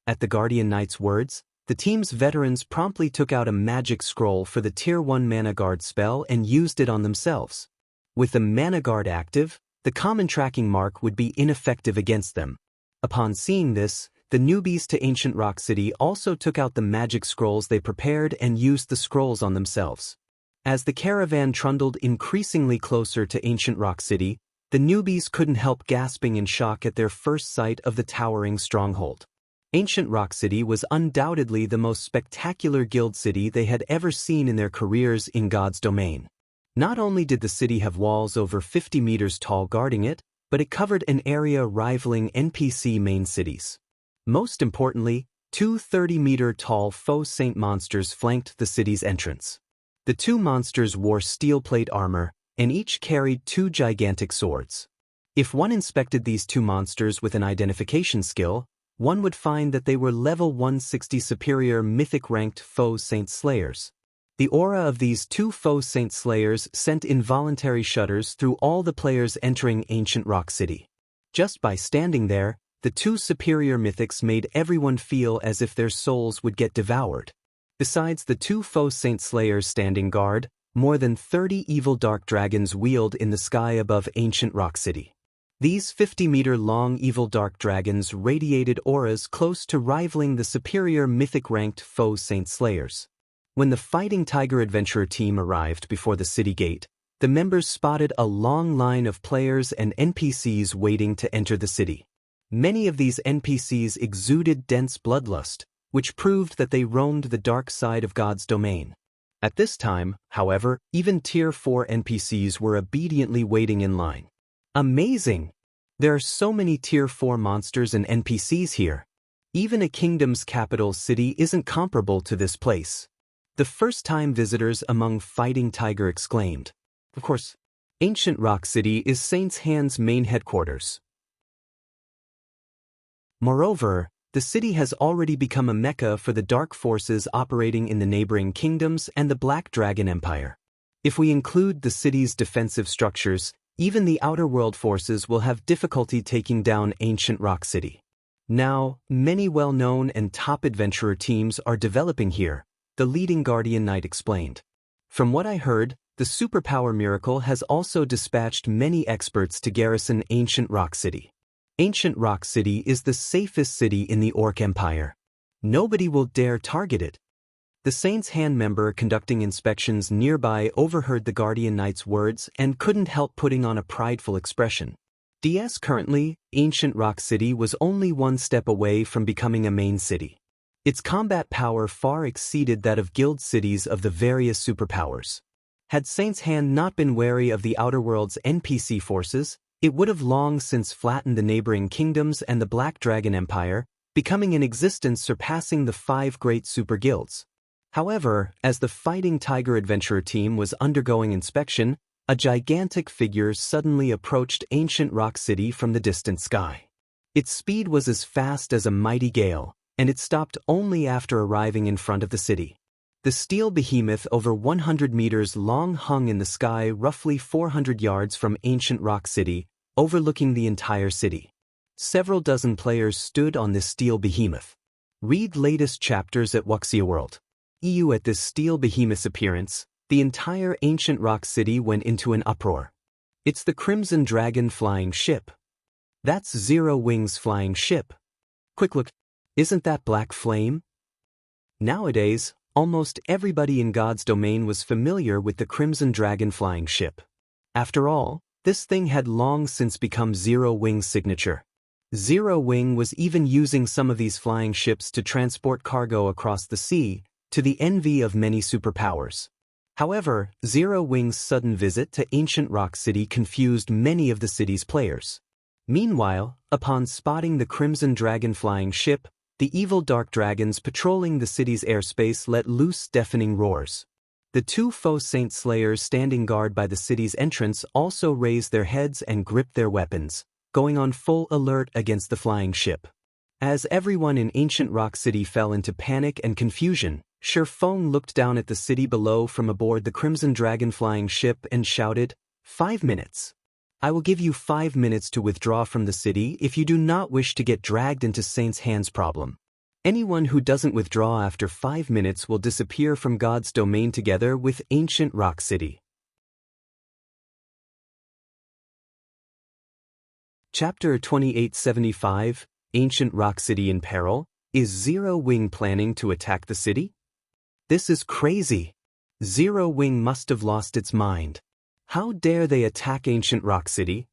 At the Guardian Knight's words, the team's veterans promptly took out a magic scroll for the Tier 1 Mana Guard spell and used it on themselves. With the Mana Guard active, the common tracking mark would be ineffective against them. Upon seeing this, the newbies to Ancient Rock City also took out the magic scrolls they prepared and used the scrolls on themselves. As the caravan trundled increasingly closer to Ancient Rock City, the newbies couldn't help gasping in shock at their first sight of the towering stronghold. Ancient Rock City was undoubtedly the most spectacular guild city they had ever seen in their careers in God's domain. Not only did the city have walls over 50 meters tall guarding it, but it covered an area rivaling NPC main cities. Most importantly, two 30-meter-tall faux saint monsters flanked the city's entrance. The two monsters wore steel plate armor, and each carried two gigantic swords. If one inspected these two monsters with an identification skill, one would find that they were level 160 superior mythic-ranked faux saint slayers. The aura of these two faux saint slayers sent involuntary shudders through all the players entering Ancient Rock City. Just by standing there, the two superior mythics made everyone feel as if their souls would get devoured. Besides the two faux saint slayers standing guard, more than 30 evil dark dragons wheeled in the sky above Ancient Rock City. These 50-meter-long evil dark dragons radiated auras close to rivaling the superior mythic-ranked faux saint slayers. When the Fighting Tiger adventurer team arrived before the city gate, the members spotted a long line of players and NPCs waiting to enter the city. Many of these NPCs exuded dense bloodlust, which proved that they roamed the dark side of God's domain. At this time, however, even Tier 4 NPCs were obediently waiting in line. Amazing! There are so many Tier 4 monsters and NPCs here. Even a kingdom's capital city isn't comparable to this place. The first-time visitors among Fighting Tiger exclaimed. Of course, Ancient Rock City is Saint's Hand's main headquarters. Moreover, the city has already become a mecca for the dark forces operating in the neighboring kingdoms and the Black Dragon Empire. If we include the city's defensive structures, Even the outer world forces will have difficulty taking down ancient Rock City. Now, many well-known and top adventurer teams are developing here, the leading Guardian Knight explained. From what I heard, the superpower Miracle has also dispatched many experts to garrison ancient Rock City. Ancient Rock City is the safest city in the Orc Empire. Nobody will dare target it. The Saint's Hand member conducting inspections nearby overheard the Guardian Knight's words and couldn't help putting on a prideful expression. Currently, Ancient Rock City was only one step away from becoming a main city. Its combat power far exceeded that of guild cities of the various superpowers. Had Saint's Hand not been wary of the Outer World's NPC forces, it would have long since flattened the neighboring kingdoms and the Black Dragon Empire, becoming an existence surpassing the 5 great super guilds. However, as the Fighting Tiger adventurer team was undergoing inspection, a gigantic figure suddenly approached Ancient Rock City from the distant sky. Its speed was as fast as a mighty gale, and it stopped only after arriving in front of the city. The steel behemoth over 100 meters long hung in the sky roughly 400 yards from Ancient Rock City, overlooking the entire city. Several dozen players stood on this steel behemoth. Read latest chapters at Wuxia World. At this steel behemoth's appearance, the entire Ancient Rock City went into an uproar. It's the Crimson Dragon flying ship. That's Zero Wing's flying ship. Quick look, isn't that Black Flame? Nowadays, almost everybody in God's domain was familiar with the Crimson Dragon flying ship. After all, this thing had long since become Zero Wing's signature. Zero Wing was even using some of these flying ships to transport cargo across the sea, to the envy of many superpowers. However, Zero Wing's sudden visit to Ancient Rock City confused many of the city's players. Meanwhile, upon spotting the Crimson Dragon flying ship, the evil dark dragons patrolling the city's airspace let loose deafening roars. The 2 foe saint slayers standing guard by the city's entrance also raised their heads and gripped their weapons, going on full alert against the flying ship. As everyone in Ancient Rock City fell into panic and confusion, Feng looked down at the city below from aboard the Crimson Dragon flying ship and shouted, 5 minutes. I will give you 5 minutes to withdraw from the city if you do not wish to get dragged into Saint's Hand's problem. Anyone who doesn't withdraw after 5 minutes will disappear from God's domain together with Ancient Rock City. Chapter 2875, Ancient Rock City in Peril. Is Zero Wing planning to attack the city? This is crazy. Zero Wing must have lost its mind. How dare they attack Ancient Rock City?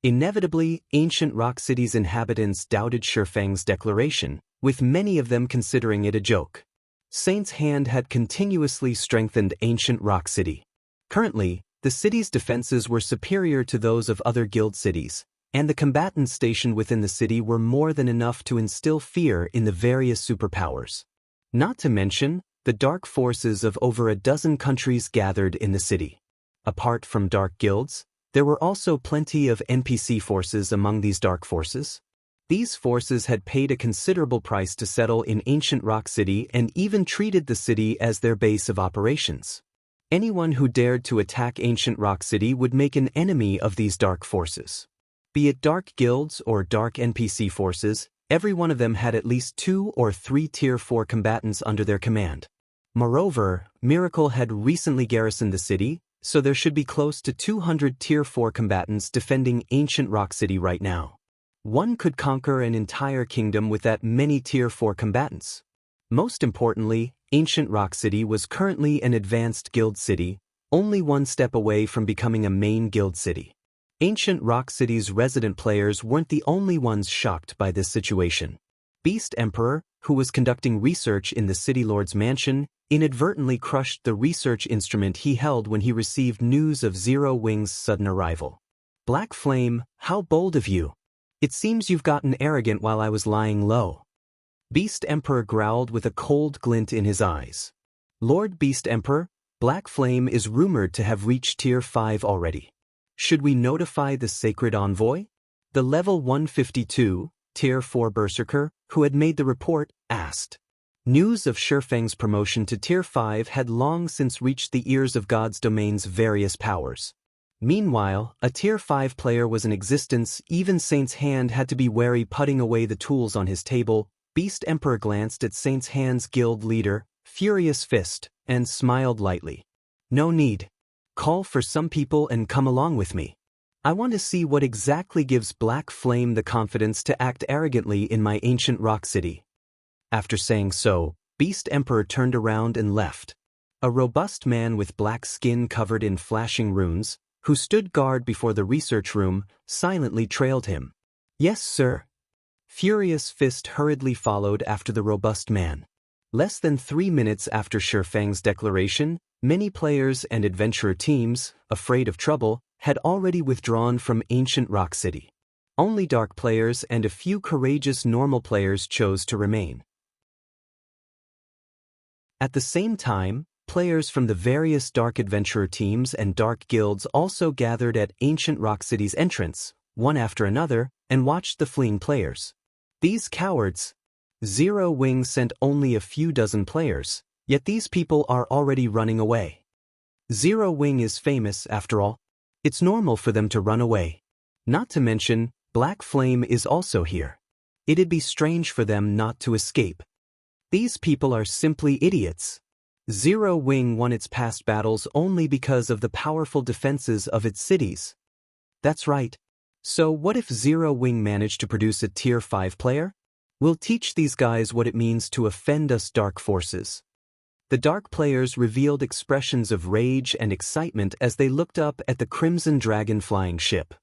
Inevitably, Ancient Rock City's inhabitants doubted Feng's declaration, with many of them considering it a joke. Saint's Hand had continuously strengthened Ancient Rock City. Currently, the city's defenses were superior to those of other guild cities, and the combatants stationed within the city were more than enough to instill fear in the various superpowers. Not to mention, the dark forces of over a dozen countries gathered in the city. Apart from dark guilds, there were also plenty of NPC forces among these dark forces. These forces had paid a considerable price to settle in Ancient Rock City and even treated the city as their base of operations. Anyone who dared to attack Ancient Rock City would make an enemy of these dark forces. Be it dark guilds or dark NPC forces, every one of them had at least 2 or 3 Tier 4 combatants under their command. Moreover, Miracle had recently garrisoned the city, so there should be close to 200 Tier 4 combatants defending Ancient Rock City right now. One could conquer an entire kingdom with that many Tier 4 combatants. Most importantly, Ancient Rock City was currently an advanced guild city, only one step away from becoming a main guild city. Ancient Rock City's resident players weren't the only ones shocked by this situation. Beast Emperor, who was conducting research in the City Lord's mansion, inadvertently crushed the research instrument he held when he received news of Zero Wing's sudden arrival. Black Flame, how bold of you! It seems you've gotten arrogant while I was lying low. Beast Emperor growled with a cold glint in his eyes. Lord Beast Emperor, Black Flame is rumored to have reached Tier 5 already. Should we notify the Sacred Envoy? The level 152, Tier 4 Berserker, who had made the report, asked. News of Feng's promotion to Tier 5 had long since reached the ears of God's domain's various powers. Meanwhile, a Tier 5 player was in existence. Even Saint's Hand had to be wary putting away the tools on his table. Beast Emperor glanced at Saint's Hand's guild leader, Furious Fist, and smiled lightly. No need. Call for some people and come along with me. I want to see what exactly gives Black Flame the confidence to act arrogantly in my ancient rock city. After saying so, Beast Emperor turned around and left. A robust man with black skin covered in flashing runes, who stood guard before the research room, silently trailed him. Yes, sir. Furious Fist hurriedly followed after the robust man. Less than 3 minutes after Feng's declaration, many players and adventurer teams, afraid of trouble, had already withdrawn from ancient Rock City. Only dark players and a few courageous normal players chose to remain. At the same time, players from the various dark adventurer teams and dark guilds also gathered at ancient Rock City's entrance, one after another, and watched the fleeing players. These cowards! Zero Wing sent only a few dozen players, yet these people are already running away. Zero Wing is famous, after all. It's normal for them to run away. Not to mention, Black Flame is also here. It'd be strange for them not to escape. These people are simply idiots. Zero Wing won its past battles only because of the powerful defenses of its cities. That's right. So what if Zero Wing managed to produce a Tier 5 player? We'll teach these guys what it means to offend us dark forces. The dark players revealed expressions of rage and excitement as they looked up at the Crimson Dragon flying ship.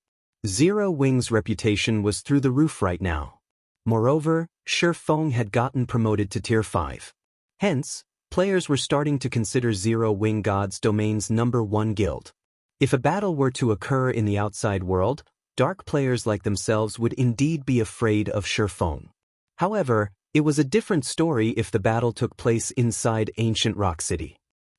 Zero Wing's reputation was through the roof right now. Moreover, Feng had gotten promoted to Tier 5. Hence, players were starting to consider Zero Wing God's domain's #1 guild. If a battle were to occur in the outside world, dark players like themselves would indeed be afraid of Feng. However, it was a different story if the battle took place inside ancient Rock City.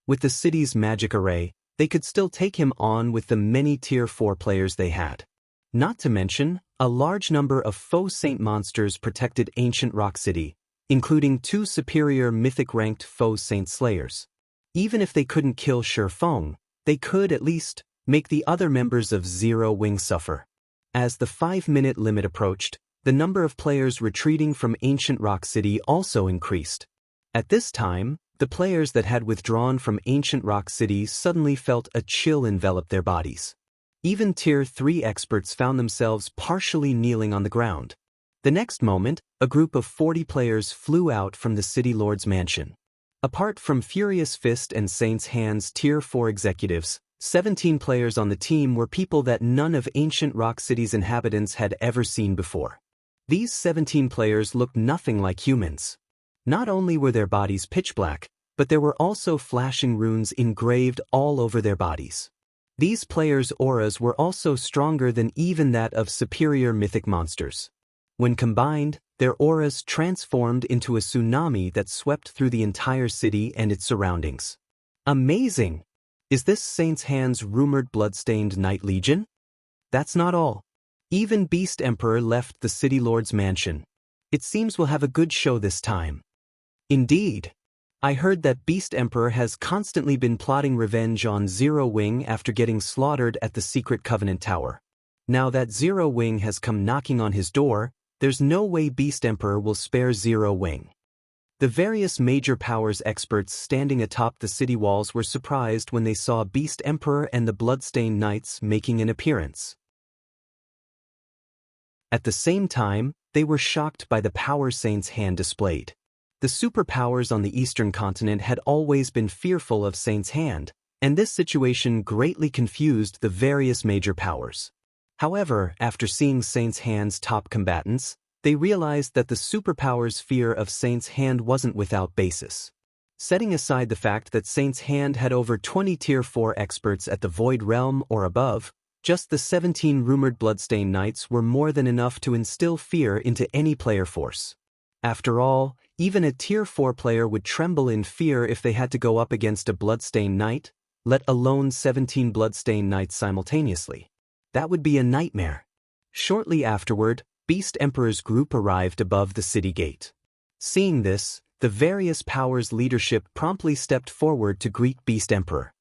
With the city's magic array, they could still take him on with the many Tier 4 players they had. Not to mention, a large number of faux saint monsters protected ancient Rock City, including 2 superior mythic-ranked faux saint slayers. Even if they couldn't kill Feng, they could at least make the other members of Zero Wing suffer. As the 5-minute limit approached, the number of players retreating from ancient Rock City also increased. At this time, the players that had withdrawn from ancient Rock City suddenly felt a chill envelop their bodies. Even Tier 3 experts found themselves partially kneeling on the ground. The next moment, a group of 40 players flew out from the City Lord's mansion. Apart from Furious Fist and Saint's Hand's Tier 4 executives, 17 players on the team were people that none of ancient Rock City's inhabitants had ever seen before. These 17 players looked nothing like humans. Not only were their bodies pitch black, but there were also flashing runes engraved all over their bodies. These players' auras were also stronger than even that of superior mythic monsters. When combined, their auras transformed into a tsunami that swept through the entire city and its surroundings. Amazing! Is this Saint's Hand's rumored bloodstained Night Legion? That's not all. Even Beast Emperor left the City Lord's mansion. It seems we'll have a good show this time. Indeed. I heard that Beast Emperor has constantly been plotting revenge on Zero Wing after getting slaughtered at the Secret Covenant Tower. Now that Zero Wing has come knocking on his door, there's no way Beast Emperor will spare Zero Wing. The various major powers experts standing atop the city walls were surprised when they saw Beast Emperor and the Bloodstained Knights making an appearance. At the same time, they were shocked by the power Saint's Hand displayed. The superpowers on the eastern continent had always been fearful of Saint's Hand, and this situation greatly confused the various major powers. However, after seeing Saint's Hand's top combatants, they realized that the superpowers' fear of Saint's Hand wasn't without basis. Setting aside the fact that Saint's Hand had over 20 Tier 4 experts at the Void Realm or above, just the 17 rumored Bloodstained Knights were more than enough to instill fear into any player force. After all, even a Tier 4 player would tremble in fear if they had to go up against a Bloodstained Knight, let alone 17 Bloodstained Knights simultaneously. That would be a nightmare. Shortly afterward, Beast Emperor's group arrived above the city gate. Seeing this, the various powers' leadership promptly stepped forward to greet Beast Emperor.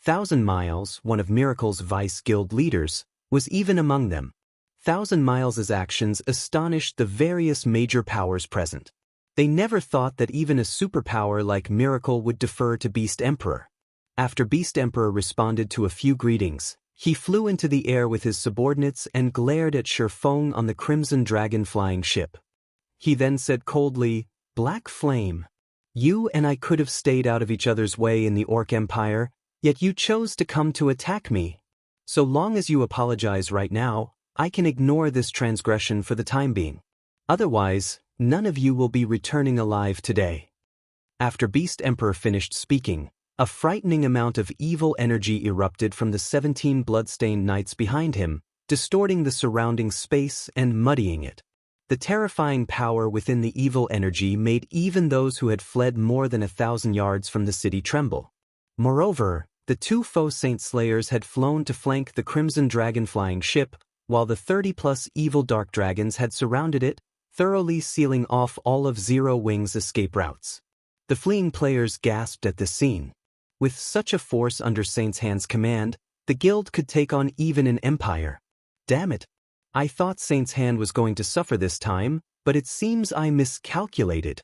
Thousand Miles, one of Miracle's Vice Guild leaders, was even among them. Thousand Miles's actions astonished the various major powers present. They never thought that even a superpower like Miracle would defer to Beast Emperor. After Beast Emperor responded to a few greetings, he flew into the air with his subordinates and glared at Feng on the Crimson Dragon flying ship. He then said coldly, "Black Flame, you and I could have stayed out of each other's way in the Orc Empire, yet you chose to come to attack me. So long as you apologize right now, I can ignore this transgression for the time being. Otherwise, none of you will be returning alive today." After Beast Emperor finished speaking, a frightening amount of evil energy erupted from the 17 bloodstained knights behind him, distorting the surrounding space and muddying it. The terrifying power within the evil energy made even those who had fled more than 1,000 yards from the city tremble. Moreover, the two foe Saint Slayers had flown to flank the Crimson Dragon flying ship, while the 30-plus evil Dark Dragons had surrounded it, thoroughly sealing off all of Zero Wing's escape routes. The fleeing players gasped at this scene. With such a force under Saint's Hand's command, the guild could take on even an empire. Damn it! I thought Saint's Hand was going to suffer this time, but it seems I miscalculated.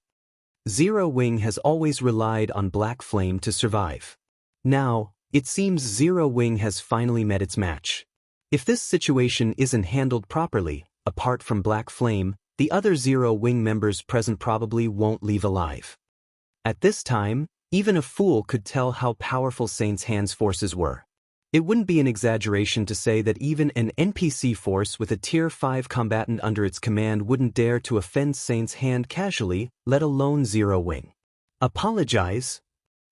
Zero Wing has always relied on Black Flame to survive. Now, it seems Zero Wing has finally met its match. If this situation isn't handled properly, apart from Black Flame, the other Zero Wing members present probably won't leave alive. At this time, even a fool could tell how powerful Saint's Hand's forces were. It wouldn't be an exaggeration to say that even an NPC force with a Tier 5 combatant under its command wouldn't dare to offend Saint's Hand casually, let alone Zero Wing. Apologize?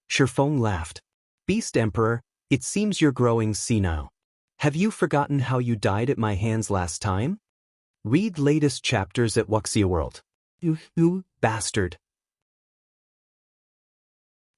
Feng laughed. Beast Emperor, it seems you're growing senile. Have you forgotten how you died at my hands last time? Read latest chapters at Wuxia World. You bastard.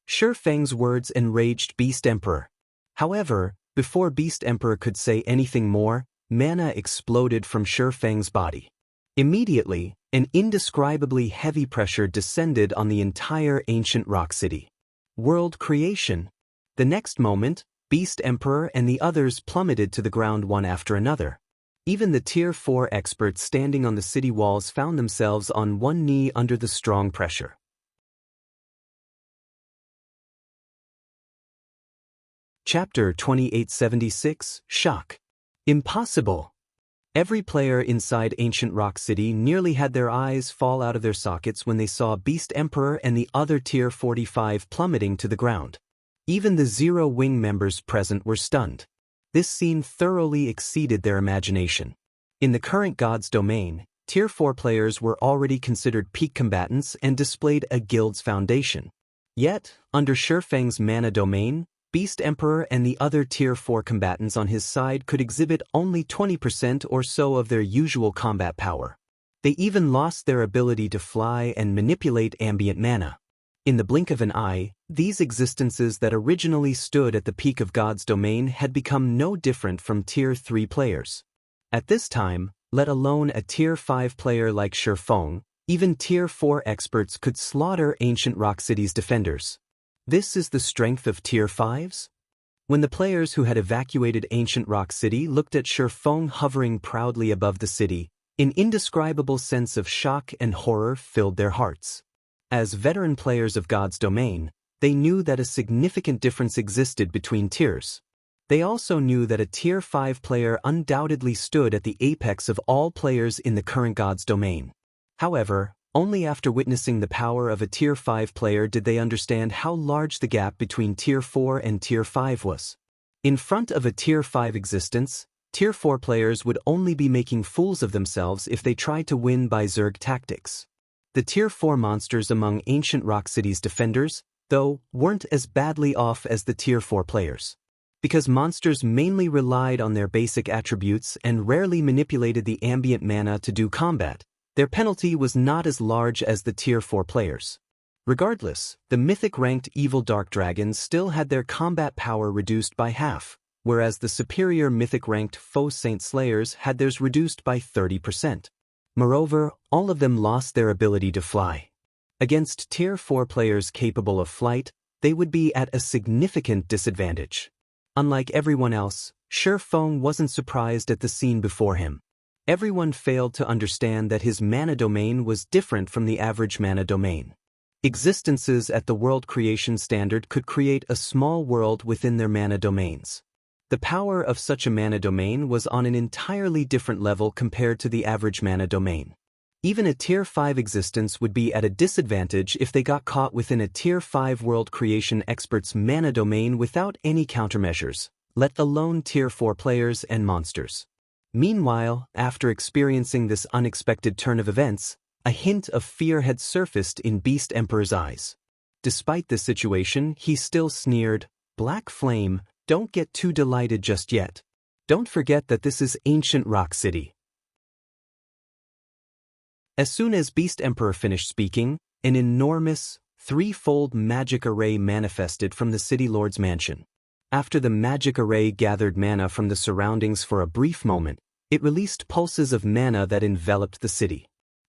Feng's words enraged Beast Emperor. However, before Beast Emperor could say anything more, mana exploded from Feng's body. Immediately, an indescribably heavy pressure descended on the entire ancient rock city. World creation. The next moment, Beast Emperor and the others plummeted to the ground one after another. Even the Tier 4 experts standing on the city walls found themselves on one knee under the strong pressure. Chapter 2876, Shock. Impossible! Every player inside Ancient Rock City nearly had their eyes fall out of their sockets when they saw Beast Emperor and the other Tier 45 plummeting to the ground. Even the Zero Wing members present were stunned. This scene thoroughly exceeded their imagination. In the current God's domain, Tier 4 players were already considered peak combatants and displayed a guild's foundation. Yet, under Feng's mana domain, Beast Emperor and the other Tier 4 combatants on his side could exhibit only 20% or so of their usual combat power. They even lost their ability to fly and manipulate ambient mana. In the blink of an eye, these existences that originally stood at the peak of God's domain had become no different from Tier 3 players. At this time, let alone a Tier 5 player like Feng, even Tier 4 experts could slaughter Ancient Rock City's defenders. This is the strength of Tier 5s? When the players who had evacuated Ancient Rock City looked at Feng hovering proudly above the city, an indescribable sense of shock and horror filled their hearts. As veteran players of God's domain, they knew that a significant difference existed between tiers. They also knew that a Tier 5 player undoubtedly stood at the apex of all players in the current God's domain. However, only after witnessing the power of a Tier 5 player did they understand how large the gap between Tier 4 and Tier 5 was. In front of a Tier 5 existence, Tier 4 players would only be making fools of themselves if they tried to win by Zerg tactics. The Tier 4 monsters among Ancient Rock City's defenders, though, weren't as badly off as the Tier 4 players. Because monsters mainly relied on their basic attributes and rarely manipulated the ambient mana to do combat, their penalty was not as large as the Tier 4 players. Regardless, the mythic-ranked evil Dark Dragons still had their combat power reduced by half, whereas the superior mythic-ranked foe Saint Slayers had theirs reduced by 30%. Moreover, all of them lost their ability to fly. Against Tier 4 players capable of flight, they would be at a significant disadvantage. Unlike everyone else, Feng wasn't surprised at the scene before him. Everyone failed to understand that his mana domain was different from the average mana domain. Existences at the world creation standard could create a small world within their mana domains. The power of such a mana domain was on an entirely different level compared to the average mana domain. Even a Tier 5 existence would be at a disadvantage if they got caught within a Tier 5 world creation expert's mana domain without any countermeasures, let alone Tier 4 players and monsters. Meanwhile, after experiencing this unexpected turn of events, a hint of fear had surfaced in Beast Emperor's eyes. Despite this situation, he still sneered, "Black Flame, don't get too delighted just yet. Don't forget that this is ancient Rock City." As soon as Beast Emperor finished speaking, an enormous, threefold magic array manifested from the City Lord's mansion. After the magic array gathered mana from the surroundings for a brief moment, it released pulses of mana that enveloped the city.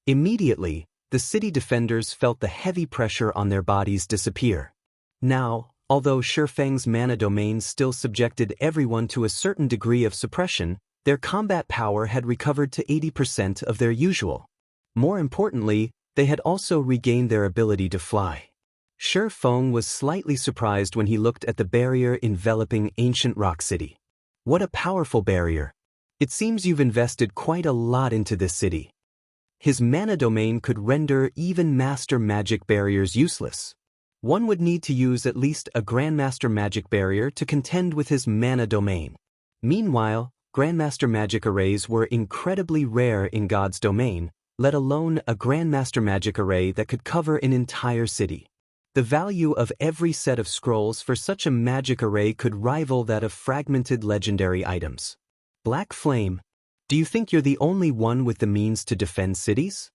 Immediately, the city defenders felt the heavy pressure on their bodies disappear. Now, although Feng's mana domain still subjected everyone to a certain degree of suppression, their combat power had recovered to 80% of their usual. More importantly, they had also regained their ability to fly. Feng was slightly surprised when he looked at the barrier enveloping ancient Rock City. What a powerful barrier. It seems you've invested quite a lot into this city. His mana domain could render even master magic barriers useless. One would need to use at least a Grandmaster magic barrier to contend with his mana domain. Meanwhile, Grandmaster magic arrays were incredibly rare in God's domain, let alone a Grandmaster magic array that could cover an entire city. The value of every set of scrolls for such a magic array could rival that of fragmented legendary items. Black Flame, do you think you're the only one with the means to defend cities?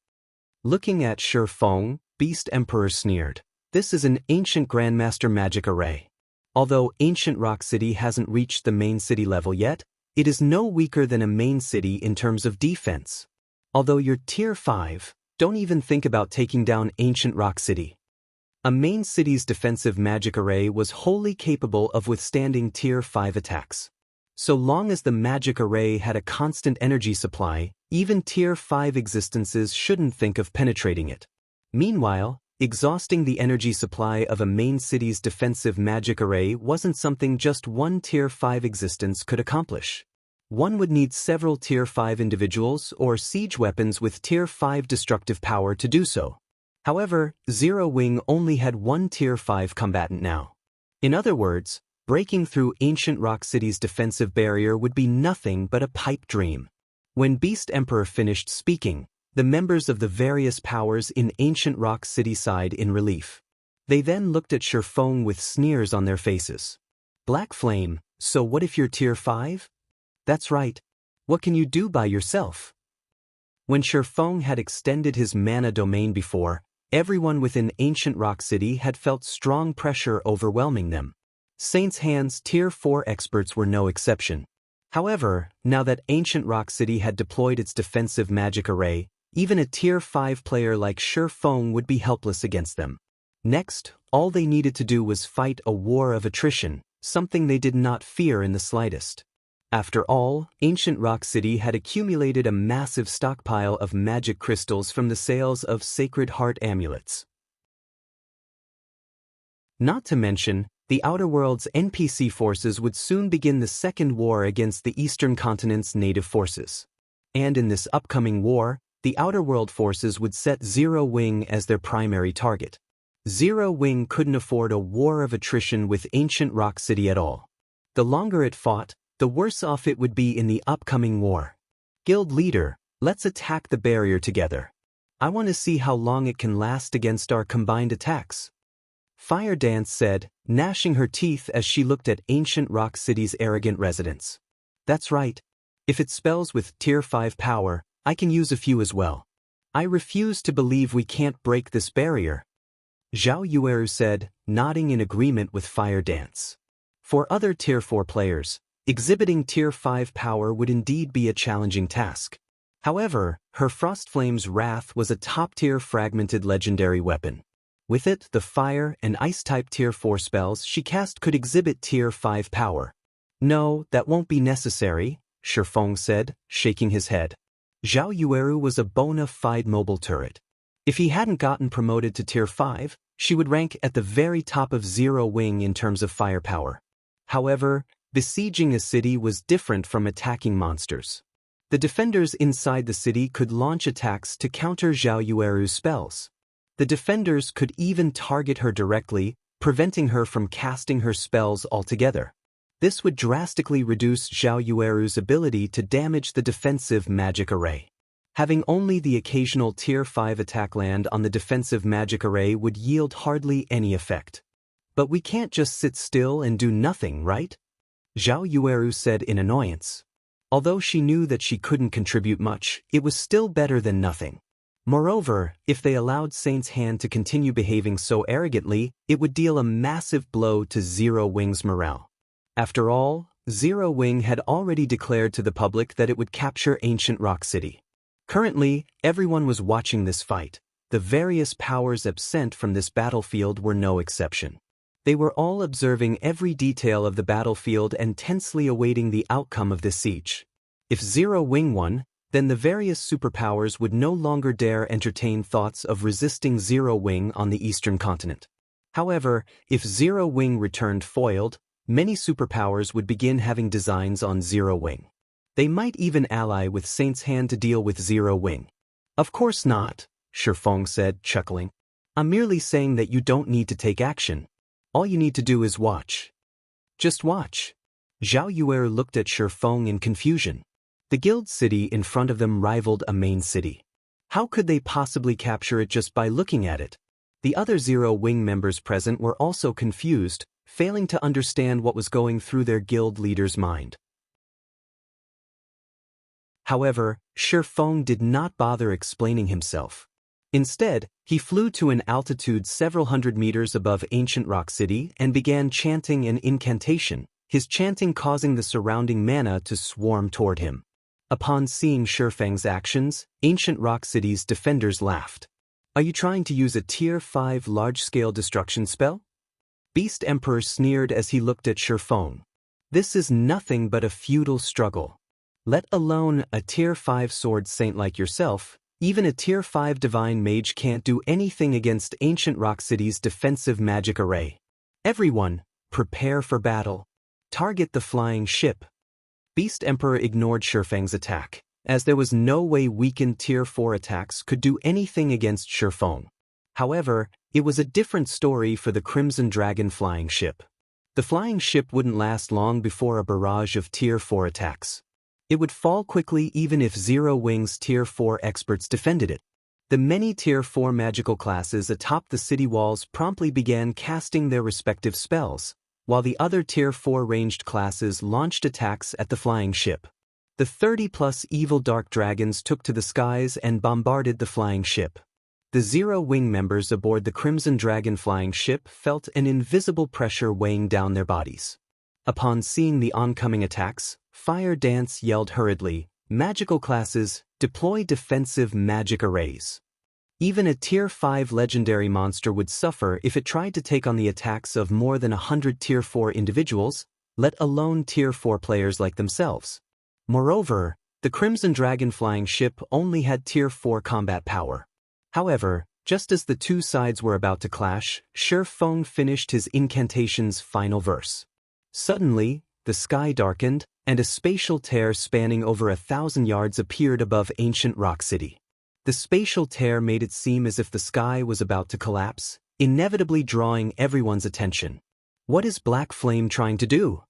Looking at Feng, Beast Emperor sneered. This is an ancient Grandmaster magic array. Although ancient Rock City hasn't reached the main city level yet, it is no weaker than a main city in terms of defense. Although you're Tier 5, don't even think about taking down ancient Rock City. A main city's defensive magic array was wholly capable of withstanding Tier 5 attacks. So long as the magic array had a constant energy supply, even Tier 5 existences shouldn't think of penetrating it. Meanwhile, exhausting the energy supply of a main city's defensive magic array wasn't something just one Tier 5 existence could accomplish. One would need several Tier 5 individuals or siege weapons with Tier 5 destructive power to do so. However, Zero Wing only had one Tier 5 combatant now. In other words, breaking through ancient Rock City's defensive barrier would be nothing but a pipe dream. When Beast Emperor finished speaking, the members of the various powers in ancient Rock City sighed in relief. They then looked at Feng with sneers on their faces. Black Flame, so what if you're Tier 5? That's right. What can you do by yourself? When Feng had extended his mana domain before, everyone within ancient Rock City had felt strong pressure overwhelming them. Saint's Hand's Tier 4 experts were no exception. However, now that ancient Rock City had deployed its defensive magic array, even a Tier 5 player like Feng would be helpless against them. Next, all they needed to do was fight a war of attrition, something they did not fear in the slightest. After all, ancient Rock City had accumulated a massive stockpile of magic crystals from the sales of Sacred Heart amulets. Not to mention, the Outer World's NPC forces would soon begin the second war against the Eastern Continent's native forces. And in this upcoming war, the Outer World forces would set Zero Wing as their primary target. Zero Wing couldn't afford a war of attrition with ancient Rock City at all. The longer it fought, the worse off it would be in the upcoming war. Guild leader, let's attack the barrier together. I want to see how long it can last against our combined attacks. Fire Dance said, gnashing her teeth as she looked at ancient Rock City's arrogant residents. That's right. If it spells with Tier 5 power, I can use a few as well. I refuse to believe we can't break this barrier. Zhao Yueru said, nodding in agreement with Fire Dance. For other Tier 4 players, exhibiting Tier 5 power would indeed be a challenging task. However, her Frostflame's Wrath was a top-tier fragmented legendary weapon. With it, the Fire and Ice-type Tier 4 spells she cast could exhibit Tier 5 power. No, that won't be necessary, Feng said, shaking his head. Zhao Yueru was a bona fide mobile turret. If he hadn't gotten promoted to Tier 5, she would rank at the very top of Zero Wing in terms of firepower. However, besieging a city was different from attacking monsters. The defenders inside the city could launch attacks to counter Zhao Yueru's spells. The defenders could even target her directly, preventing her from casting her spells altogether. This would drastically reduce Zhao Yueru's ability to damage the defensive magic array. Having only the occasional Tier 5 attack land on the defensive magic array would yield hardly any effect. But we can't just sit still and do nothing, right? Zhao Yueru said in annoyance. Although she knew that she couldn't contribute much, it was still better than nothing. Moreover, if they allowed Saint's Hand to continue behaving so arrogantly, it would deal a massive blow to Zero Wing's morale. After all, Zero Wing had already declared to the public that it would capture Ancient Rock City. Currently, everyone was watching this fight. The various powers absent from this battlefield were no exception. They were all observing every detail of the battlefield and tensely awaiting the outcome of this siege. If Zero Wing won, then the various superpowers would no longer dare entertain thoughts of resisting Zero Wing on the eastern continent. However, if Zero Wing returned foiled, many superpowers would begin having designs on Zero Wing. They might even ally with Saint's Hand to deal with Zero Wing. Of course not, Feng said, chuckling. I'm merely saying that you don't need to take action. All you need to do is watch. Just watch. Zhao Yuer looked at Feng in confusion. The guild city in front of them rivaled a main city. How could they possibly capture it just by looking at it? The other Zero Wing members present were also confused, failing to understand what was going through their guild leader's mind. However, Feng did not bother explaining himself. Instead, he flew to an altitude several hundred meters above Ancient Rock City and began chanting an incantation, his chanting causing the surrounding mana to swarm toward him. Upon seeing Feng's actions, Ancient Rock City's defenders laughed. Are you trying to use a Tier 5 large-scale destruction spell? Beast Emperor sneered as he looked at Feng. This is nothing but a futile struggle. Let alone a Tier 5 sword saint like yourself, even a Tier 5 divine mage can't do anything against Ancient Rock City's defensive magic array. Everyone, prepare for battle. Target the flying ship. Beast Emperor ignored Feng's attack, as there was no way weakened Tier 4 attacks could do anything against Feng. However, it was a different story for the Crimson Dragon flying ship. The flying ship wouldn't last long before a barrage of Tier 4 attacks. It would fall quickly even if Zero Wing's Tier 4 experts defended it. The many Tier 4 magical classes atop the city walls promptly began casting their respective spells, while the other Tier 4 ranged classes launched attacks at the flying ship. The 30+ evil dark dragons took to the skies and bombarded the flying ship. The Zero Wing members aboard the Crimson Dragon flying ship felt an invisible pressure weighing down their bodies. Upon seeing the oncoming attacks, Fire Dance yelled hurriedly, "Magical classes, deploy defensive magic arrays." Even a Tier 5 legendary monster would suffer if it tried to take on the attacks of more than 100 Tier 4 individuals, let alone Tier 4 players like themselves. Moreover, the Crimson Dragon flying ship only had Tier 4 combat power. However, just as the two sides were about to clash, Feng finished his incantation's final verse. Suddenly, the sky darkened, and a spatial tear spanning over 1,000 yards appeared above Ancient Rock City. The spatial tear made it seem as if the sky was about to collapse, inevitably drawing everyone's attention. What is Black Flame trying to do?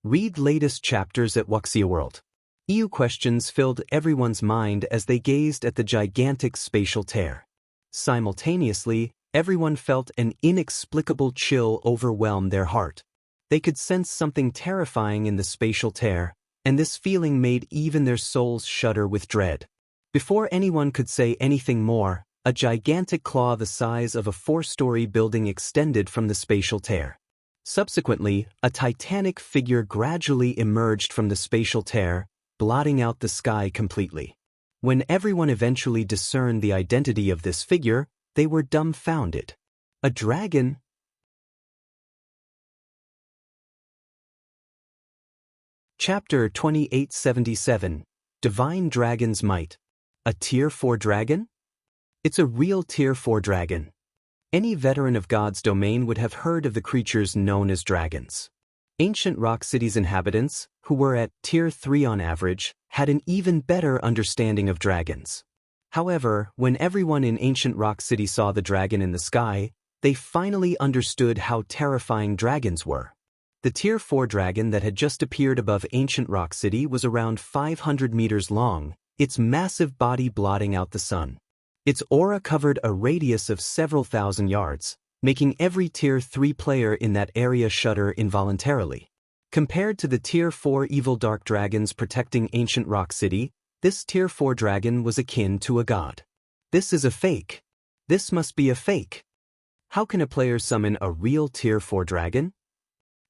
Read latest chapters at Wuxia World. EU questions filled everyone's mind as they gazed at the gigantic spatial tear. Simultaneously, everyone felt an inexplicable chill overwhelm their heart. They could sense something terrifying in the spatial tear, and this feeling made even their souls shudder with dread. Before anyone could say anything more, a gigantic claw the size of a 4-story building extended from the spatial tear. Subsequently, a titanic figure gradually emerged from the spatial tear, blotting out the sky completely. When everyone eventually discerned the identity of this figure, they were dumbfounded. A dragon? Chapter 2877, Divine Dragon's Might. A Tier 4 dragon? It's a real Tier 4 dragon. Any veteran of God's domain would have heard of the creatures known as dragons. Ancient Rock City's inhabitants, who were at Tier 3 on average, had an even better understanding of dragons. However, when everyone in Ancient Rock City saw the dragon in the sky, they finally understood how terrifying dragons were. The Tier 4 dragon that had just appeared above Ancient Rock City was around 500 meters long, its massive body blotting out the sun. Its aura covered a radius of several thousand yards, making every Tier 3 player in that area shudder involuntarily. Compared to the Tier 4 evil dark dragons protecting Ancient Rock City, this Tier 4 dragon was akin to a god. This is a fake. This must be a fake. How can a player summon a real Tier 4 dragon?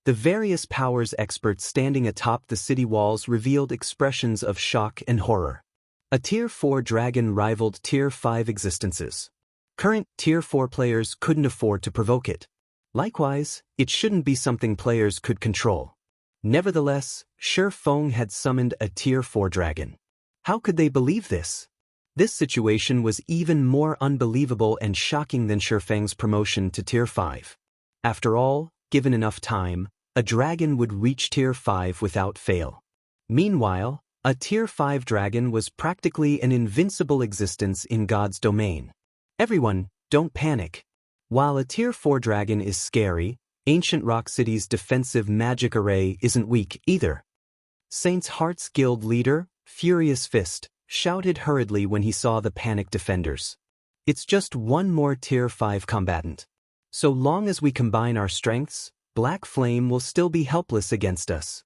The various powers experts standing atop the city walls revealed expressions of shock and horror. A Tier 4 dragon rivaled Tier 5 existences. Current Tier 4 players couldn't afford to provoke it. Likewise, it shouldn't be something players could control. Nevertheless, Feng had summoned a Tier 4 dragon. How could they believe this? This situation was even more unbelievable and shocking than Feng's promotion to Tier 5. After all, given enough time, a dragon would reach Tier 5 without fail. Meanwhile, a Tier 5 dragon was practically an invincible existence in God's domain. Everyone, don't panic. While a Tier 4 dragon is scary, Ancient Rock City's defensive magic array isn't weak either. Saint's Heart's guild leader, Furious Fist, shouted hurriedly when he saw the panicked defenders. It's just one more Tier 5 combatant. So long as we combine our strengths, Black Flame will still be helpless against us.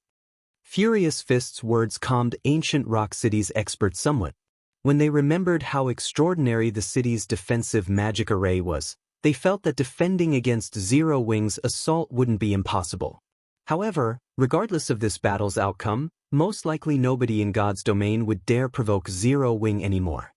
Furious Fist's words calmed Ancient Rock City's experts somewhat. When they remembered how extraordinary the city's defensive magic array was, they felt that defending against Zero Wing's assault wouldn't be impossible. However, regardless of this battle's outcome, most likely nobody in God's domain would dare provoke Zero Wing anymore.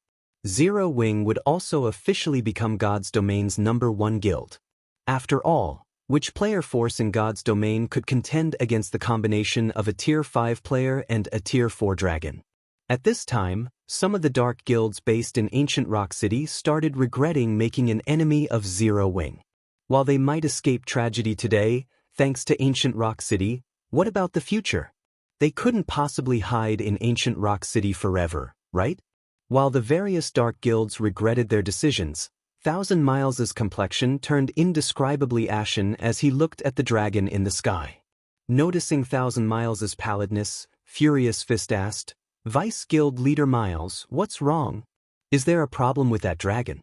Zero Wing would also officially become God's domain's #1 guild. After all, which player force in God's domain could contend against the combination of a Tier 5 player and a Tier 4 dragon? At this time, some of the dark guilds based in Ancient Rock City started regretting making an enemy of Zero Wing. While they might escape tragedy today, thanks to Ancient Rock City, what about the future? They couldn't possibly hide in Ancient Rock City forever, right? While the various dark guilds regretted their decisions, Thousand Miles's complexion turned indescribably ashen as he looked at the dragon in the sky. Noticing Thousand Miles's pallidness, Furious Fist asked, "Vice Guild Leader Miles, what's wrong? Is there a problem with that dragon?"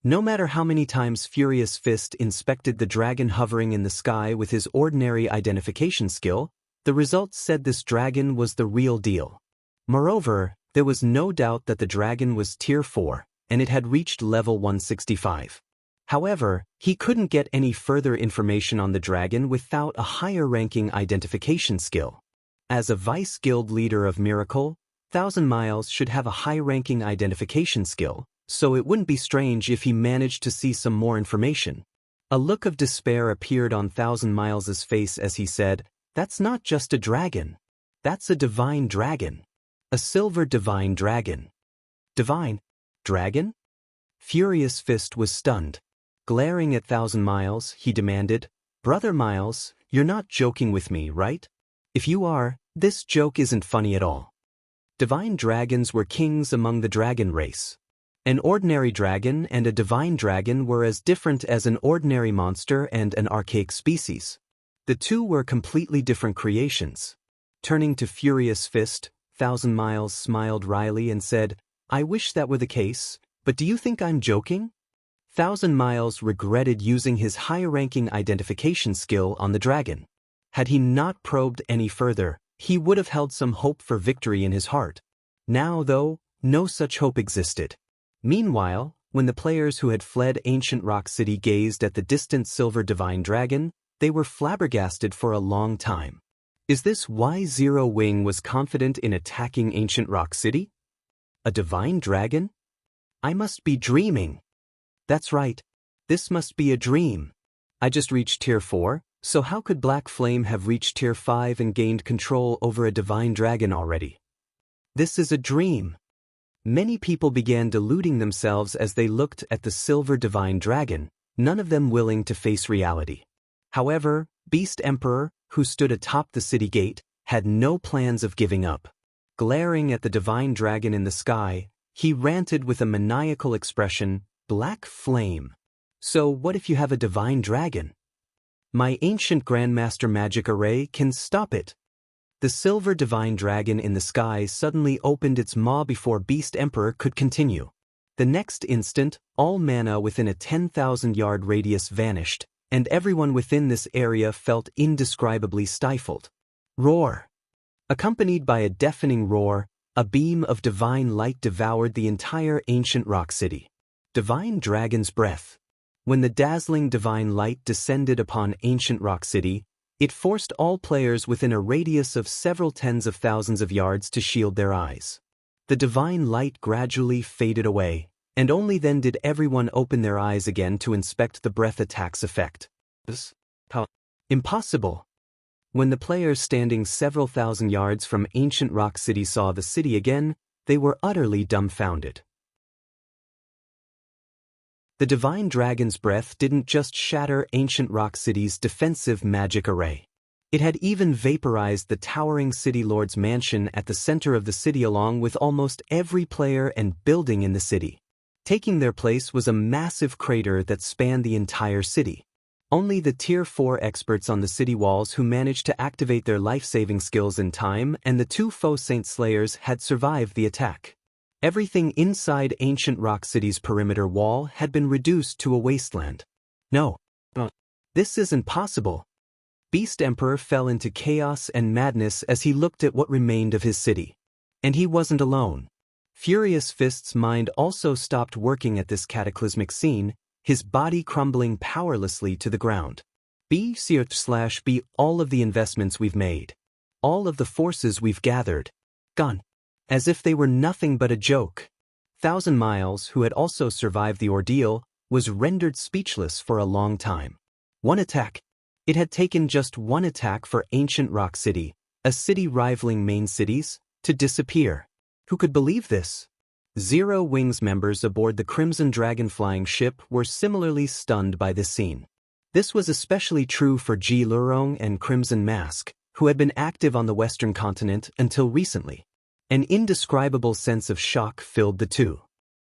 No matter how many times Furious Fist inspected the dragon hovering in the sky with his ordinary identification skill, the results said this dragon was the real deal. Moreover, there was no doubt that the dragon was Tier 4, and it had reached level 165. However, he couldn't get any further information on the dragon without a higher-ranking identification skill. As a Vice Guild Leader of Miracle, Thousand Miles should have a high-ranking identification skill, so it wouldn't be strange if he managed to see some more information. A look of despair appeared on Thousand Miles's face as he said, "That's not just a dragon. That's a divine dragon. A silver divine dragon." Divine dragon? Furious Fist was stunned. Glaring at Thousand Miles, he demanded, "Brother Miles, you're not joking with me, right? If you are, this joke isn't funny at all." Divine dragons were kings among the dragon race. An ordinary dragon and a divine dragon were as different as an ordinary monster and an archaic species. The two were completely different creations. Turning to Furious Fist, Thousand Miles smiled wryly and said, "I wish that were the case, but do you think I'm joking?" Thousand Miles regretted using his high-ranking identification skill on the dragon. Had he not probed any further, he would have held some hope for victory in his heart. Now, though, no such hope existed. Meanwhile, when the players who had fled Ancient Rock City gazed at the distant silver divine dragon, they were flabbergasted for a long time. Is this why Zero Wing was confident in attacking Ancient Rock City? A divine dragon? I must be dreaming. That's right. This must be a dream. I just reached Tier 4, So how could Black Flame have reached Tier 5 and gained control over a divine dragon already? This is a dream. Many people began deluding themselves as they looked at the silver divine dragon, none of them willing to face reality. However, Beast Emperor, who stood atop the city gate, had no plans of giving up. Glaring at the divine dragon in the sky, he ranted with a maniacal expression, "Black Flame. So what if you have a divine dragon? My ancient Grandmaster magic array can stop it." The silver divine dragon in the sky suddenly opened its maw before Beast Emperor could continue. The next instant, all mana within a 10,000-yard radius vanished, and everyone within this area felt indescribably stifled. Roar! Accompanied by a deafening roar, a beam of divine light devoured the entire ancient rock city. Divine Dragon's Breath. When the dazzling divine light descended upon ancient rock city, it forced all players within a radius of several tens of thousands of yards to shield their eyes. The divine light gradually faded away, and only then did everyone open their eyes again to inspect the breath attack's effect. How impossible! When the players standing several thousand yards from ancient rock city saw the city again, they were utterly dumbfounded. The divine dragon's breath didn't just shatter ancient rock city's defensive magic array. It had even vaporized the towering city lord's mansion at the center of the city along with almost every player and building in the city. Taking their place was a massive crater that spanned the entire city. Only the Tier 4 experts on the city walls who managed to activate their life-saving skills in time and the 2 faux saint slayers had survived the attack. Everything inside ancient rock city's perimeter wall had been reduced to a wasteland. No. This isn't possible. Beast Emperor fell into chaos and madness as he looked at what remained of his city. And he wasn't alone. Furious Fist's mind also stopped working at this cataclysmic scene, his body crumbling powerlessly to the ground. B all of the investments we've made. All of the forces we've gathered. Gone. As if they were nothing but a joke. 1,000 Miles, who had also survived the ordeal, was rendered speechless for a long time. One attack. It had taken just one attack for ancient rock city, a city rivaling main cities, to disappear. Who could believe this? Zero Wings members aboard the Crimson Dragon flying ship were similarly stunned by this scene. This was especially true for Ji Lurong and Crimson Mask, who had been active on the Western continent until recently. An indescribable sense of shock filled the two.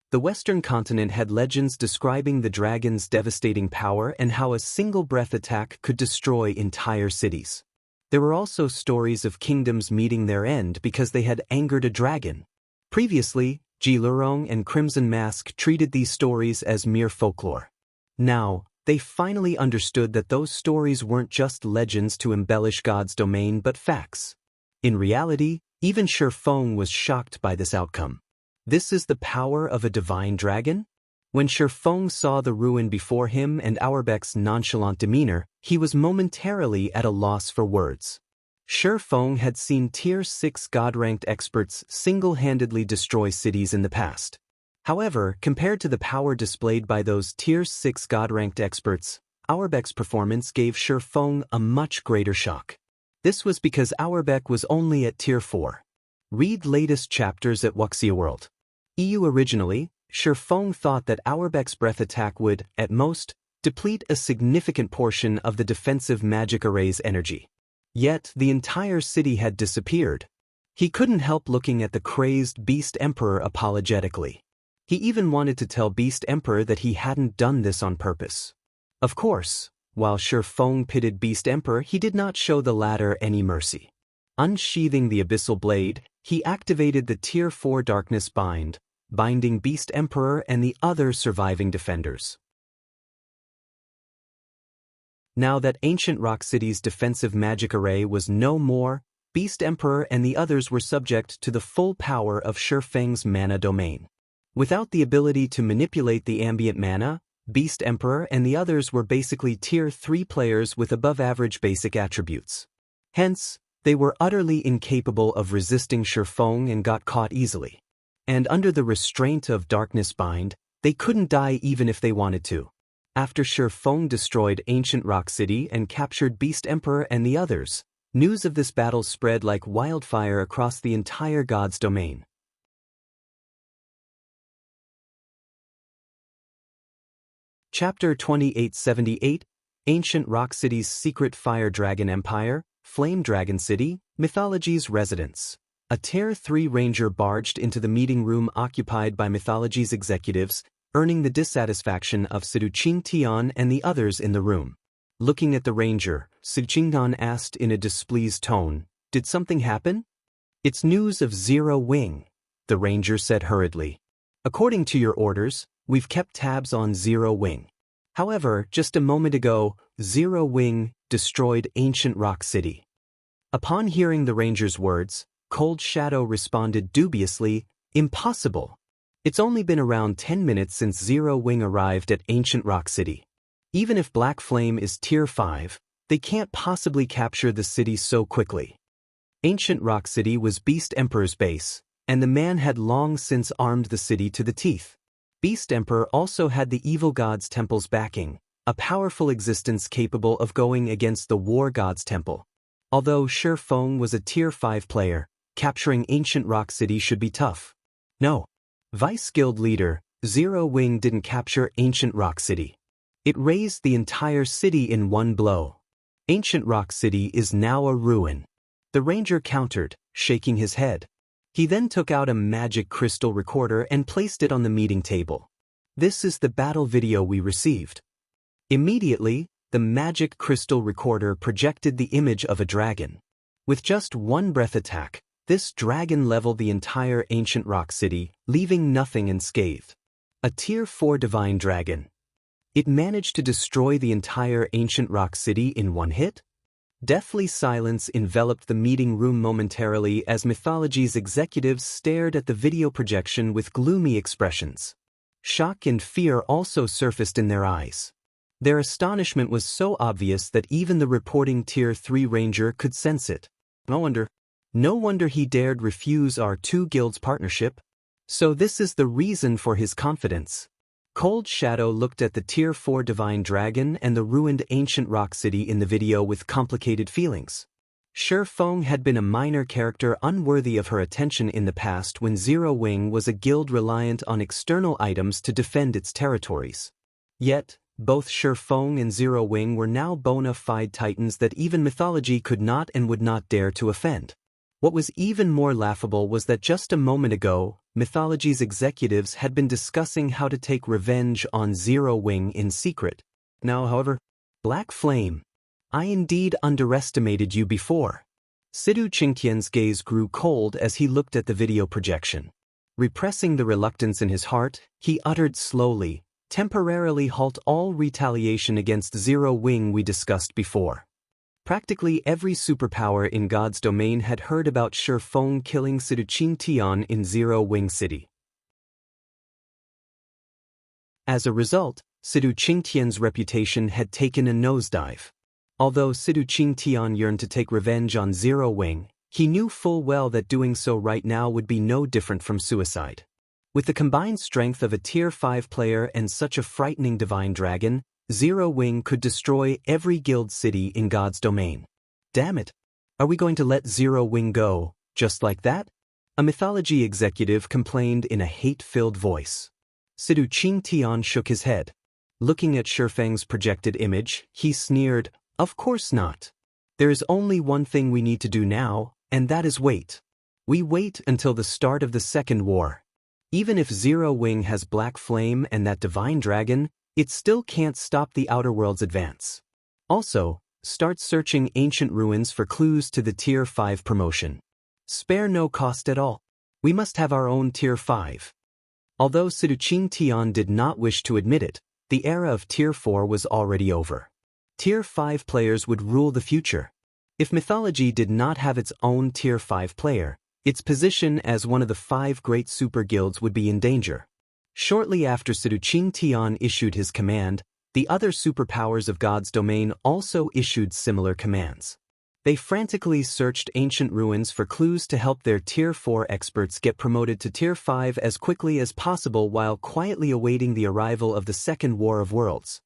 The Western continent had legends describing the dragon's devastating power and how a single breath attack could destroy entire cities. There were also stories of kingdoms meeting their end because they had angered a dragon. Previously, Ji Lurong and Crimson Mask treated these stories as mere folklore. Now, they finally understood that those stories weren't just legends to embellish God's domain but facts. In reality, even Feng was shocked by this outcome. This is the power of a divine dragon? When Feng saw the ruin before him and Auerbach's nonchalant demeanor, he was momentarily at a loss for words. Feng had seen Tier 6 God-ranked experts single-handedly destroy cities in the past. However, compared to the power displayed by those Tier 6 God-ranked experts, Auerbach's performance gave Feng a much greater shock. This was because Auerbach was only at Tier 4. Read latest chapters at Wuxia World. EU originally, Feng thought that Auerbach's breath attack would, at most, deplete a significant portion of the defensive magic array's energy. Yet, the entire city had disappeared. He couldn't help looking at the crazed Beast Emperor apologetically. He even wanted to tell Beast Emperor that he hadn't done this on purpose. Of course, while Feng pitted Beast Emperor, he did not show the latter any mercy. Unsheathing the abyssal blade, he activated the Tier 4 Darkness Bind, binding Beast Emperor and the other surviving defenders. Now that ancient rock city's defensive magic array was no more, Beast Emperor and the others were subject to the full power of Feng's mana domain. Without the ability to manipulate the ambient mana, Beast Emperor and the others were basically Tier 3 players with above-average basic attributes. Hence, they were utterly incapable of resisting Feng and got caught easily. And under the restraint of Darkness Bind, they couldn't die even if they wanted to. After Feng destroyed Ancient Rock City and captured Beast Emperor and the others, news of this battle spread like wildfire across the entire God's domain. Chapter 2878, Ancient Rock City's Secret Fire Dragon Empire, Flame Dragon City, Mythology's Residence. A Tier 3 ranger barged into the meeting room occupied by Mythology's executives, earning the dissatisfaction of Sidu Tian and the others in the room. Looking at the ranger, Sidu Tian asked in a displeased tone, "Did something happen?" "It's news of Zero Wing," the ranger said hurriedly. "According to your orders, we've kept tabs on Zero Wing. However, just a moment ago, Zero Wing destroyed Ancient Rock City." Upon hearing the ranger's words, Cold Shadow responded dubiously, "Impossible. It's only been around 10 minutes since Zero Wing arrived at Ancient Rock City. Even if Black Flame is Tier 5, they can't possibly capture the city so quickly." Ancient Rock City was Beast Emperor's base, and the man had long since armed the city to the teeth. Beast Emperor also had the evil god's temple's backing, a powerful existence capable of going against the war god's temple. Although Feng was a Tier 5 player, capturing Ancient Rock City should be tough. No. Vice Guild leader, Zero Wing didn't capture Ancient Rock City. It razed the entire city in one blow. Ancient Rock City is now a ruin. The ranger countered, shaking his head. He then took out a magic crystal recorder and placed it on the meeting table. "This is the battle video we received." Immediately, the magic crystal recorder projected the image of a dragon. With just one breath attack, this dragon leveled the entire Ancient Rock City, leaving nothing unscathed. A Tier 4 divine dragon. It managed to destroy the entire Ancient Rock City in one hit? Deathly silence enveloped the meeting room momentarily as Mythology's executives stared at the video projection with gloomy expressions. Shock and fear also surfaced in their eyes. Their astonishment was so obvious that even the reporting Tier 3 ranger could sense it. No wonder he dared refuse our two guilds' partnership. So this is the reason for his confidence. Cold Shadow looked at the Tier 4 divine dragon and the ruined Ancient Rock City in the video with complicated feelings. Feng had been a minor character unworthy of her attention in the past when Zero Wing was a guild reliant on external items to defend its territories. Yet, both Feng and Zero Wing were now bona fide titans that even Mythology could not and would not dare to offend. What was even more laughable was that just a moment ago, Mythology's executives had been discussing how to take revenge on Zero Wing in secret. Now, however, Black Flame, I indeed underestimated you before. Sidu Qingtian's gaze grew cold as he looked at the video projection. Repressing the reluctance in his heart, he uttered slowly, "Temporarily halt all retaliation against Zero Wing we discussed before." Practically every superpower in God's domain had heard about Feng killing Sidu Qingtian in Zero Wing City. As a result, Sidu Qingtian's reputation had taken a nosedive. Although Sidu Qingtian yearned to take revenge on Zero Wing, he knew full well that doing so right now would be no different from suicide. With the combined strength of a Tier 5 player and such a frightening divine dragon, Zero Wing could destroy every guild city in God's domain. Damn it! Are we going to let Zero Wing go, just like that? A Mythology executive complained in a hate-filled voice. Sidu Qingtian shook his head. Looking at Feng's projected image, he sneered, "Of course not. There is only one thing we need to do now, and that is wait. We wait until the start of the Second War. Even if Zero Wing has Black Flame and that divine dragon, it still can't stop the Outer World's advance. Also, start searching ancient ruins for clues to the Tier 5 promotion. Spare no cost at all. We must have our own Tier 5. Although Sidu Qingtian did not wish to admit it, the era of Tier 4 was already over. Tier 5 players would rule the future. If Mythology did not have its own Tier 5 player, its position as one of the 5 great super guilds would be in danger. Shortly after Sidu Qingtian issued his command, the other superpowers of God's domain also issued similar commands. They frantically searched ancient ruins for clues to help their Tier 4 experts get promoted to Tier 5 as quickly as possible while quietly awaiting the arrival of the Second War of Worlds.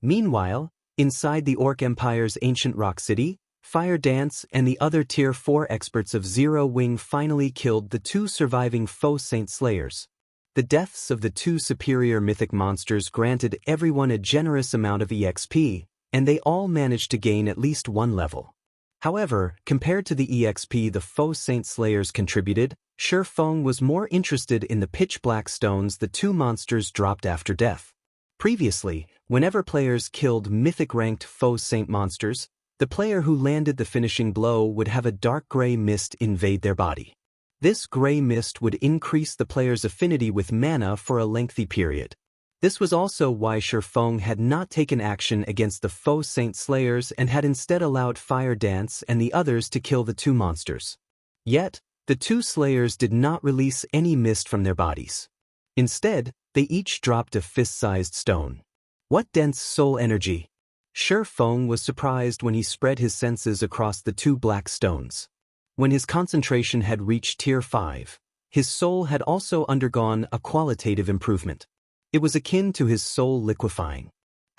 Meanwhile, inside the Orc Empire's ancient rock city, Fire Dance and the other Tier 4 experts of Zero Wing finally killed the two surviving foe Saint Slayers. The deaths of the two superior mythic monsters granted everyone a generous amount of EXP, and they all managed to gain at least one level. However, compared to the EXP the foe Saint Slayers contributed, Feng was more interested in the pitch-black stones the two monsters dropped after death. Previously, whenever players killed mythic-ranked foe Saint monsters, the player who landed the finishing blow would have a dark gray mist invade their body. This gray mist would increase the player's affinity with mana for a lengthy period. This was also why Feng had not taken action against the foe Saint Slayers and had instead allowed Fire Dance and the others to kill the two monsters. Yet, the two Slayers did not release any mist from their bodies. Instead, they each dropped a fist-sized stone. What dense soul energy! Feng was surprised when he spread his senses across the two black stones. When his concentration had reached Tier 5, his soul had also undergone a qualitative improvement. It was akin to his soul liquefying.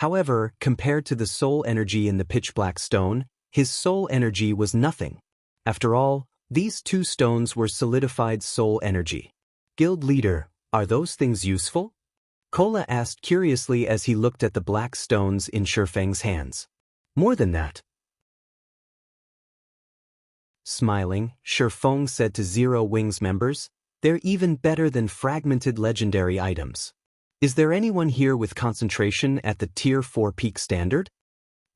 However, compared to the soul energy in the pitch-black stone, his soul energy was nothing. After all, these two stones were solidified soul energy. Guild leader, are those things useful? Kola asked curiously as he looked at the black stones in Feng's hands. More than that. Smiling, Feng said to Zero Wing's members, they're even better than fragmented legendary items. Is there anyone here with concentration at the Tier 4 peak standard?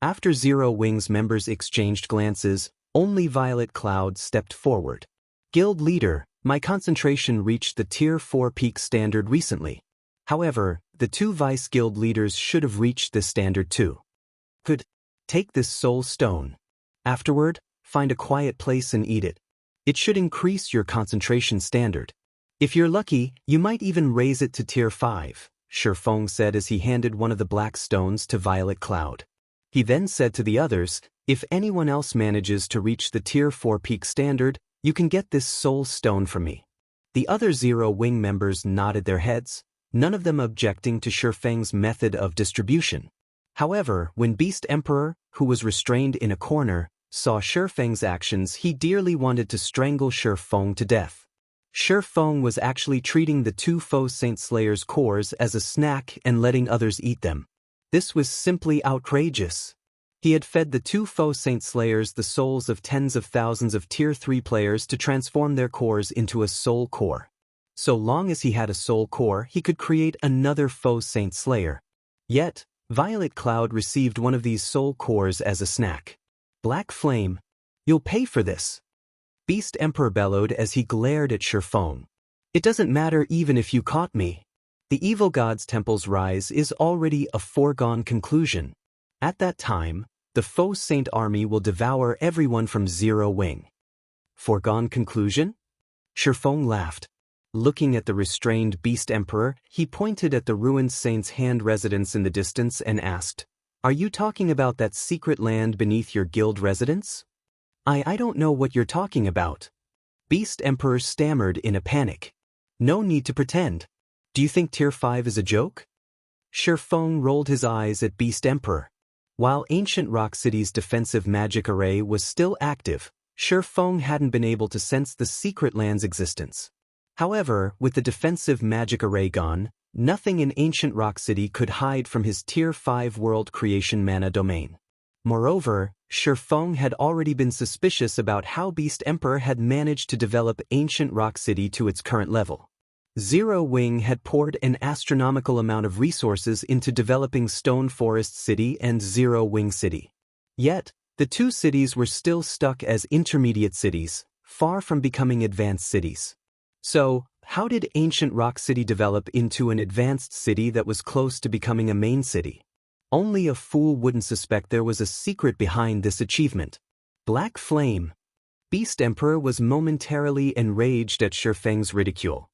After Zero Wing's members exchanged glances, only Violet Cloud stepped forward. Guild leader, my concentration reached the Tier 4 peak standard recently. However, the two vice guild leaders should have reached this standard too. Could take this soul stone. Afterward, find a quiet place and eat it. It should increase your concentration standard. If you're lucky, you might even raise it to Tier 5, Feng said as he handed one of the black stones to Violet Cloud. He then said to the others, if anyone else manages to reach the Tier 4 peak standard, you can get this soul stone from me. The other Zero Wing members nodded their heads, none of them objecting to Feng's method of distribution. However, when Beast Emperor, who was restrained in a corner, saw Feng's actions, he dearly wanted to strangle Feng to death. Feng was actually treating the two foe Saint Slayers' cores as a snack and letting others eat them. This was simply outrageous. He had fed the two foe Saint Slayers the souls of tens of thousands of Tier 3 players to transform their cores into a soul core. So long as he had a soul core, he could create another foe Saint Slayer. Yet, Violet Cloud received one of these soul cores as a snack. Black Flame, you'll pay for this. Beast Emperor bellowed as he glared at Feng. It doesn't matter even if you caught me. The evil god's temple's rise is already a foregone conclusion. At that time, the foe saint army will devour everyone from Zero Wing. Foregone conclusion? Feng laughed. Looking at the restrained Beast Emperor, he pointed at the ruined saint's hand residence in the distance and asked, are you talking about that secret land beneath your guild residence? I don't know what you're talking about. Beast Emperor stammered in a panic. No need to pretend. Do you think Tier 5 is a joke? Feng rolled his eyes at Beast Emperor. While Ancient Rock City's defensive magic array was still active, Feng hadn't been able to sense the secret land's existence. However, with the defensive magic array gone, nothing in Ancient Rock City could hide from his Tier 5 world creation mana domain. Moreover, Feng had already been suspicious about how Beast Emperor had managed to develop Ancient Rock City to its current level. Zero Wing had poured an astronomical amount of resources into developing Stone Forest City and Zero Wing City. Yet, the two cities were still stuck as intermediate cities, far from becoming advanced cities. So, how did Ancient Rock City develop into an advanced city that was close to becoming a main city? Only a fool wouldn't suspect there was a secret behind this achievement. Black Flame. Beast Emperor was momentarily enraged at Feng's ridicule.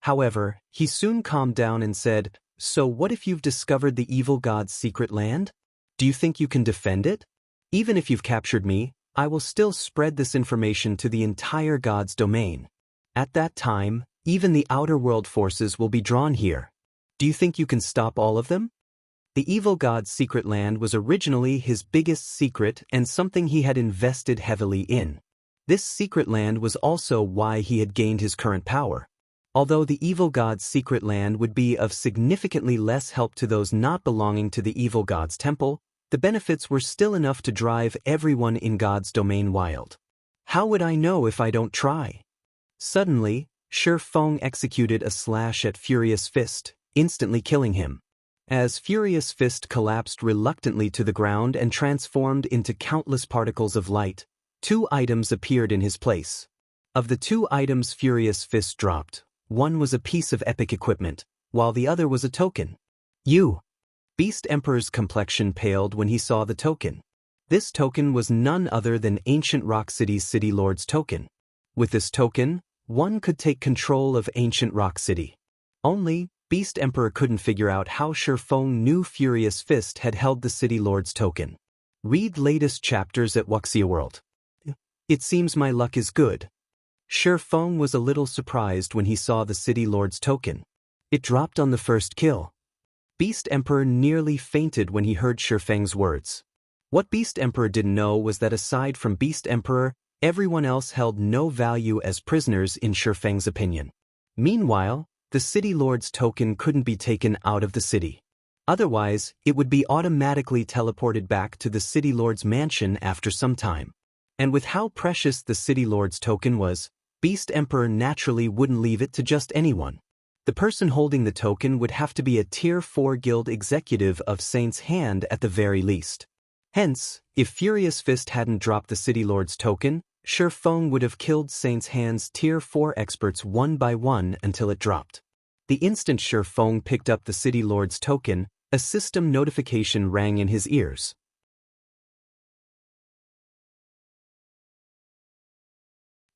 However, he soon calmed down and said, so what if you've discovered the evil god's secret land? Do you think you can defend it? Even if you've captured me, I will still spread this information to the entire god's domain. At that time, even the outer world forces will be drawn here. Do you think you can stop all of them? The evil god's secret land was originally his biggest secret and something he had invested heavily in. This secret land was also why he had gained his current power. Although the evil god's secret land would be of significantly less help to those not belonging to the evil god's temple, the benefits were still enough to drive everyone in God's domain wild. How would I know if I don't try? Suddenly, Feng executed a slash at Furious Fist, instantly killing him. As Furious Fist collapsed reluctantly to the ground and transformed into countless particles of light, 2 items appeared in his place. Of the 2 items Furious Fist dropped, one was a piece of epic equipment, while the other was a token. Beast Emperor's complexion paled when he saw the token. This token was none other than Ancient Rock City's City Lord's token. With this token, one could take control of Ancient Rock City. Only, Beast Emperor couldn't figure out how Feng knew Furious Fist had held the City Lord's token. Read latest chapters at Wuxia World. It seems my luck is good. Feng was a little surprised when he saw the City Lord's token. It dropped on the first kill. Beast Emperor nearly fainted when he heard Feng's words. What Beast Emperor didn't know was that aside from Beast Emperor, everyone else held no value as prisoners in Feng's opinion. Meanwhile, the City Lord's token couldn't be taken out of the city. Otherwise, it would be automatically teleported back to the City Lord's mansion after some time. And with how precious the City Lord's token was, Beast Emperor naturally wouldn't leave it to just anyone. The person holding the token would have to be a Tier 4 guild executive of Saint's Hand at the very least. Hence, if Furious Fist hadn't dropped the City Lord's token, Feng would have killed Saint's Hand's Tier 4 experts one by one until it dropped. The instant Feng picked up the City Lord's token, a system notification rang in his ears.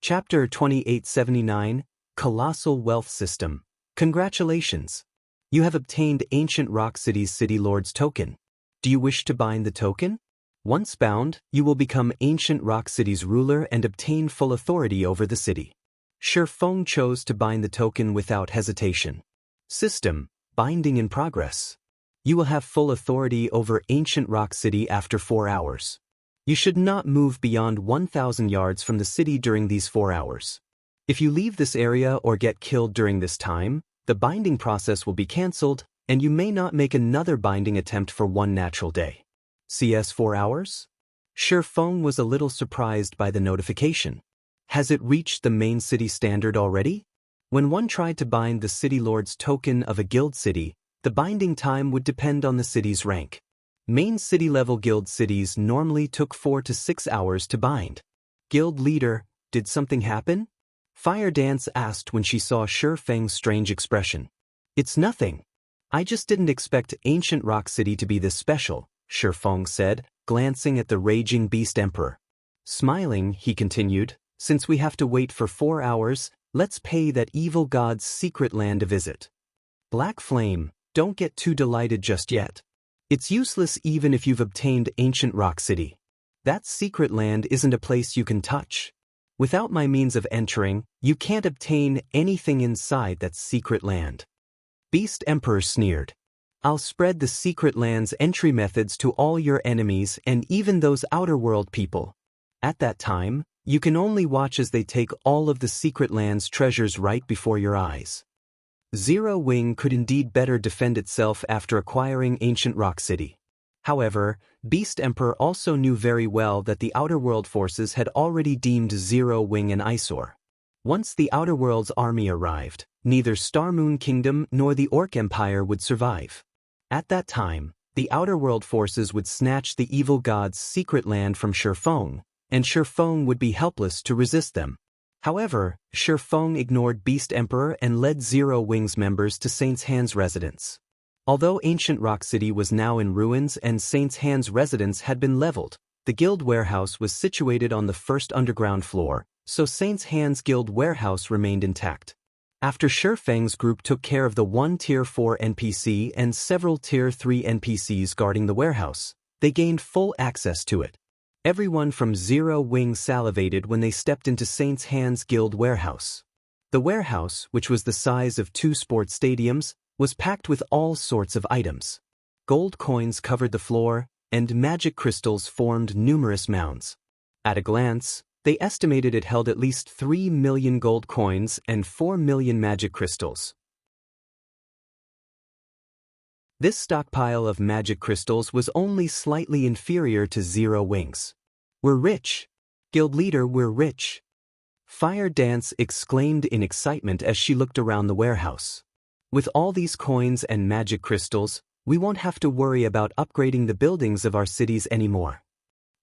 Chapter 2879, Colossal Wealth System. Congratulations! You have obtained Ancient Rock City's City Lord's token. Do you wish to bind the token? Once bound, you will become Ancient Rock City's ruler and obtain full authority over the city. Feng chose to bind the token without hesitation. System, binding in progress. You will have full authority over Ancient Rock City after 4 hours. You should not move beyond 1,000 yards from the city during these 4 hours. If you leave this area or get killed during this time, the binding process will be cancelled, and you may not make another binding attempt for 1 natural day. CS 4 hours? Feng was a little surprised by the notification. Has it reached the main city standard already? When one tried to bind the City Lord's token of a guild city, the binding time would depend on the city's rank. Main city-level guild cities normally took 4 to 6 hours to bind. Guild leader, did something happen? Fire Dance asked when she saw Feng's strange expression. It's nothing. I just didn't expect Ancient Rock City to be this special, Feng said, glancing at the raging Beast Emperor. Smiling, he continued, since we have to wait for 4 hours, let's pay that evil god's secret land a visit. Black Flame, don't get too delighted just yet. It's useless even if you've obtained Ancient Rock City. That secret land isn't a place you can touch. Without my means of entering, you can't obtain anything inside that secret land. Beast Emperor sneered. I'll spread the secret land's entry methods to all your enemies and even those outer world people. At that time, you can only watch as they take all of the secret land's treasures right before your eyes. Zero Wing could indeed better defend itself after acquiring Ancient Rock City. However, Beast Emperor also knew very well that the Outer World forces had already deemed Zero Wing an eyesore. Once the Outer World's army arrived, neither Star Moon Kingdom nor the Orc Empire would survive. At that time, the Outer World forces would snatch the evil god's secret land from Feng, and Feng would be helpless to resist them. However, Feng ignored Beast Emperor and led Zero Wing's members to Saint's Hand's residence. Although Ancient Rock City was now in ruins and Saint's Hand's residence had been leveled, the guild warehouse was situated on the first underground floor, so Saint's Hand's guild warehouse remained intact. After Feng's group took care of the one Tier 4 NPC and several Tier 3 NPCs guarding the warehouse, they gained full access to it. Everyone from Zero Wing salivated when they stepped into Saint's Hand's guild warehouse. The warehouse, which was the size of 2 sports stadiums, was packed with all sorts of items. Gold coins covered the floor, and magic crystals formed numerous mounds. At a glance, they estimated it held at least 3 million gold coins and 4 million magic crystals. This stockpile of magic crystals was only slightly inferior to Zero Wings. "We're rich! Guild leader, we're rich!" Fire Dance exclaimed in excitement as she looked around the warehouse. "With all these coins and magic crystals, we won't have to worry about upgrading the buildings of our cities anymore."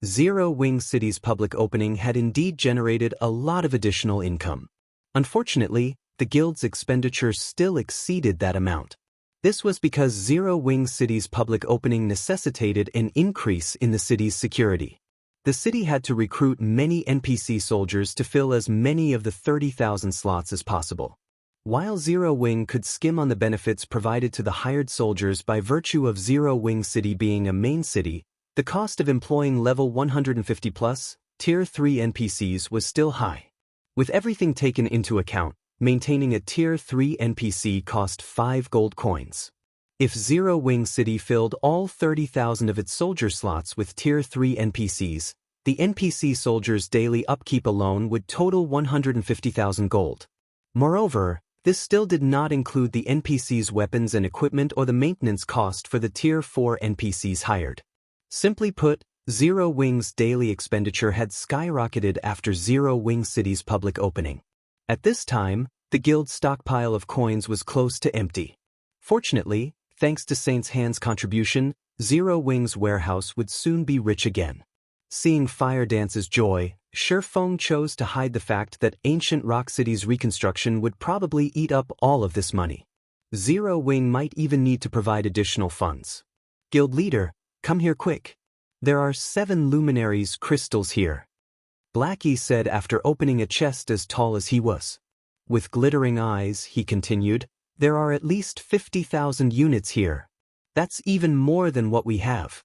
Zero Wing City's public opening had indeed generated a lot of additional income. Unfortunately, the guild's expenditures still exceeded that amount. This was because Zero Wing City's public opening necessitated an increase in the city's security. The city had to recruit many NPC soldiers to fill as many of the 30,000 slots as possible. While Zero Wing could skim on the benefits provided to the hired soldiers by virtue of Zero Wing City being a main city, the cost of employing level 150 plus, Tier 3 NPCs was still high. With everything taken into account, maintaining a Tier 3 NPC cost 5 gold coins. If Zero Wing City filled all 30,000 of its soldier slots with Tier 3 NPCs, the NPC soldiers' daily upkeep alone would total 150,000 gold. Moreover, this still did not include the NPC's weapons and equipment or the maintenance cost for the Tier 4 NPCs hired. Simply put, Zero Wing's daily expenditure had skyrocketed after Zero Wing City's public opening. At this time, the guild's stockpile of coins was close to empty. Fortunately, thanks to Saint's Hand's contribution, Zero Wing's warehouse would soon be rich again. Seeing Fire Dance's joy, Feng chose to hide the fact that Ancient Rock City's reconstruction would probably eat up all of this money. Zero Wing might even need to provide additional funds. "Guild leader, come here quick. There are 7 luminaries crystals here," Blackie said after opening a chest as tall as he was. With glittering eyes, he continued, "There are at least 50,000 units here. That's even more than what we have."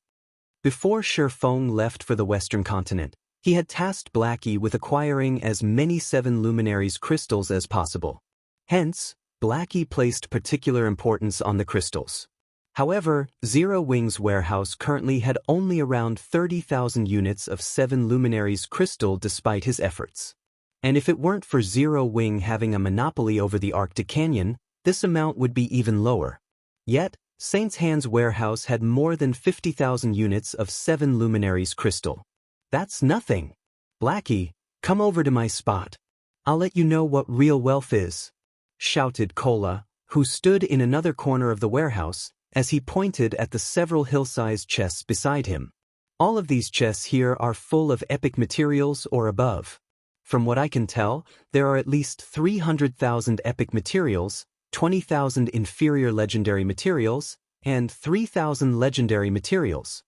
Before Feng left for the Western continent, he had tasked Blackie with acquiring as many 7 luminaries crystals as possible. Hence, Blackie placed particular importance on the crystals. However, Zero Wing's warehouse currently had only around 30,000 units of 7 luminaries crystal despite his efforts. And if it weren't for Zero Wing having a monopoly over the Arctic Canyon, this amount would be even lower. Yet, Saint's Hand's warehouse had more than 50,000 units of 7 luminaries crystal. "That's nothing. Blackie, come over to my spot. I'll let you know what real wealth is," shouted Cola, who stood in another corner of the warehouse, as he pointed at the several hill-sized chests beside him. "All of these chests here are full of epic materials or above. From what I can tell, there are at least 300,000 epic materials, 20,000 inferior legendary materials, and 3,000 legendary materials."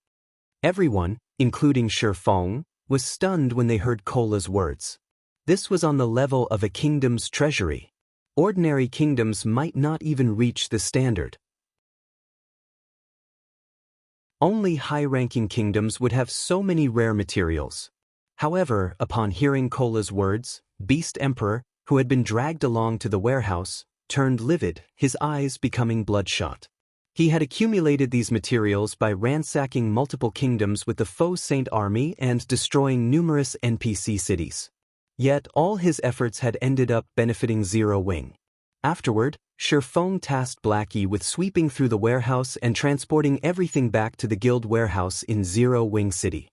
Everyone, including Feng, was stunned when they heard Cola's words. This was on the level of a kingdom's treasury. Ordinary kingdoms might not even reach the standard. Only high-ranking kingdoms would have so many rare materials. However, upon hearing Cola's words, Beast Emperor, who had been dragged along to the warehouse, turned livid, his eyes becoming bloodshot. He had accumulated these materials by ransacking multiple kingdoms with the Faux Saint army and destroying numerous NPC cities. Yet all his efforts had ended up benefiting Zero Wing. Afterward, Feng tasked Blackie with sweeping through the warehouse and transporting everything back to the guild warehouse in Zero Wing City.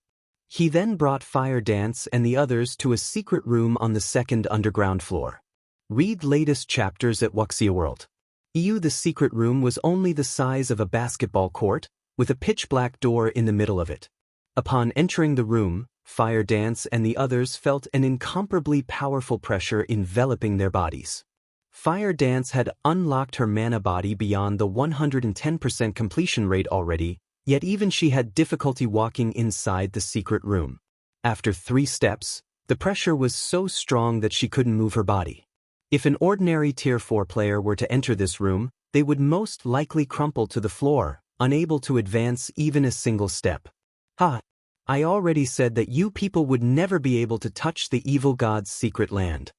He then brought Fire Dance and the others to a secret room on the 2nd underground floor. Read latest chapters at Wuxia World. The secret room was only the size of a basketball court, with a pitch-black door in the middle of it. Upon entering the room, Fire Dance and the others felt an incomparably powerful pressure enveloping their bodies. Fire Dance had unlocked her mana body beyond the 110% completion rate already, yet even she had difficulty walking inside the secret room. After 3 steps, the pressure was so strong that she couldn't move her body. If an ordinary Tier 4 player were to enter this room, they would most likely crumple to the floor, unable to advance even a single step. "Ha! I already said that you people would never be able to touch the evil god's secret land."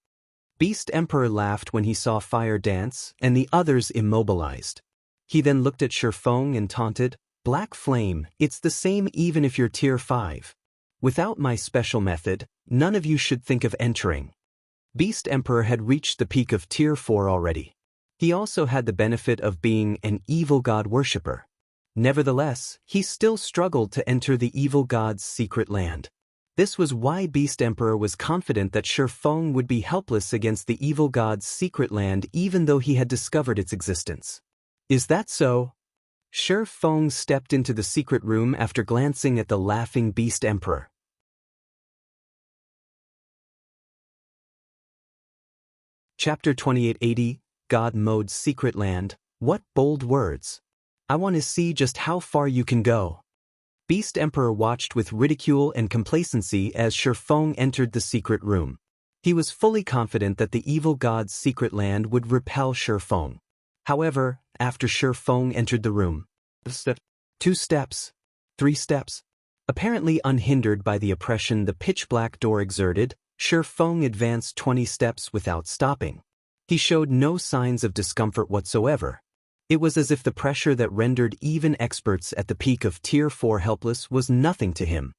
Beast Emperor laughed when he saw Fire Dance and the others immobilized. He then looked at Feng and taunted, "Black Flame, it's the same even if you're tier 5. Without my special method, none of you should think of entering." Beast Emperor had reached the peak of tier 4 already. He also had the benefit of being an evil god worshipper. Nevertheless, he still struggled to enter the evil god's secret land. This was why Beast Emperor was confident that Feng would be helpless against the evil god's secret land even though he had discovered its existence. "Is that so?" Feng stepped into the secret room after glancing at the laughing Beast Emperor. Chapter 2880, God Mode's Secret Land. What bold words. I want to see just how far you can go. Beast Emperor watched with ridicule and complacency as Feng entered the secret room. He was fully confident that the evil god's secret land would repel Feng. However, after Feng entered the room, 2 steps, 3 steps. Apparently unhindered by the oppression the pitch-black door exerted, Feng advanced 20 steps without stopping. He showed no signs of discomfort whatsoever. It was as if the pressure that rendered even experts at the peak of tier 4 helpless was nothing to him.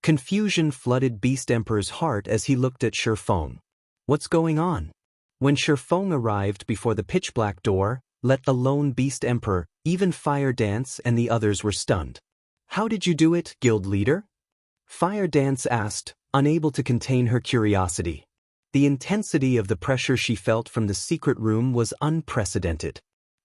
Confusion flooded Beast Emperor's heart as he looked at Feng. What's going on? When Feng arrived before the pitch-black door, let alone Beast Emperor, even Fire Dance and the others were stunned. "How did you do it, guild leader?" Fire Dance asked, unable to contain her curiosity. The intensity of the pressure she felt from the secret room was unprecedented.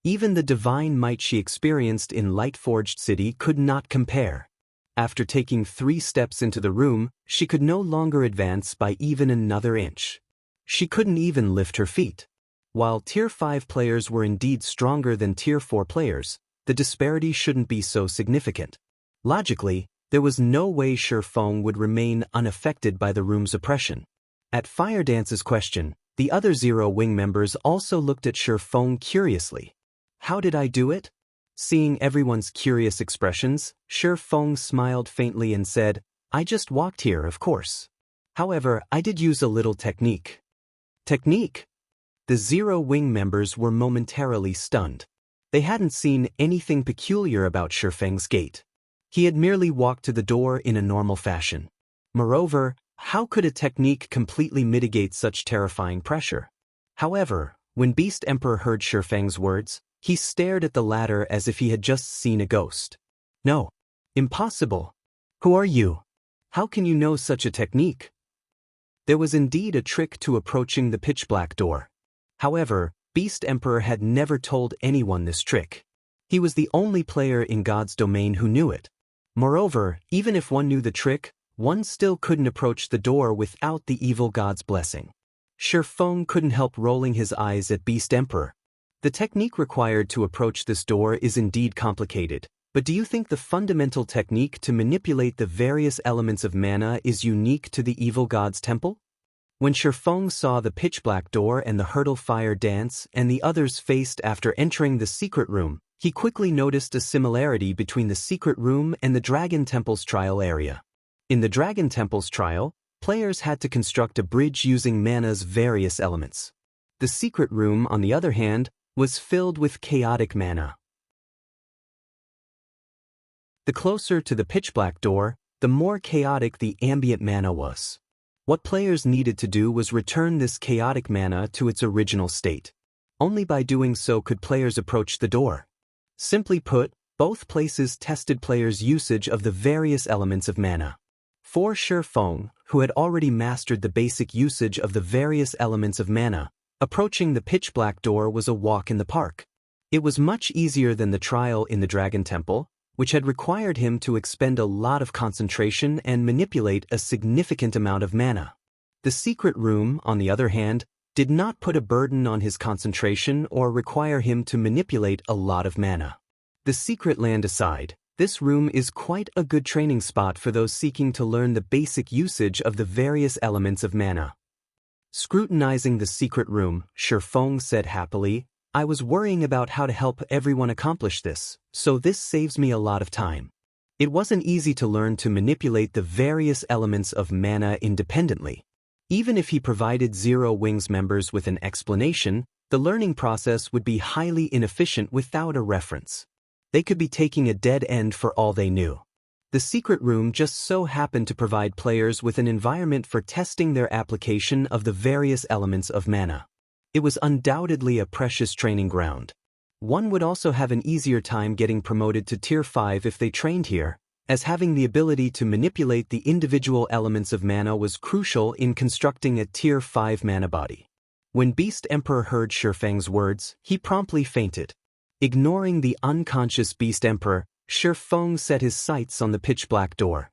Even the divine might she experienced in Lightforged City could not compare. After taking 3 steps into the room, she could no longer advance by even another inch. She couldn't even lift her feet. While tier 5 players were indeed stronger than tier 4 players, the disparity shouldn't be so significant. Logically, there was no way Feng would remain unaffected by the room's oppression. At Fire Dance's question, the other Zero Wing members also looked at Feng curiously. "How did I do it?" Seeing everyone's curious expressions, Feng smiled faintly and said, "I just walked here, of course. However, I did use a little technique." Technique? The Zero Wing members were momentarily stunned. They hadn't seen anything peculiar about Feng's gait. He had merely walked to the door in a normal fashion. Moreover, how could a technique completely mitigate such terrifying pressure? However, when Beast Emperor heard Feng's words, he stared at the latter as if he had just seen a ghost. "No. Impossible. Who are you? How can you know such a technique?" There was indeed a trick to approaching the pitch-black door. However, Beast Emperor had never told anyone this trick. He was the only player in God's domain who knew it. Moreover, even if one knew the trick, one still couldn't approach the door without the evil god's blessing. Feng couldn't help rolling his eyes at Beast Emperor. The technique required to approach this door is indeed complicated, but do you think the fundamental technique to manipulate the various elements of mana is unique to the evil god's temple? When Feng saw the pitch-black door and the hurdle Fire Dance and the others faced after entering the secret room, he quickly noticed a similarity between the secret room and the Dragon Temple's trial area. In the Dragon Temple's trial, players had to construct a bridge using mana's various elements. The secret room, on the other hand, was filled with chaotic mana. The closer to the pitch-black door, the more chaotic the ambient mana was. What players needed to do was return this chaotic mana to its original state. Only by doing so could players approach the door. Simply put, both places tested players' usage of the various elements of mana. For Feng, who had already mastered the basic usage of the various elements of mana, approaching the pitch-black door was a walk in the park. It was much easier than the trial in the Dragon Temple, which had required him to expend a lot of concentration and manipulate a significant amount of mana. The secret room, on the other hand, did not put a burden on his concentration or require him to manipulate a lot of mana. The secret land aside, this room is quite a good training spot for those seeking to learn the basic usage of the various elements of mana. Scrutinizing the secret room, Feng said happily, "I was worrying about how to help everyone accomplish this, so this saves me a lot of time." It wasn't easy to learn to manipulate the various elements of mana independently. Even if he provided Zero Wings members with an explanation, The learning process would be highly inefficient without a reference. They could be taking a dead end for all they knew. The secret room just so happened to provide players with an environment for testing their application of the various elements of mana. It was undoubtedly a precious training ground. One would also have an easier time getting promoted to Tier 5 if they trained here, as having the ability to manipulate the individual elements of mana was crucial in constructing a Tier 5 mana body. When Beast Emperor heard Feng's words, he promptly fainted. Ignoring the unconscious Beast Emperor, Feng set his sights on the pitch-black door.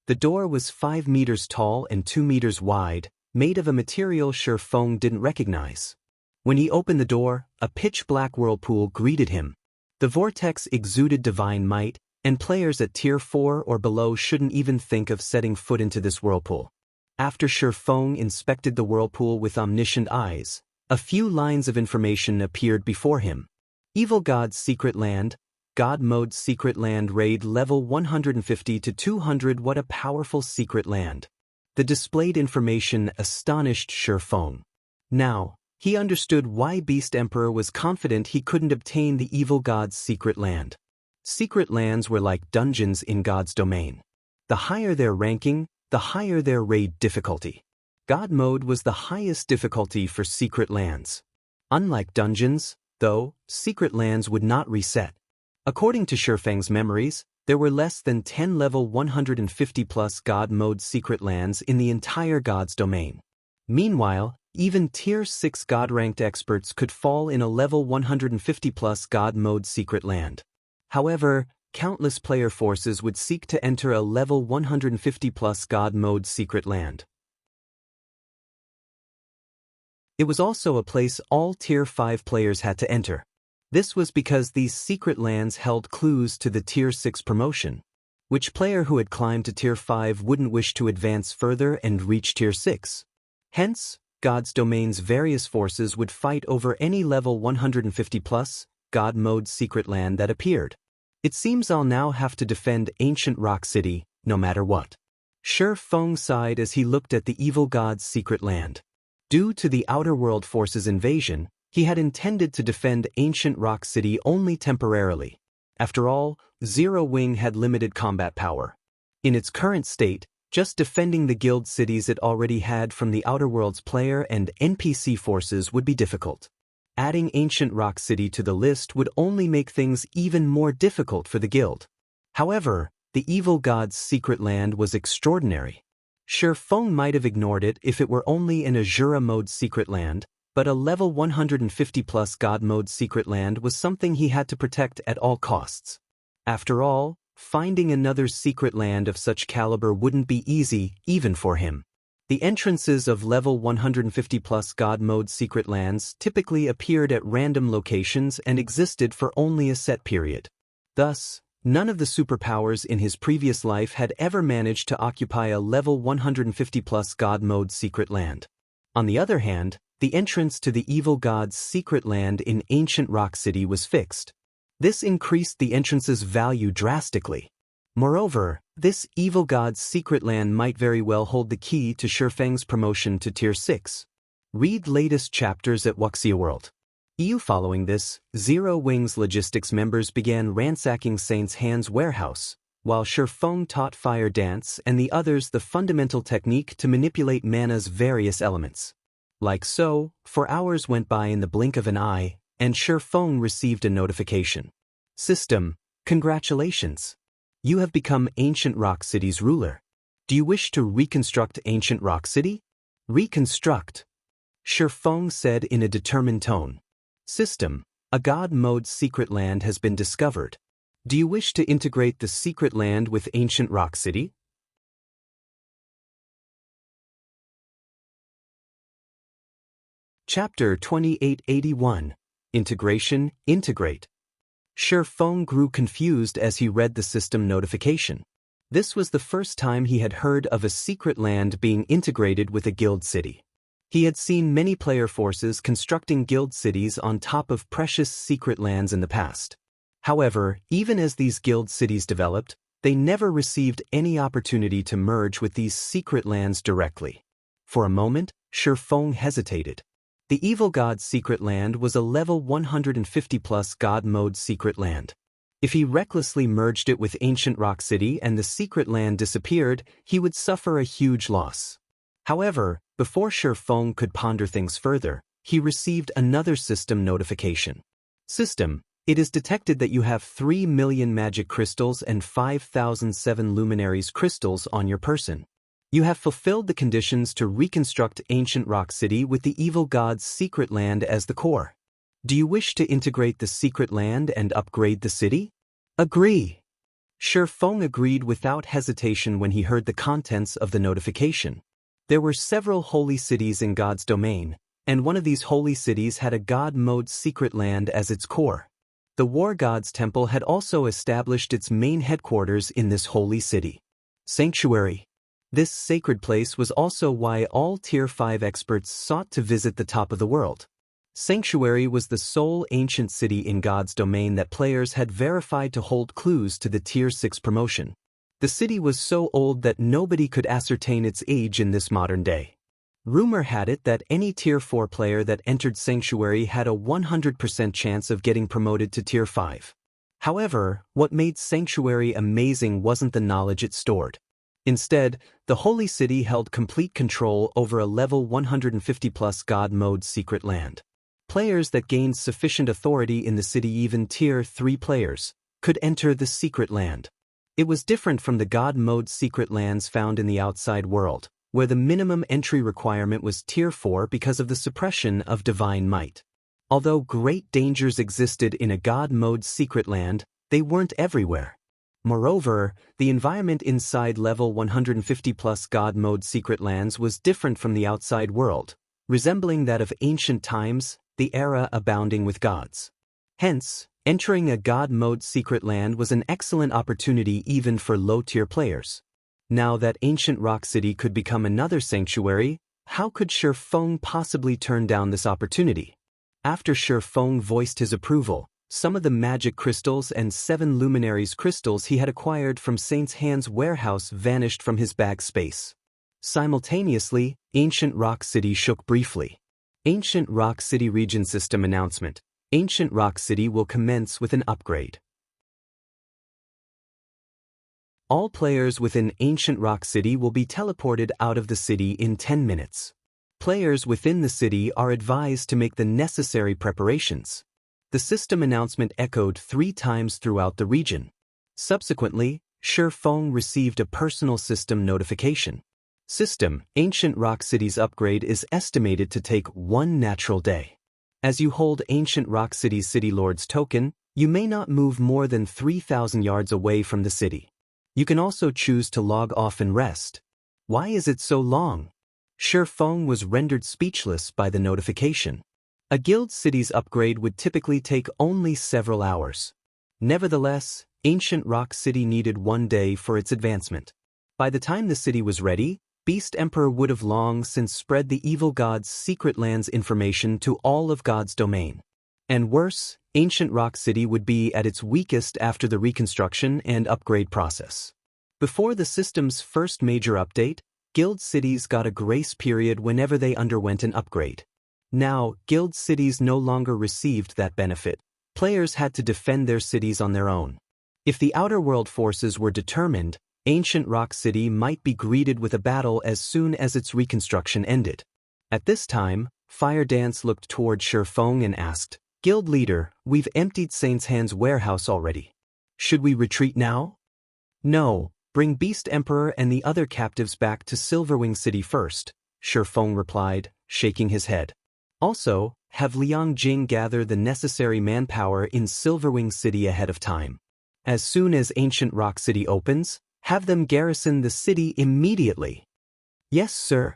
The door was 5 meters tall and 2 meters wide, made of a material Feng didn't recognize. When he opened the door, a pitch-black whirlpool greeted him. The vortex exuded divine might, and players at Tier 4 or below shouldn't even think of setting foot into this whirlpool. After Feng inspected the whirlpool with omniscient eyes, a few lines of information appeared before him. Evil God's Secret Land, God Mode Secret Land Raid Level 150 to 200. What a powerful secret land. The displayed information astonished Feng. Now, he understood why Beast Emperor was confident he couldn't obtain the Evil God's Secret Land. Secret lands were like dungeons in God's domain. The higher their ranking, the higher their raid difficulty. God Mode was the highest difficulty for secret lands. Unlike dungeons, though, secret lands would not reset. According to Feng's memories, there were less than 10 level 150 plus God Mode secret lands in the entire God's domain. Meanwhile, even Tier 6 God-ranked experts could fall in a level 150 plus God Mode secret land. However, countless player forces would seek to enter a level 150 plus God Mode secret land. It was also a place all Tier 5 players had to enter. This was because these secret lands held clues to the Tier 6 promotion. Which player who had climbed to Tier 5 wouldn't wish to advance further and reach Tier 6? Hence, God's domain's various forces would fight over any level 150 plus God Mode secret land that appeared. It seems I'll now have to defend Ancient Rock City, no matter what. Feng sighed as he looked at the Evil God's secret land. Due to the Outer World Force's invasion, he had intended to defend Ancient Rock City only temporarily. After all, Zero Wing had limited combat power. In its current state, just defending the guild cities it already had from the Outer World's player and NPC forces would be difficult. Adding Ancient Rock City to the list would only make things even more difficult for the guild. However, the Evil God's secret land was extraordinary. Feng might have ignored it if it were only an Azura mode secret land, but a level 150 plus God mode secret land was something he had to protect at all costs. After all, finding another secret land of such caliber wouldn't be easy, even for him. The entrances of level 150 plus God mode secret lands typically appeared at random locations and existed for only a set period. Thus, none of the superpowers in his previous life had ever managed to occupy a level 150 plus God mode secret land. On the other hand, the entrance to the Evil God's secret land in Ancient Rock City was fixed. This increased the entrance's value drastically. Moreover, this Evil God's secret land might very well hold the key to Feng's promotion to Tier 6. Read latest chapters at Wuxia World. Following this, Zero Wing's logistics members began ransacking Saint's Hand's warehouse, while Feng taught Fire Dance and the others the fundamental technique to manipulate mana's various elements. Like so, 4 hours went by in the blink of an eye, and Feng received a notification. System, congratulations. You have become Ancient Rock City's ruler. Do you wish to reconstruct Ancient Rock City? Reconstruct, Feng said in a determined tone. System, a God mode secret land has been discovered. Do you wish to integrate the secret land with Ancient Rock City? Chapter 2881. Integration, Integrate. Feng grew confused as he read the system notification. This was the first time he had heard of a secret land being integrated with a guild city. He had seen many player forces constructing guild cities on top of precious secret lands in the past. However, even as these guild cities developed, they never received any opportunity to merge with these secret lands directly. For a moment, Feng hesitated. The Evil God's secret land was a level 150 plus God mode secret land. If he recklessly merged it with Ancient Rock City and the secret land disappeared, he would suffer a huge loss. However, before Feng could ponder things further, he received another system notification. System, it is detected that you have 3 million magic crystals and 5,007 luminaries crystals on your person. You have fulfilled the conditions to reconstruct Ancient Rock City with the Evil God's secret land as the core. Do you wish to integrate the secret land and upgrade the city? Agree. Feng agreed without hesitation when he heard the contents of the notification. There were several holy cities in God's domain, and one of these holy cities had a God mode secret land as its core. The War God's Temple had also established its main headquarters in this holy city. Sanctuary. This sacred place was also why all Tier 5 experts sought to visit the top of the world. Sanctuary was the sole ancient city in God's domain that players had verified to hold clues to the Tier 6 promotion. The city was so old that nobody could ascertain its age in this modern day. Rumor had it that any Tier 4 player that entered Sanctuary had a 100% chance of getting promoted to Tier 5. However, what made Sanctuary amazing wasn't the knowledge it stored. Instead, the holy city held complete control over a level 150 plus God mode secret land. Players that gained sufficient authority in the city, even Tier 3 players, could enter the secret land. It was different from the God mode secret lands found in the outside world, where the minimum entry requirement was Tier 4 because of the suppression of divine might. Although great dangers existed in a God mode secret land, they weren't everywhere. Moreover, the environment inside level 150 plus God mode secret lands was different from the outside world, resembling that of ancient times, the era abounding with gods. Hence, entering a God mode secret land was an excellent opportunity even for low-tier players. Now that Ancient Rock City could become another sanctuary, how could Feng possibly turn down this opportunity? After Feng voiced his approval, some of the magic crystals and 7 luminaries crystals he had acquired from Saint's Hand's warehouse vanished from his bag space. Simultaneously, Ancient Rock City shook briefly. Ancient Rock City Region System Announcement. Ancient Rock City will commence with an upgrade. All players within Ancient Rock City will be teleported out of the city in 10 minutes. Players within the city are advised to make the necessary preparations. The system announcement echoed 3 times throughout the region. Subsequently, Feng received a personal system notification. System, Ancient Rock City's upgrade is estimated to take 1 natural day. As you hold Ancient Rock City's City Lord's token, you may not move more than 3,000 yards away from the city. You can also choose to log off and rest. Why is it so long? Feng was rendered speechless by the notification. A guild city's upgrade would typically take only several hours. Nevertheless, Ancient Rock City needed 1 day for its advancement. By the time the city was ready, Beast Emperor would have long since spread the Evil God's secret land's information to all of God's domain. And worse, Ancient Rock City would be at its weakest after the reconstruction and upgrade process. Before the system's first major update, guild cities got a grace period whenever they underwent an upgrade. Now, guild cities no longer received that benefit. Players had to defend their cities on their own. If the outer world forces were determined, Ancient Rock City might be greeted with a battle as soon as its reconstruction ended. At this time, Fire Dance looked toward Feng and asked, "Guild leader, we've emptied Saint's Hand's warehouse already. Should we retreat now?" "No, bring Beast Emperor and the other captives back to Silverwing City first," Feng replied, shaking his head. Also, have Liang Jing gather the necessary manpower in Silverwing City ahead of time. As soon as Ancient Rock City opens, have them garrison the city immediately. "Yes, sir."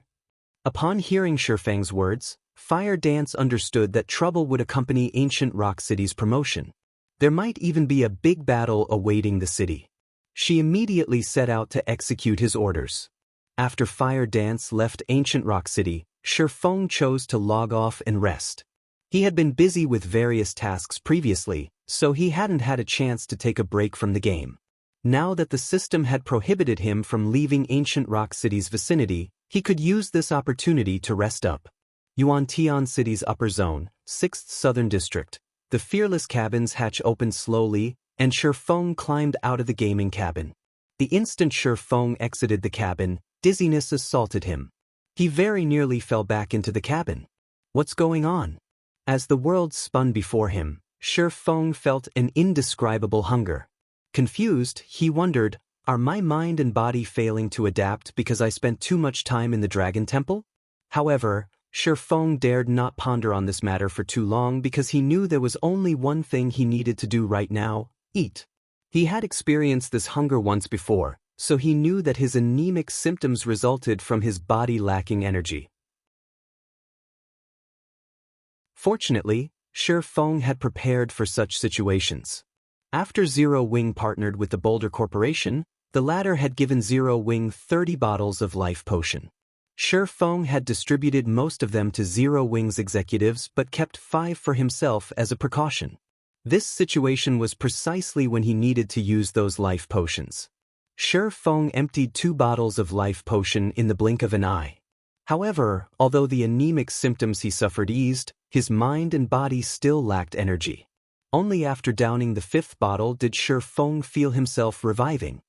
Upon hearing Feng's words, Fire Dance understood that trouble would accompany Ancient Rock City's promotion. There might even be a big battle awaiting the city. She immediately set out to execute his orders. After Fire Dance left Ancient Rock City, Feng chose to log off and rest. He had been busy with various tasks previously, so he hadn't had a chance to take a break from the game. Now that the system had prohibited him from leaving Ancient Rock City's vicinity, he could use this opportunity to rest up. Yuan City's upper zone, 6th Southern District. The fearless cabin's hatch opened slowly, and Feng climbed out of the gaming cabin. The instant Feng exited the cabin, dizziness assaulted him. He very nearly fell back into the cabin. What's going on? As the world spun before him, Feng felt an indescribable hunger. Confused, he wondered, are my mind and body failing to adapt because I spent too much time in the Dragon Temple? However, Feng dared not ponder on this matter for too long because he knew there was only one thing he needed to do right now: eat. He had experienced this hunger once before, so he knew that his anemic symptoms resulted from his body lacking energy. Fortunately, Feng had prepared for such situations. After Zero Wing partnered with the Boulder Corporation, the latter had given Zero Wing 30 bottles of life potion. Feng had distributed most of them to Zero Wing's executives but kept 5 for himself as a precaution. This situation was precisely when he needed to use those life potions. Feng emptied 2 bottles of life potion in the blink of an eye. However, although the anemic symptoms he suffered eased, his mind and body still lacked energy. Only after downing the 5th bottle did Feng feel himself reviving.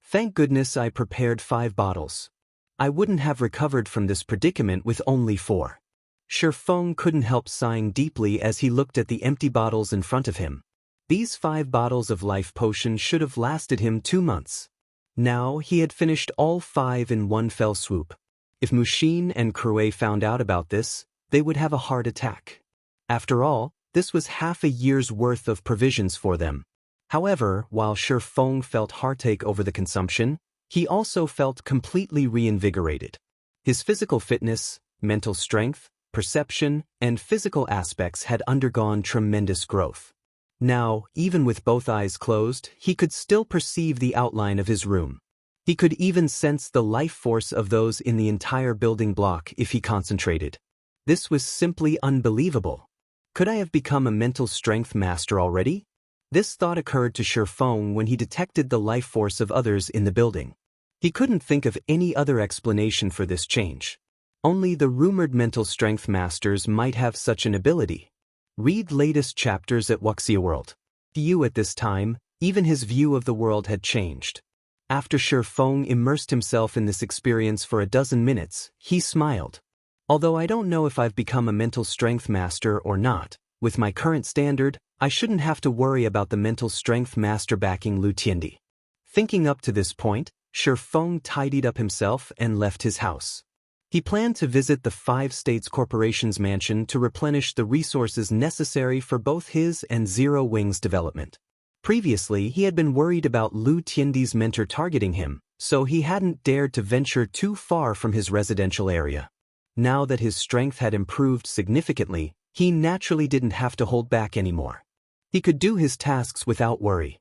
Thank goodness I prepared 5 bottles. I wouldn't have recovered from this predicament with only 4. Feng couldn't help sighing deeply as he looked at the empty bottles in front of him. These 5 bottles of life potion should have lasted him 2 months. Now he had finished all 5 in one fell swoop. If Mushin and Krue found out about this, they would have a heart attack. After all, this was half a year's worth of provisions for them. However, while Feng felt heartache over the consumption, he also felt completely reinvigorated. His physical fitness, mental strength, perception, and physical aspects had undergone tremendous growth. Now, even with both eyes closed, he could still perceive the outline of his room. He could even sense the life force of those in the entire building block if he concentrated. This was simply unbelievable. Could I have become a mental strength master already? This thought occurred to Feng when he detected the life force of others in the building. He couldn't think of any other explanation for this change. Only the rumored mental strength masters might have such an ability. Read latest chapters at Wuxia World. At this time, even his view of the world had changed. After Feng immersed himself in this experience for a dozen minutes, he smiled. Although I don't know if I've become a mental strength master or not, with my current standard, I shouldn't have to worry about the mental strength master backing Lu Tiendi. Thinking up to this point, Feng tidied up himself and left his house. He planned to visit the 5 States Corporation's mansion to replenish the resources necessary for both his and Zero Wing's development. Previously, he had been worried about Lu Tiendi's mentor targeting him, so he hadn't dared to venture too far from his residential area. Now that his strength had improved significantly, he naturally didn't have to hold back anymore. He could do his tasks without worry.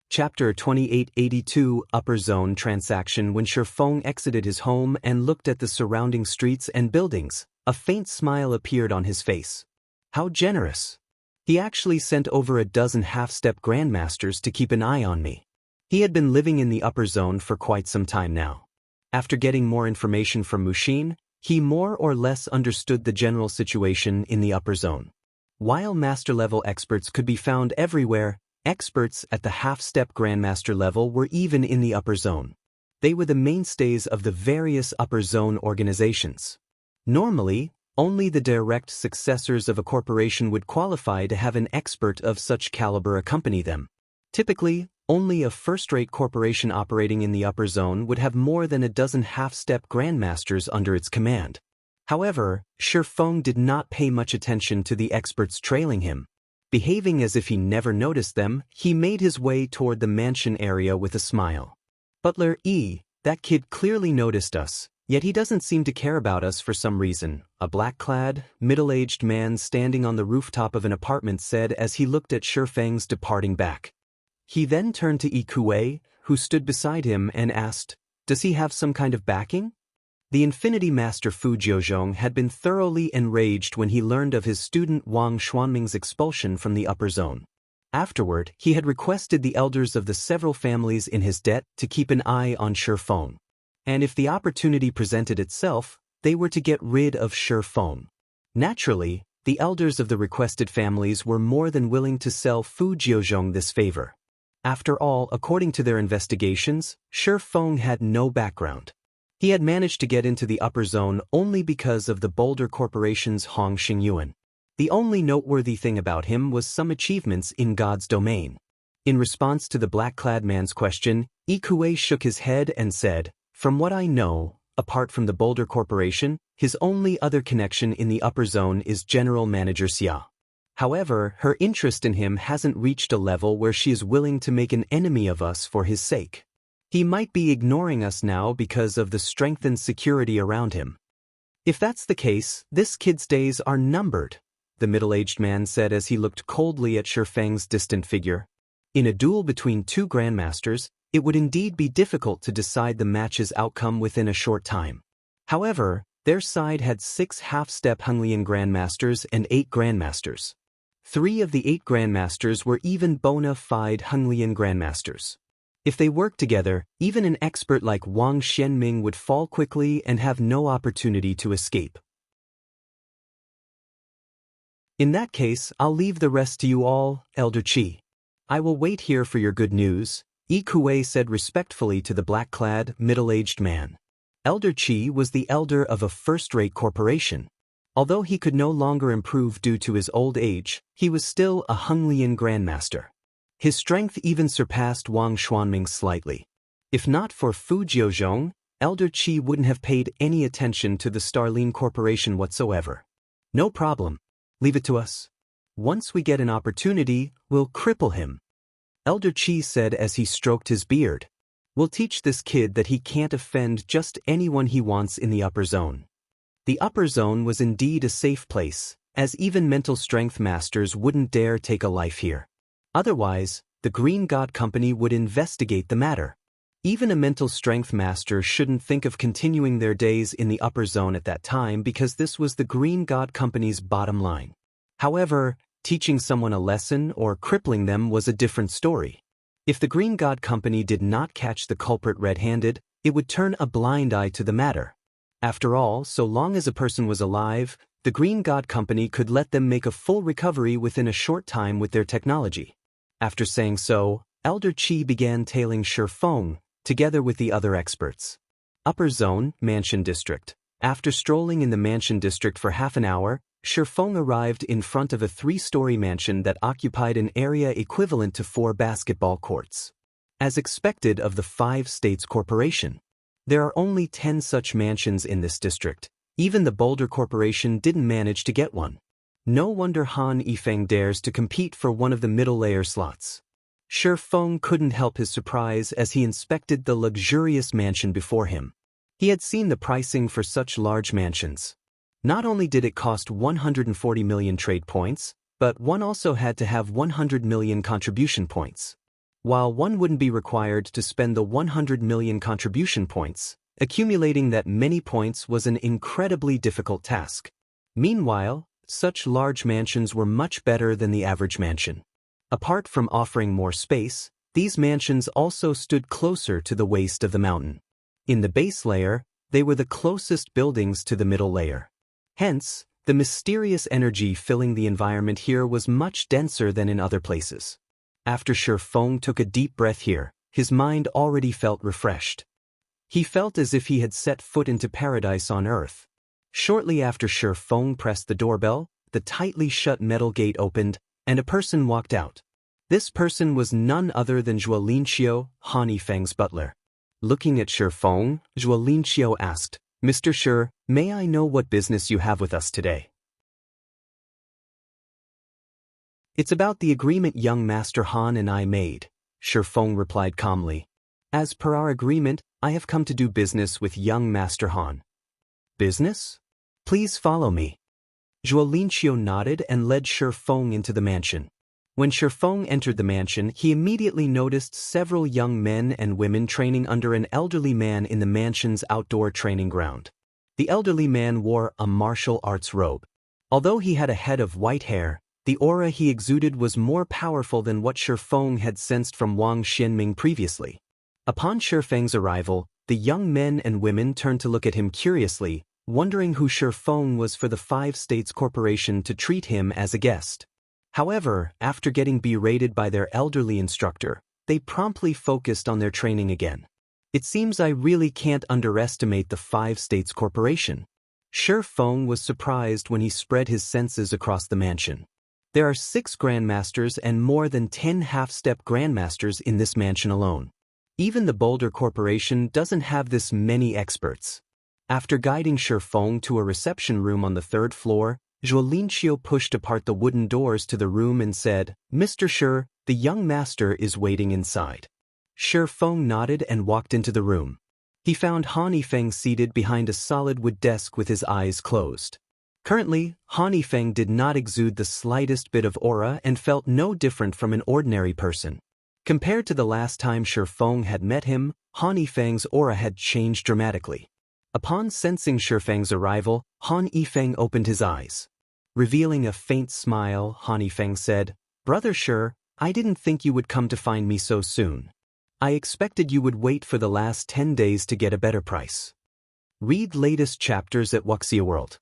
Chapter 2882 Upper Zone Transaction. When Feng exited his home and looked at the surrounding streets and buildings, a faint smile appeared on his face. How generous! He actually sent over a dozen half-step grandmasters to keep an eye on me. He had been living in the Upper Zone for quite some time now. After getting more information from Mushin, he more or less understood the general situation in the Upper Zone. While master-level experts could be found everywhere, experts at the half-step grandmaster level were even in the Upper Zone. They were the mainstays of the various Upper Zone organizations. Normally, only the direct successors of a corporation would qualify to have an expert of such caliber accompany them. Typically, only a first-rate corporation operating in the Upper Zone would have more than a dozen half-step grandmasters under its command. However, Feng did not pay much attention to the experts trailing him. Behaving as if he never noticed them, he made his way toward the mansion area with a smile. Butler E, that kid clearly noticed us, yet he doesn't seem to care about us for some reason, a black-clad, middle-aged man standing on the rooftop of an apartment said as he looked at Feng's departing back. He then turned to Ikue, who stood beside him, and asked, "Does he have some kind of backing?" The Infinity Master Fu Jiuzhong had been thoroughly enraged when he learned of his student Wang Xuanming's expulsion from the Upper Zone. Afterward, he had requested the elders of the several families in his debt to keep an eye on Feng. And if the opportunity presented itself, they were to get rid of Feng. Naturally, the elders of the requested families were more than willing to sell Fu Jiuzhong this favor. After all, according to their investigations, Feng had no background. He had managed to get into the upper zone only because of the Boulder Corporation's Hong Xingyuan. The only noteworthy thing about him was some achievements in God's domain. In response to the black-clad man's question, Ikue shook his head and said, "From what I know, apart from the Boulder Corporation, his only other connection in the upper zone is General Manager Xia. However, her interest in him hasn't reached a level where she is willing to make an enemy of us for his sake. He might be ignoring us now because of the strengthened security around him." "If that's the case, this kid's days are numbered," the middle-aged man said as he looked coldly at Feng's distant figure. In a duel between two grandmasters, it would indeed be difficult to decide the match's outcome within a short time. However, their side had 6 half-step Honglian grandmasters and 8 grandmasters. 3 of the 8 grandmasters were even bona fide Honglian grandmasters. If they worked together, even an expert like Wang Xianming would fall quickly and have no opportunity to escape. "In that case, I'll leave the rest to you all, Elder Qi. I will wait here for your good news," Ikue said respectfully to the black-clad, middle-aged man. Elder Qi was the elder of a first-rate corporation. Although he could no longer improve due to his old age, he was still a Honglian grandmaster. His strength even surpassed Wang Xuanming slightly. If not for Fu Jiuzhong, Elder Qi wouldn't have paid any attention to the Starline Corporation whatsoever. "No problem. Leave it to us. Once we get an opportunity, we'll cripple him," Elder Qi said as he stroked his beard. "We'll teach this kid that he can't offend just anyone he wants in the upper zone." The upper zone was indeed a safe place, as even mental strength masters wouldn't dare take a life here. Otherwise, the Green God Company would investigate the matter. Even a mental strength master shouldn't think of continuing their days in the upper zone at that time because this was the Green God Company's bottom line. However, teaching someone a lesson or crippling them was a different story. If the Green God Company did not catch the culprit red-handed, it would turn a blind eye to the matter. After all, so long as a person was alive, the Green God Company could let them make a full recovery within a short time with their technology. After saying so, Elder Qi began tailing Feng, together with the other experts. Upper Zone, Mansion District. After strolling in the Mansion District for half an hour, Feng arrived in front of a 3-story mansion that occupied an area equivalent to 4 basketball courts. As expected of the 5 States Corporation, there are only 10 such mansions in this district. Even the Boulder Corporation didn't manage to get one. No wonder Han Yifeng dares to compete for one of the middle-layer slots. Feng couldn't help his surprise as he inspected the luxurious mansion before him. He had seen the pricing for such large mansions. Not only did it cost 140 million trade points, but one also had to have 100 million contribution points. While one wouldn't be required to spend the 100 million contribution points, accumulating that many points was an incredibly difficult task. Meanwhile, such large mansions were much better than the average mansion. Apart from offering more space, these mansions also stood closer to the waist of the mountain. In the base layer, they were the closest buildings to the middle layer. Hence, the mysterious energy filling the environment here was much denser than in other places. After Feng took a deep breath here, his mind already felt refreshed. He felt as if he had set foot into paradise on earth. Shortly after Feng pressed the doorbell, the tightly shut metal gate opened, and a person walked out. This person was none other than Zhuo Linqiu, Han Yifeng's butler. Looking at Feng, Zhuo Linqiu asked, "Mr. Shi, may I know what business you have with us today?" "It's about the agreement young Master Han and I made," Feng replied calmly. "As per our agreement, I have come to do business with young Master Han." "Business? Please follow me." Zhuo Linqiu nodded and led Feng into the mansion. When Feng entered the mansion, he immediately noticed several young men and women training under an elderly man in the mansion's outdoor training ground. The elderly man wore a martial arts robe. Although he had a head of white hair, The aura he exuded was more powerful than what Shi Feng had sensed from Wang Xianming previously. Upon Shi Feng's arrival, the young men and women turned to look at him curiously, wondering who Shi Feng was for the Five States Corporation to treat him as a guest. However, after getting berated by their elderly instructor, they promptly focused on their training again. It seems I really can't underestimate the Five States Corporation. Shi Feng was surprised when he spread his senses across the mansion. There are 6 grandmasters and more than 10 half-step grandmasters in this mansion alone. Even the Boulder Corporation doesn't have this many experts. After guiding Shi Feng to a reception room on the 3rd floor, Zhuo Linqiu pushed apart the wooden doors to the room and said, "Mr. Shi, the young master is waiting inside." Shi Feng nodded and walked into the room. He found Han Yifeng seated behind a solid wood desk with his eyes closed. Currently, Han Yifeng did not exude the slightest bit of aura and felt no different from an ordinary person. Compared to the last time Shi Feng had met him, Han Yifeng's aura had changed dramatically. Upon sensing Shi Feng's arrival, Han Yifeng opened his eyes. Revealing a faint smile, Han Yifeng said, "Brother Shi, I didn't think you would come to find me so soon. I expected you would wait for the last 10 days to get a better price." Read latest chapters at Wuxia World.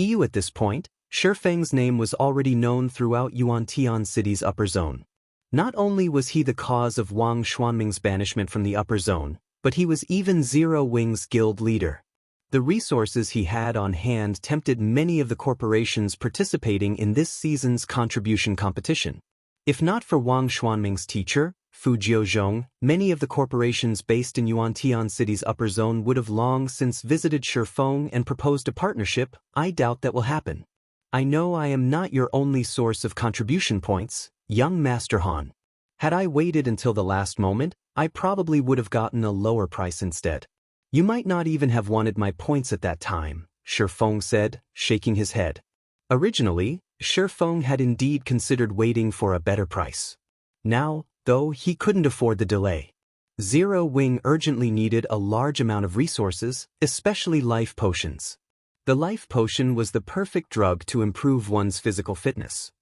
EU at this point, Shi Feng's name was already known throughout Yuantian City's upper zone. Not only was he the cause of Wang Xuanming's banishment from the upper zone, but he was even Zero Wing's guild leader. The resources he had on hand tempted many of the corporations participating in this season's contribution competition. If not for Wang Xuanming's teacher, Fu Jiuzhong, many of the corporations based in Yuantian City's upper zone would have long since visited Shi Feng and proposed a partnership. I doubt that will happen. I know I am not your only source of contribution points, young Master Han. Had I waited until the last moment, I probably would have gotten a lower price instead. You might not even have wanted my points at that time, Shi Feng said, shaking his head. Originally, Shi Feng had indeed considered waiting for a better price. Now, though, he couldn't afford the delay. Zero Wing urgently needed a large amount of resources, especially life potions. The life potion was the perfect drug to improve one's physical fitness.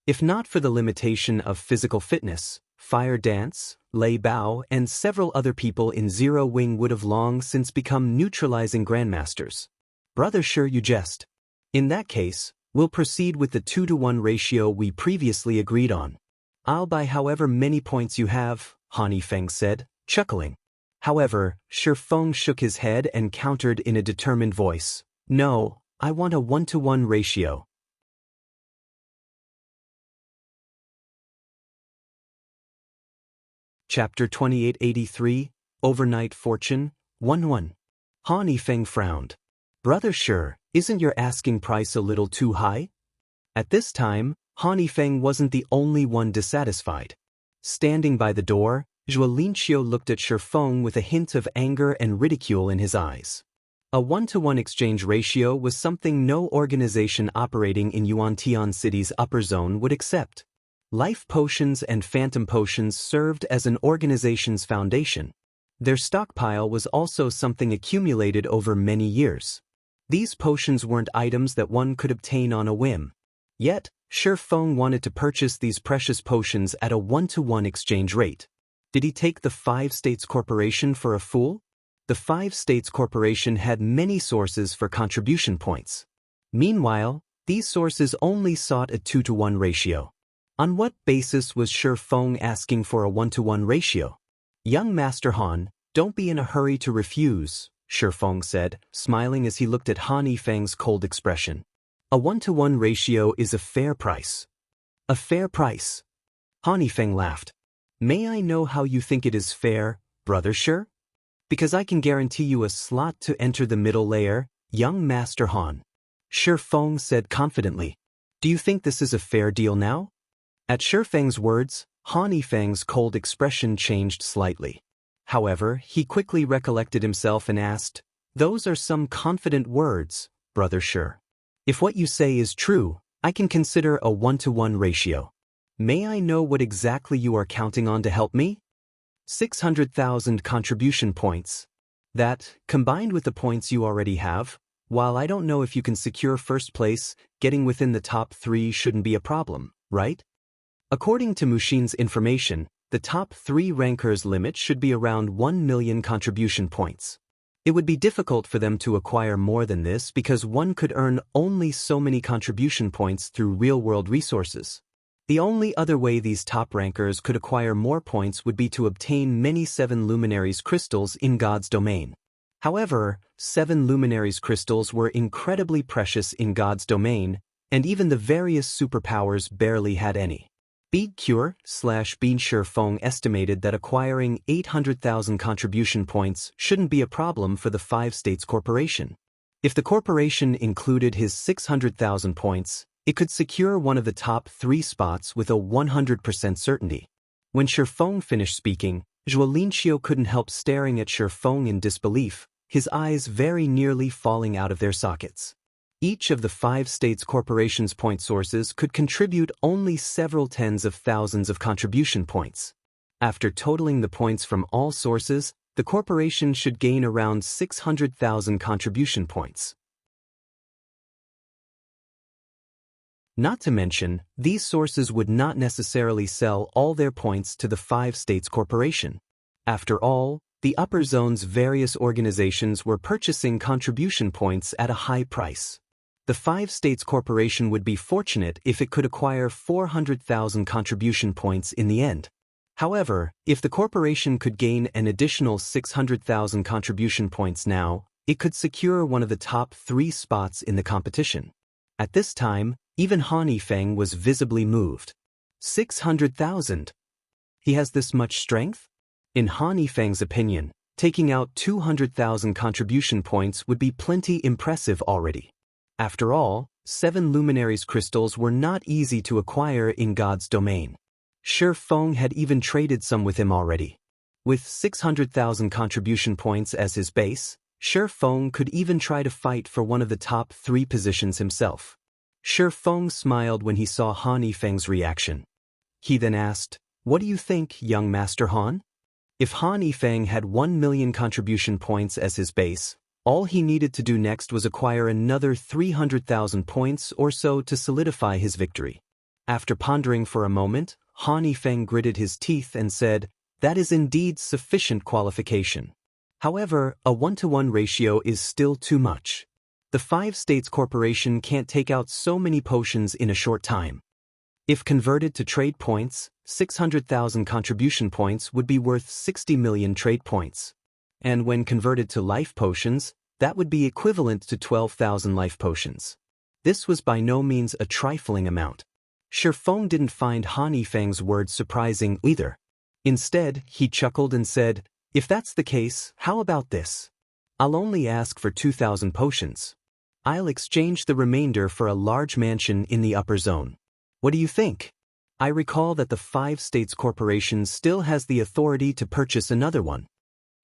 If not for the limitation of physical fitness, Fire Dance, Lei Bao, and several other people in Zero Wing would have long since become neutralizing grandmasters. Brother Shi, you jest. In that case, we'll proceed with the 2-to-1 ratio we previously agreed on. I'll buy however many points you have, Han Yifeng said, chuckling. However, Shi Feng shook his head and countered in a determined voice, "No, I want a 1-to-1 ratio." Chapter 2883, Overnight Fortune, 1-1. Han Yifeng frowned. Brother Shi, isn't your asking price a little too high? At this time, Han Yifeng wasn't the only one dissatisfied. Standing by the door, Zhuo Linqiu looked at Shi Feng with a hint of anger and ridicule in his eyes. A 1-to-1 exchange ratio was something no organization operating in Yuantian City's upper zone would accept. Life potions and phantom potions served as an organization's foundation. Their stockpile was also something accumulated over many years. These potions weren't items that one could obtain on a whim. Yet, Shi Feng wanted to purchase these precious potions at a 1-to-1 exchange rate. Did he take the Five States Corporation for a fool? The Five States Corporation had many sources for contribution points. Meanwhile, these sources only sought a 2-to-1 ratio. On what basis was Shi Feng asking for a 1-to-1 ratio? Young Master Han, don't be in a hurry to refuse, Shi Feng said, smiling as he looked at Han Yifeng's cold expression. A 1-to-1 ratio is a fair price. A fair price. Han Yifeng laughed. May I know how you think it is fair, Brother Shi? Because I can guarantee you a slot to enter the middle layer, young Master Han. Shi Feng said confidently. Do you think this is a fair deal now? At Shi Feng's words, Han Yifeng's cold expression changed slightly. However, he quickly recollected himself and asked, "Those are some confident words, Brother Shi. If what you say is true, I can consider a 1-to-1 ratio. May I know what exactly you are counting on to help me?" 600,000 contribution points. That, combined with the points you already have, While I don't know if you can secure first place, getting within the top 3 shouldn't be a problem, right? According to Mushin's information, the top 3 rankers' limit should be around 1 million contribution points. It would be difficult for them to acquire more than this because one could earn only so many contribution points through real-world resources. The only other way these top rankers could acquire more points would be to obtain many 7 Luminaries crystals in God's domain. However, 7 Luminaries crystals were incredibly precious in God's domain, and even the various superpowers barely had any. BeadCure/Beansure Feng estimated that acquiring 800,000 contribution points shouldn't be a problem for the 5 States Corporation. If the corporation included his 600,000 points, it could secure one of the top 3 spots with a 100% certainty. When Shi Feng finished speaking, Zhuo Linqiu couldn't help staring at Shi Feng in disbelief, his eyes very nearly falling out of their sockets. Each of the 5 States Corporation's point sources could contribute only several tens of thousands of contribution points. After totaling the points from all sources, the corporation should gain around 600,000 contribution points. Not to mention, these sources would not necessarily sell all their points to the 5 States Corporation. After all, the upper zone's various organizations were purchasing contribution points at a high price. The 5 States Corporation would be fortunate if it could acquire 400,000 contribution points in the end. However, if the corporation could gain an additional 600,000 contribution points now, it could secure one of the top 3 spots in the competition. At this time, even Han Feng was visibly moved. 600,000? He has this much strength? In Han Feng's opinion, taking out 200,000 contribution points would be plenty impressive already. After all, 7 Luminaries crystals were not easy to acquire in God's domain. Shi Feng had even traded some with him already. With 600,000 contribution points as his base, Shi Feng could even try to fight for one of the top 3 positions himself. Shi Feng smiled when he saw Han Feng's reaction. He then asked, "What do you think, young Master Han?" If Han Feng had 1 million contribution points as his base, all he needed to do next was acquire another 300,000 points or so to solidify his victory. After pondering for a moment, Han Feng gritted his teeth and said, "That is indeed sufficient qualification. However, a 1-to-1 ratio is still too much. The 5 States Corporation can't take out so many potions in a short time. If converted to trade points, 600,000 contribution points would be worth 60 million trade points. And when converted to life potions, that would be equivalent to 12,000 life potions." This was by no means a trifling amount. Shi Feng didn't find Han Feng's words surprising either. Instead, he chuckled and said, "If that's the case, how about this? I'll only ask for 2,000 potions. I'll exchange the remainder for a large mansion in the upper zone. What do you think? I recall that the 5 States Corporation still has the authority to purchase another one."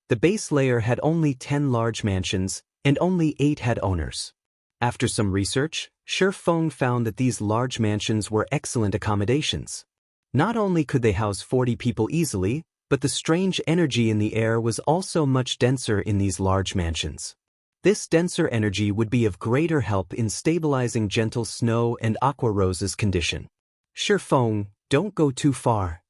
The base layer had only 10 large mansions, and only 8 had owners. After some research, Shi Feng found that these large mansions were excellent accommodations. Not only could they house 40 people easily, but the strange energy in the air was also much denser in these large mansions. This denser energy would be of greater help in stabilizing gentle snow and Aqua Rose's condition. "Shi Feng, don't go too far,"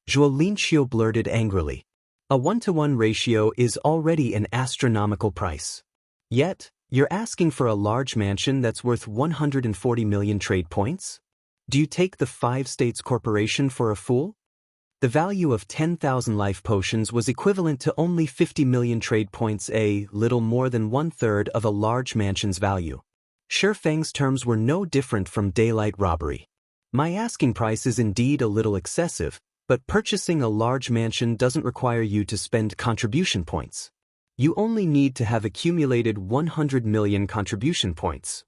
Zhuo Linqiu blurted angrily. A 1-to-1 ratio is already an astronomical price. Yet, you're asking for a large mansion that's worth 140 million trade points? Do you take the 5 States Corporation for a fool? The value of 10,000 life potions was equivalent to only 50 million trade points, a little more than 1/3 of a large mansion's value. Shi Feng's terms were no different from daylight robbery. My asking price is indeed a little excessive, but purchasing a large mansion doesn't require you to spend contribution points. You only need to have accumulated 100 million contribution points.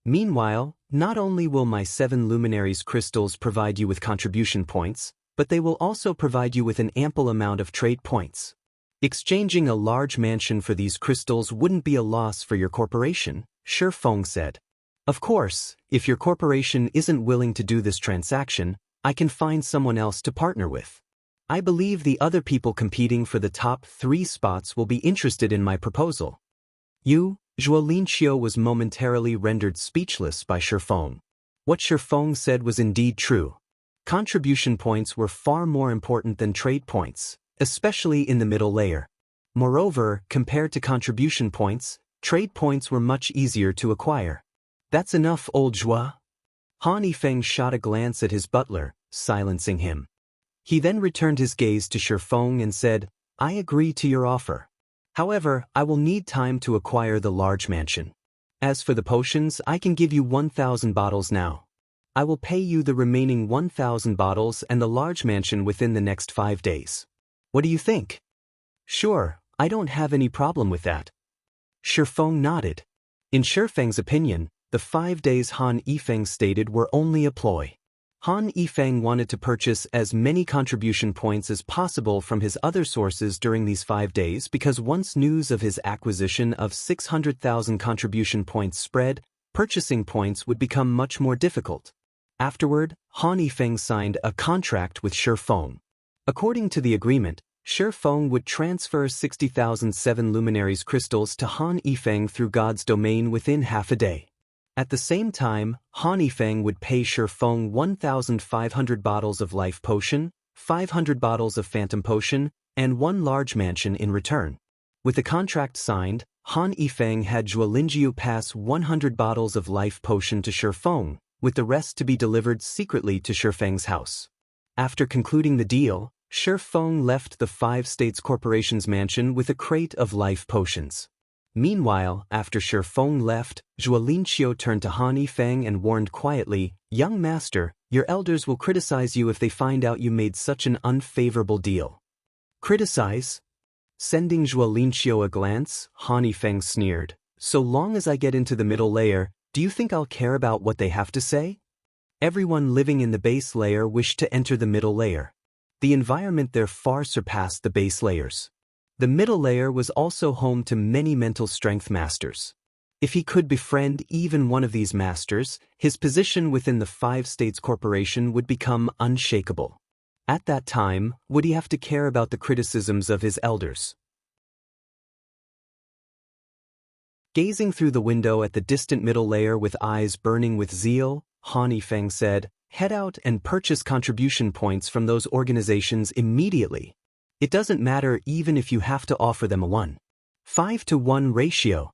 Meanwhile, not only will my 7 Luminaries crystals provide you with contribution points, but they will also provide you with an ample amount of trade points. Exchanging a large mansion for these crystals wouldn't be a loss for your corporation, Shi Feng said. Of course, if your corporation isn't willing to do this transaction, I can find someone else to partner with. I believe the other people competing for the top 3 spots will be interested in my proposal. Zhuo Linqiu was momentarily rendered speechless by Feng. What Feng said was indeed true. Contribution points were far more important than trade points, especially in the middle layer. Moreover, compared to contribution points, trade points were much easier to acquire. That's enough, old Zhuo. Han Yifeng shot a glance at his butler, silencing him. He then returned his gaze to Feng and said, I agree to your offer. However, I will need time to acquire the large mansion. As for the potions, I can give you 1,000 bottles now. I will pay you the remaining 1,000 bottles and the large mansion within the next 5 days. What do you think? Sure, I don't have any problem with that. Feng nodded. In Feng's opinion, the 5 days Han Yifeng stated were only a ploy. Han Yifeng wanted to purchase as many contribution points as possible from his other sources during these 5 days because once news of his acquisition of 600,000 contribution points spread, purchasing points would become much more difficult. Afterward, Han Yifeng signed a contract with Feng. According to the agreement, Feng would transfer 60,000 seven luminaries crystals to Han Yifeng through God's domain within half a day. At the same time, Han Yifeng would pay Feng 1,500 bottles of life potion, 500 bottles of phantom potion, and 1 large mansion in return. With the contract signed, Han Yifeng had Zhuo Linqiu pass 100 bottles of life potion to Feng, with the rest to be delivered secretly to Feng's house. After concluding the deal, Feng left the 5 States Corporation's mansion with a crate of life potions. Meanwhile, after Feng left, Zhuo Linqiu turned to Han Yifeng and warned quietly, Young master, your elders will criticize you if they find out you made such an unfavorable deal. Criticize? Sending Zhuo Linqiu a glance, Han Yifeng sneered, So long as I get into the middle layer, do you think I'll care about what they have to say? Everyone living in the base layer wished to enter the middle layer. The environment there far surpassed the base layers. The middle layer was also home to many mental strength masters. If he could befriend even one of these masters, his position within the 5 States Corporation would become unshakable. At that time, would he have to care about the criticisms of his elders? Gazing through the window at the distant middle layer with eyes burning with zeal, Han Yifeng said, Head out and purchase contribution points from those organizations immediately. It doesn't matter even if you have to offer them a 1:5 ratio.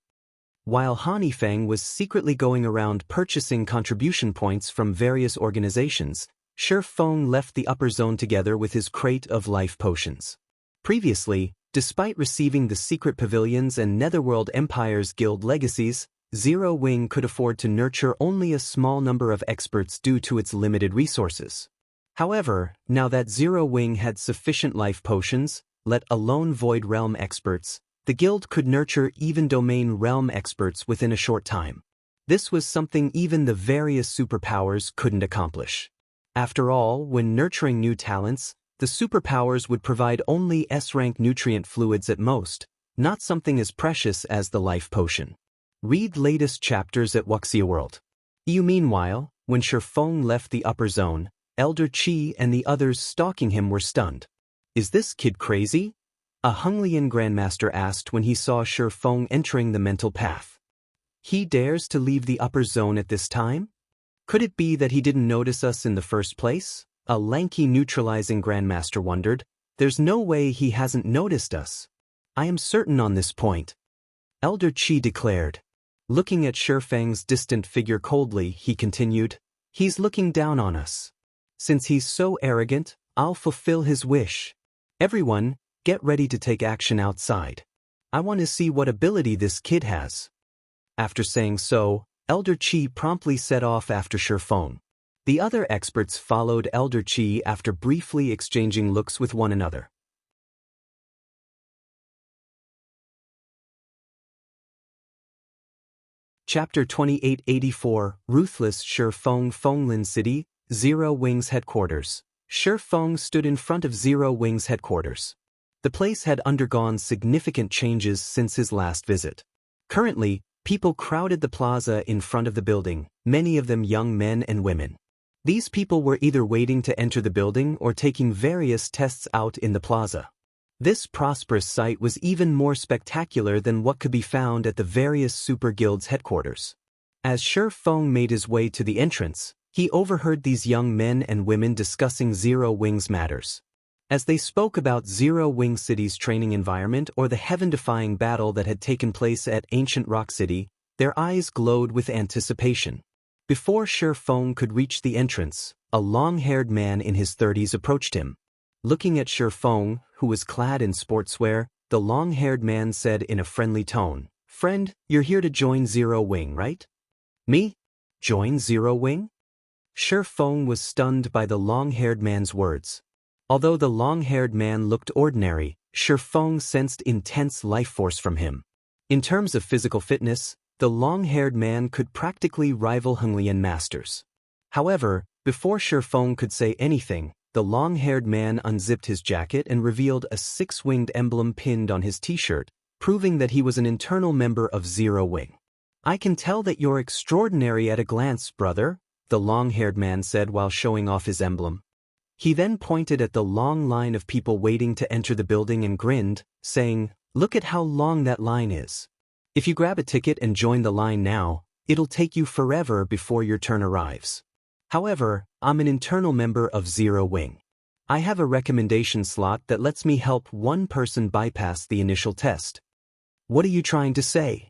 While Han Yifeng was secretly going around purchasing contribution points from various organizations, Feng left the upper zone together with his crate of life potions. Previously, despite receiving the secret pavilions and Netherworld Empire's guild legacies, Zero Wing could afford to nurture only a small number of experts due to its limited resources. However, now that Zero Wing had sufficient life potions, let alone Void Realm experts, the guild could nurture even Domain Realm experts within a short time. This was something even the various superpowers couldn't accomplish. After all, when nurturing new talents, the superpowers would provide only S-rank nutrient fluids at most, not something as precious as the life potion. Read latest chapters at Wuxia World. Meanwhile, when Feng left the upper zone, Elder Qi and the others stalking him were stunned. Is this kid crazy? A Honglian Grandmaster asked when he saw Feng entering the mental path. He dares to leave the upper zone at this time? Could it be that he didn't notice us in the first place? A lanky neutralizing Grandmaster wondered. There's no way he hasn't noticed us. I am certain on this point. Elder Qi declared. Looking at Feng's distant figure coldly, he continued, He's looking down on us. Since he's so arrogant, I'll fulfill his wish. Everyone, get ready to take action outside. I want to see what ability this kid has. After saying so, Elder Qi promptly set off after Feng. The other experts followed Elder Qi after briefly exchanging looks with one another. Chapter 2884, Ruthless. Feng. Fenglin City, Zero Wing's headquarters. Feng stood in front of Zero Wing's headquarters. The place had undergone significant changes since his last visit. Currently, people crowded the plaza in front of the building, many of them young men and women. These people were either waiting to enter the building or taking various tests out in the plaza. This prosperous site was even more spectacular than what could be found at the various super guilds' headquarters. As Feng made his way to the entrance, he overheard these young men and women discussing Zero Wings matters. As they spoke about Zero Wing City's training environment or the heaven-defying battle that had taken place at Ancient Rock City, their eyes glowed with anticipation. Before Feng could reach the entrance, a long-haired man in his 30s approached him. Looking at Feng, who was clad in sportswear, the long-haired man said in a friendly tone, "Friend, you're here to join Zero Wing, right?" "Me? Join Zero Wing?" Feng was stunned by the long-haired man's words. Although the long-haired man looked ordinary, Feng sensed intense life force from him. In terms of physical fitness, the long-haired man could practically rival Henglian masters. However, before Feng could say anything, the long-haired man unzipped his jacket and revealed a six-winged emblem pinned on his t-shirt, proving that he was an internal member of Zero Wing. "I can tell that you're extraordinary at a glance, brother," the long-haired man said while showing off his emblem. He then pointed at the long line of people waiting to enter the building and grinned, saying, "Look at how long that line is. If you grab a ticket and join the line now, it'll take you forever before your turn arrives. However, I'm an internal member of Zero Wing. I have a recommendation slot that lets me help one person bypass the initial test." "What are you trying to say?"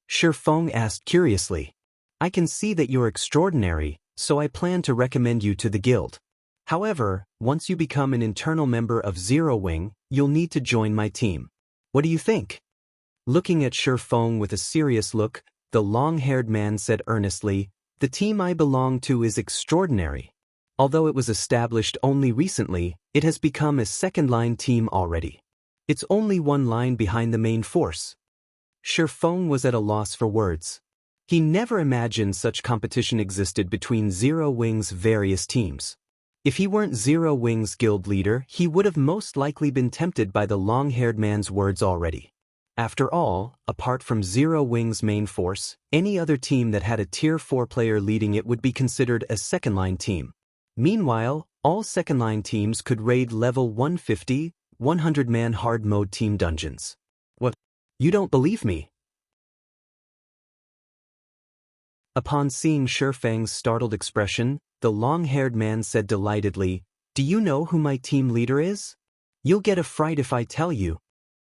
Feng asked curiously. "I can see that you're extraordinary, so I plan to recommend you to the guild. However, once you become an internal member of Zero Wing, you'll need to join my team. What do you think?" Looking at Feng with a serious look, the long-haired man said earnestly, "The team I belong to is extraordinary. Although it was established only recently, it has become a second-line team already. It's only one line behind the main force." Feng was at a loss for words. He never imagined such competition existed between Zero Wing's various teams. If he weren't Zero Wing's guild leader, he would have most likely been tempted by the long-haired man's words already. After all, apart from Zero Wing's main force, any other team that had a Tier 4 player leading it would be considered a second-line team. Meanwhile, all second-line teams could raid level 150, 100-man hard mode team dungeons. "What? You don't believe me?" Upon seeing Feng's startled expression, the long-haired man said delightedly, "Do you know who my team leader is? You'll get a fright if I tell you."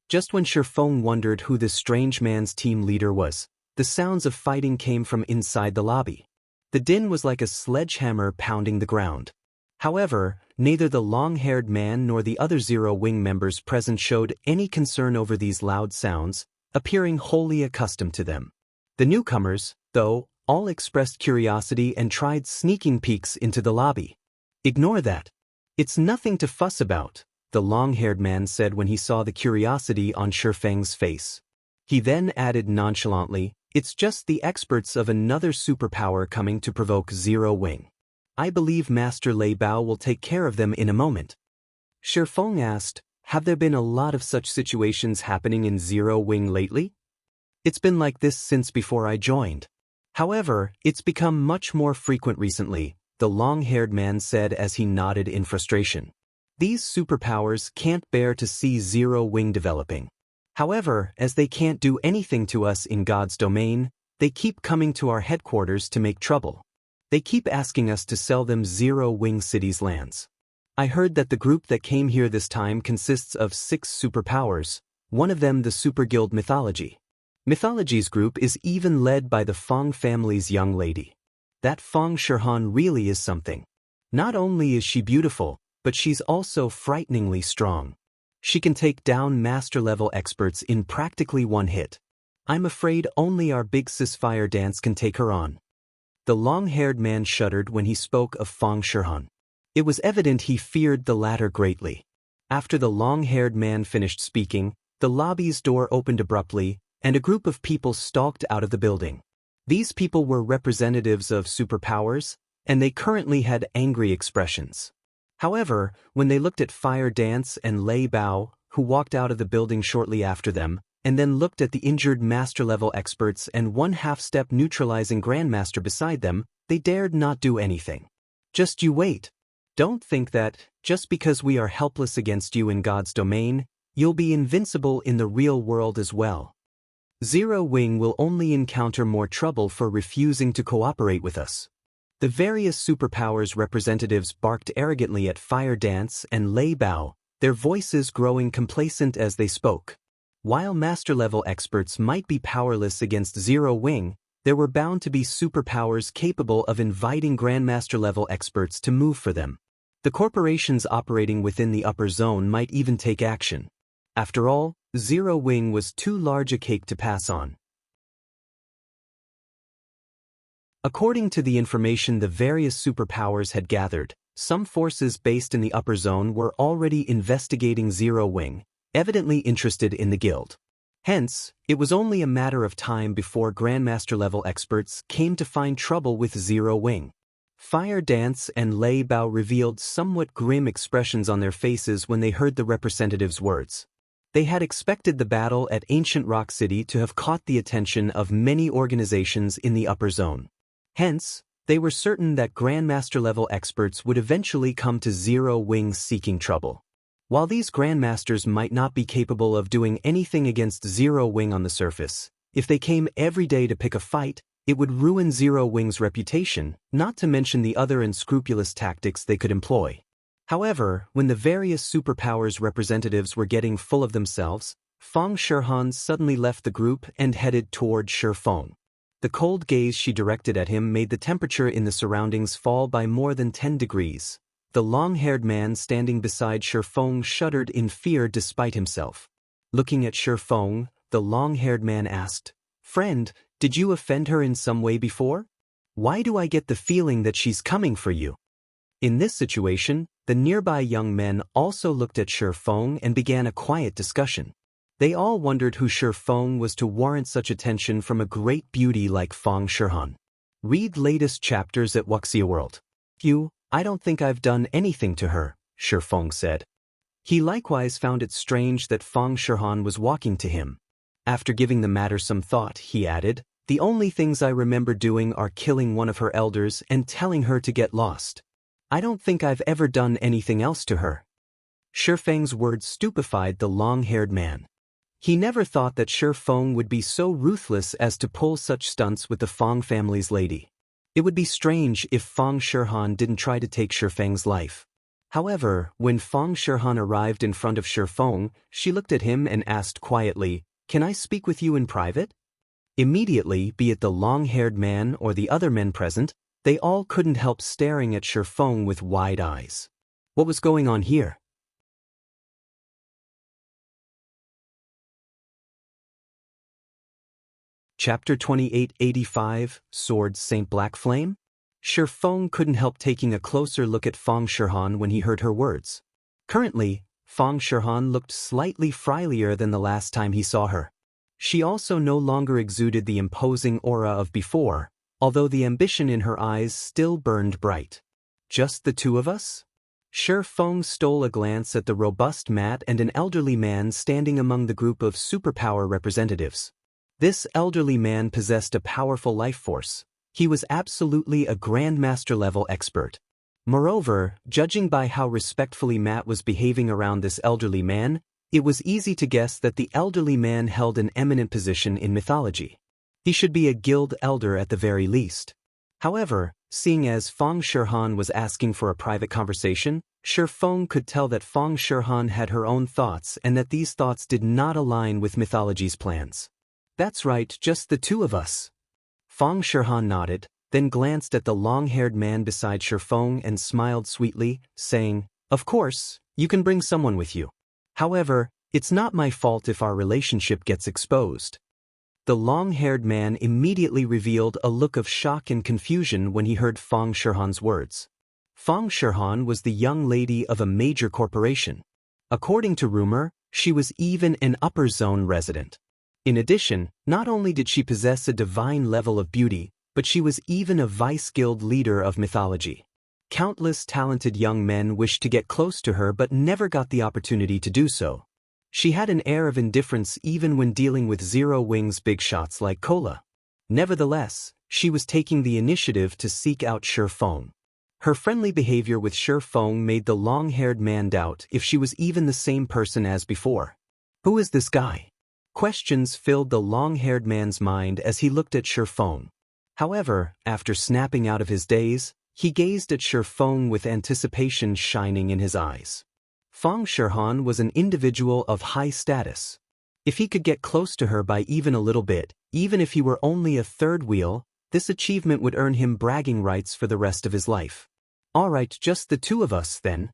Just when Feng wondered who this strange man's team leader was, the sounds of fighting came from inside the lobby. The din was like a sledgehammer pounding the ground. However, neither the long-haired man nor the other Zero Wing members present showed any concern over these loud sounds, appearing wholly accustomed to them. The newcomers, though, all expressed curiosity and tried sneaking peeks into the lobby. "Ignore that. It's nothing to fuss about," the long-haired man said when he saw the curiosity on Feng's face. He then added nonchalantly, "It's just the experts of another superpower coming to provoke Zero Wing. I believe Master Lei Bao will take care of them in a moment." Feng asked, "Have there been a lot of such situations happening in Zero Wing lately?" "It's been like this since before I joined. However, it's become much more frequent recently," the long-haired man said as he nodded in frustration. "These superpowers can't bear to see Zero Wing developing. However, as they can't do anything to us in God's domain, they keep coming to our headquarters to make trouble. They keep asking us to sell them Zero Wing City's lands. I heard that the group that came here this time consists of 6 superpowers, one of them the Super Guild Mythology. Mythology's group is even led by the Feng family's young lady. That Feng Shihan really is something. Not only is she beautiful, but she's also frighteningly strong. She can take down master-level experts in practically one hit. I'm afraid only our big sis Fire Dance can take her on." The long-haired man shuddered when he spoke of Feng Shihan. It was evident he feared the latter greatly. After the long-haired man finished speaking, the lobby's door opened abruptly, and a group of people stalked out of the building. These people were representatives of superpowers, and they currently had angry expressions. However, when they looked at Fire Dance and Lei Bao, who walked out of the building shortly after them, and then looked at the injured master-level experts and one half-step neutralizing grandmaster beside them, they dared not do anything. Just you wait. Don't think that, just because we are helpless against you in God's domain, you'll be invincible in the real world as well. Zero Wing will only encounter more trouble for refusing to cooperate with us. The various superpowers representatives barked arrogantly at Fire Dance and Lei Bao, their voices growing complacent as they spoke. While master-level experts might be powerless against Zero Wing, there were bound to be superpowers capable of inviting Grandmaster-level experts to move for them. The corporations operating within the upper zone might even take action. After all, Zero Wing was too large a cake to pass on. According to the information the various superpowers had gathered, some forces based in the upper zone were already investigating Zero Wing, evidently interested in the guild. Hence, it was only a matter of time before Grandmaster-level experts came to find trouble with Zero Wing. Fire Dance and Lei Bao revealed somewhat grim expressions on their faces when they heard the representative's words. They had expected the battle at Ancient Rock City to have caught the attention of many organizations in the upper zone. Hence, they were certain that Grandmaster-level experts would eventually come to Zero Wing seeking trouble. While these Grandmasters might not be capable of doing anything against Zero Wing on the surface, if they came every day to pick a fight, it would ruin Zero Wing's reputation, not to mention the other unscrupulous tactics they could employ. However, when the various superpowers representatives were getting full of themselves, Feng Shihan suddenly left the group and headed toward Shi Feng. The cold gaze she directed at him made the temperature in the surroundings fall by more than 10 degrees. The long-haired man standing beside Shi Feng shuddered in fear despite himself. Looking at Shi Feng, the long-haired man asked, "Friend, did you offend her in some way before? Why do I get the feeling that she's coming for you?" In this situation, the nearby young men also looked at Shi Feng and began a quiet discussion. They all wondered who Shi Feng was to warrant such attention from a great beauty like Feng Shihan. Read latest chapters at Wuxia World. I don't think I've done anything to her, Shi Feng said. He likewise found it strange that Feng Shihan was walking to him. After giving the matter some thought, he added, "The only things I remember doing are killing one of her elders and telling her to get lost. I don't think I've ever done anything else to her." Shi Feng's words stupefied the long-haired man. He never thought that Shi Feng would be so ruthless as to pull such stunts with the Feng family's lady. It would be strange if Feng Shihan didn't try to take Shi Feng's life. However, when Feng Shihan arrived in front of Shi Feng, she looked at him and asked quietly, "Can I speak with you in private?" Immediately, be it the long-haired man or the other men present, they all couldn't help staring at Shi Feng with wide eyes. What was going on here? Chapter 2885, Sword Saint Blackflame? Shi Feng couldn't help taking a closer look at Feng Shihan when he heard her words. Currently, Feng Shihan looked slightly friendlier than the last time he saw her. She also no longer exuded the imposing aura of before, although the ambition in her eyes still burned bright. Just the two of us? Shi Feng stole a glance at the robust Matt and an elderly man standing among the group of superpower representatives. This elderly man possessed a powerful life force. He was absolutely a Grandmaster-level expert. Moreover, judging by how respectfully Matt was behaving around this elderly man, it was easy to guess that the elderly man held an eminent position in mythology. He should be a guild elder at the very least. However, seeing as Feng Shihan was asking for a private conversation, Shi Feng could tell that Feng Shihan had her own thoughts and that these thoughts did not align with mythology's plans. "That's right, just the two of us." Feng Shihan nodded, then glanced at the long-haired man beside Shi Feng and smiled sweetly, saying, "Of course, you can bring someone with you. However, it's not my fault if our relationship gets exposed." The long-haired man immediately revealed a look of shock and confusion when he heard Feng Shihan's words. Feng Shihan was the young lady of a major corporation. According to rumor, she was even an upper zone resident. In addition, not only did she possess a divine level of beauty, but she was even a vice-guild leader of mythology. Countless talented young men wished to get close to her but never got the opportunity to do so. She had an air of indifference even when dealing with Zero Wing's big shots like Cola. Nevertheless, she was taking the initiative to seek out Shi Feng. Her friendly behavior with Feng made the long-haired man doubt if she was even the same person as before. Who is this guy? Questions filled the long-haired man's mind as he looked at Feng. However, after snapping out of his daze, he gazed at Feng with anticipation shining in his eyes. Feng Shihan was an individual of high status. If he could get close to her by even a little bit, even if he were only a third wheel, this achievement would earn him bragging rights for the rest of his life. All right, just the two of us, then.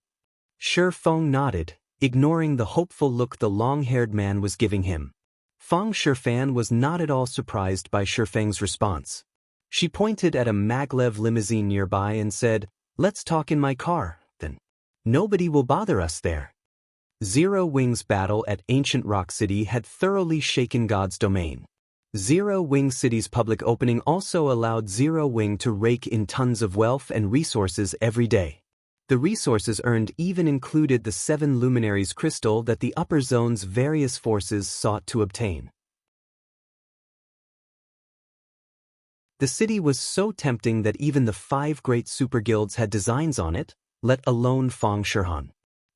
Feng nodded, ignoring the hopeful look the long-haired man was giving him. Feng Shifan was not at all surprised by Feng's response. She pointed at a maglev limousine nearby and said, "Let's talk in my car, then. Nobody will bother us there." Zero Wing's battle at Ancient Rock City had thoroughly shaken God's domain. Zero Wing City's public opening also allowed Zero Wing to rake in tons of wealth and resources every day. The resources earned even included the 7 Luminaries crystal that the upper zone's various forces sought to obtain. The city was so tempting that even the 5 great super guilds had designs on it, let alone Feng Shihan.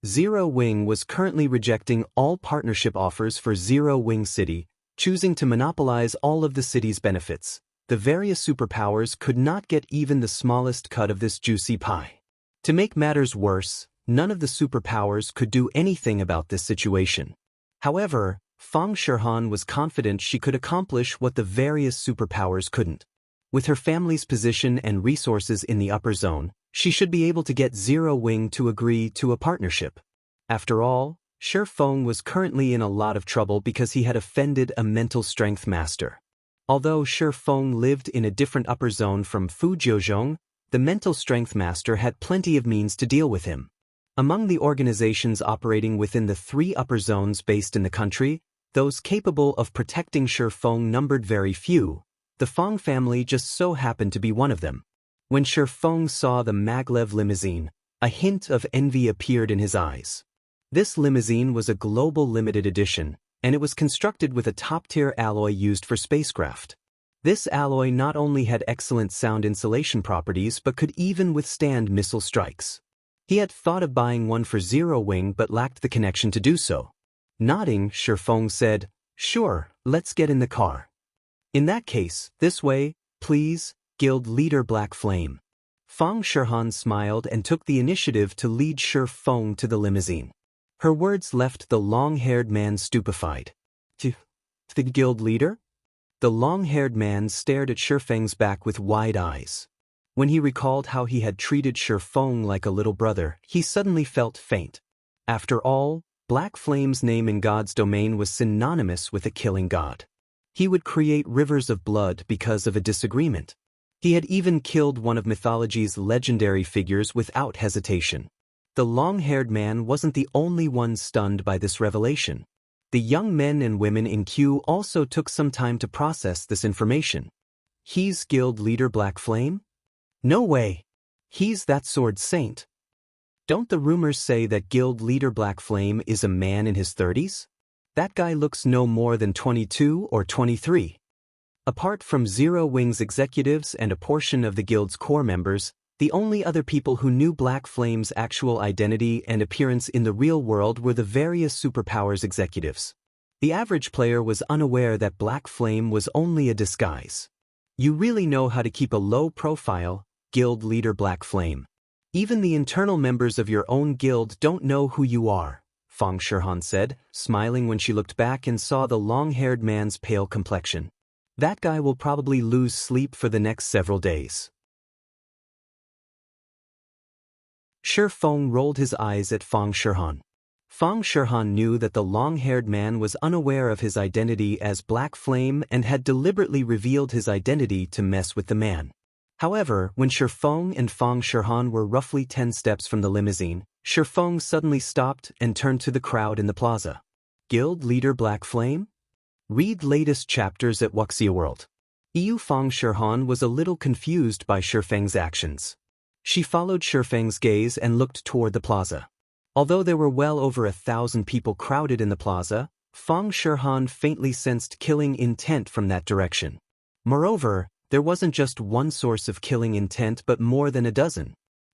Zero Wing was currently rejecting all partnership offers for Zero Wing City, choosing to monopolize all of the city's benefits. The various superpowers could not get even the smallest cut of this juicy pie. To make matters worse, none of the superpowers could do anything about this situation. However, Feng Shihan was confident she could accomplish what the various superpowers couldn't. With her family's position and resources in the upper zone, she should be able to get Zero Wing to agree to a partnership. After all, Feng was currently in a lot of trouble because he had offended a mental strength master. Although Feng lived in a different upper zone from Fujiozhong, the mental strength master had plenty of means to deal with him. Among the organizations operating within the 3 upper zones based in the country, those capable of protecting Feng numbered very few. The Feng family just so happened to be one of them. When Feng saw the maglev limousine, a hint of envy appeared in his eyes. This limousine was a global limited edition, and it was constructed with a top-tier alloy used for spacecraft. This alloy not only had excellent sound insulation properties but could even withstand missile strikes. He had thought of buying one for Zero Wing but lacked the connection to do so. Nodding, Feng said, "Sure, let's get in the car." "In that case, this way, please, Guild Leader Black Flame." Feng Shihan smiled and took the initiative to lead Feng to the limousine. Her words left the long-haired man stupefied. The guild leader? The long-haired man stared at Feng's back with wide eyes. When he recalled how he had treated Feng like a little brother, he suddenly felt faint. After all, Black Flame's name in God's domain was synonymous with a killing god. He would create rivers of blood because of a disagreement. He had even killed one of mythology's legendary figures without hesitation. The long-haired man wasn't the only one stunned by this revelation. The young men and women in queue also took some time to process this information. He's Guild Leader Black Flame? No way. He's that sword saint. Don't the rumors say that Guild Leader Black Flame is a man in his 30s? That guy looks no more than 22 or 23. Apart from Zero Wing's executives and a portion of the guild's core members, the only other people who knew Black Flame's actual identity and appearance in the real world were the various superpowers executives. The average player was unaware that Black Flame was only a disguise. You really know how to keep a low profile, Guild Leader Black Flame. Even the internal members of your own guild don't know who you are, Feng Shihan said, smiling when she looked back and saw the long-haired man's pale complexion. That guy will probably lose sleep for the next several days. Feng rolled his eyes at Feng Shihan. Feng Shihan knew that the long-haired man was unaware of his identity as Black Flame and had deliberately revealed his identity to mess with the man. However, when Feng and Feng Shihan were roughly 10 steps from the limousine, Feng suddenly stopped and turned to the crowd in the plaza. Guild Leader Black Flame? Read latest chapters at Wuxia World. Feng Shihan was a little confused by Feng's actions. She followed Feng's gaze and looked toward the plaza. Although there were well over 1,000 people crowded in the plaza, Feng Shihan faintly sensed killing intent from that direction. Moreover, there wasn't just one source of killing intent but more than a dozen.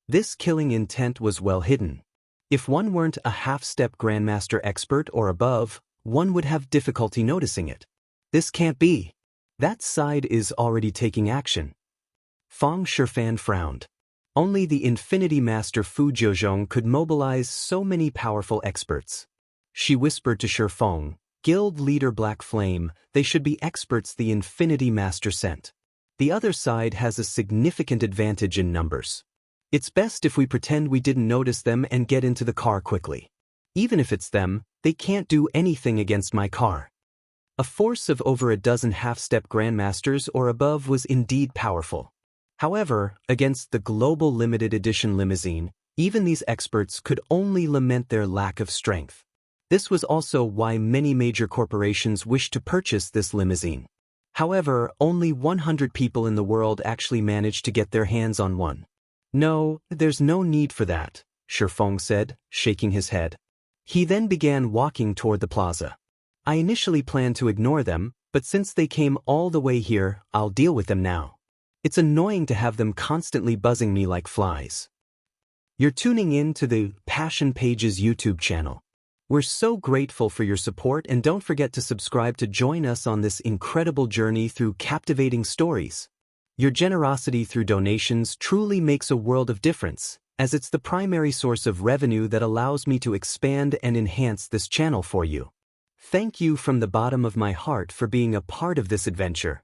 This killing intent was well hidden. If one weren't a half-step Grandmaster expert or above, one would have difficulty noticing it. This can't be. That side is already taking action. Feng Shifan frowned. Only the Infinity Master Fu Jiuzhong could mobilize so many powerful experts. She whispered to Shi Feng, Guild Leader Black Flame, they should be experts the Infinity Master sent. The other side has a significant advantage in numbers. It's best if we pretend we didn't notice them and get into the car quickly. Even if it's them, they can't do anything against my car. A force of over a dozen half-step Grandmasters or above was indeed powerful. However, against the global limited edition limousine, even these experts could only lament their lack of strength. This was also why many major corporations wished to purchase this limousine. However, only 100 people in the world actually managed to get their hands on one. No, there's no need for that, Shi Feng said, shaking his head. He then began walking toward the plaza. I initially planned to ignore them, but since they came all the way here, I'll deal with them now. It's annoying to have them constantly buzzing me like flies. You're tuning in to the Passion Pages YouTube channel. We're so grateful for your support, and don't forget to subscribe to join us on this incredible journey through captivating stories. Your generosity through donations truly makes a world of difference, as it's the primary source of revenue that allows me to expand and enhance this channel for you. Thank you from the bottom of my heart for being a part of this adventure.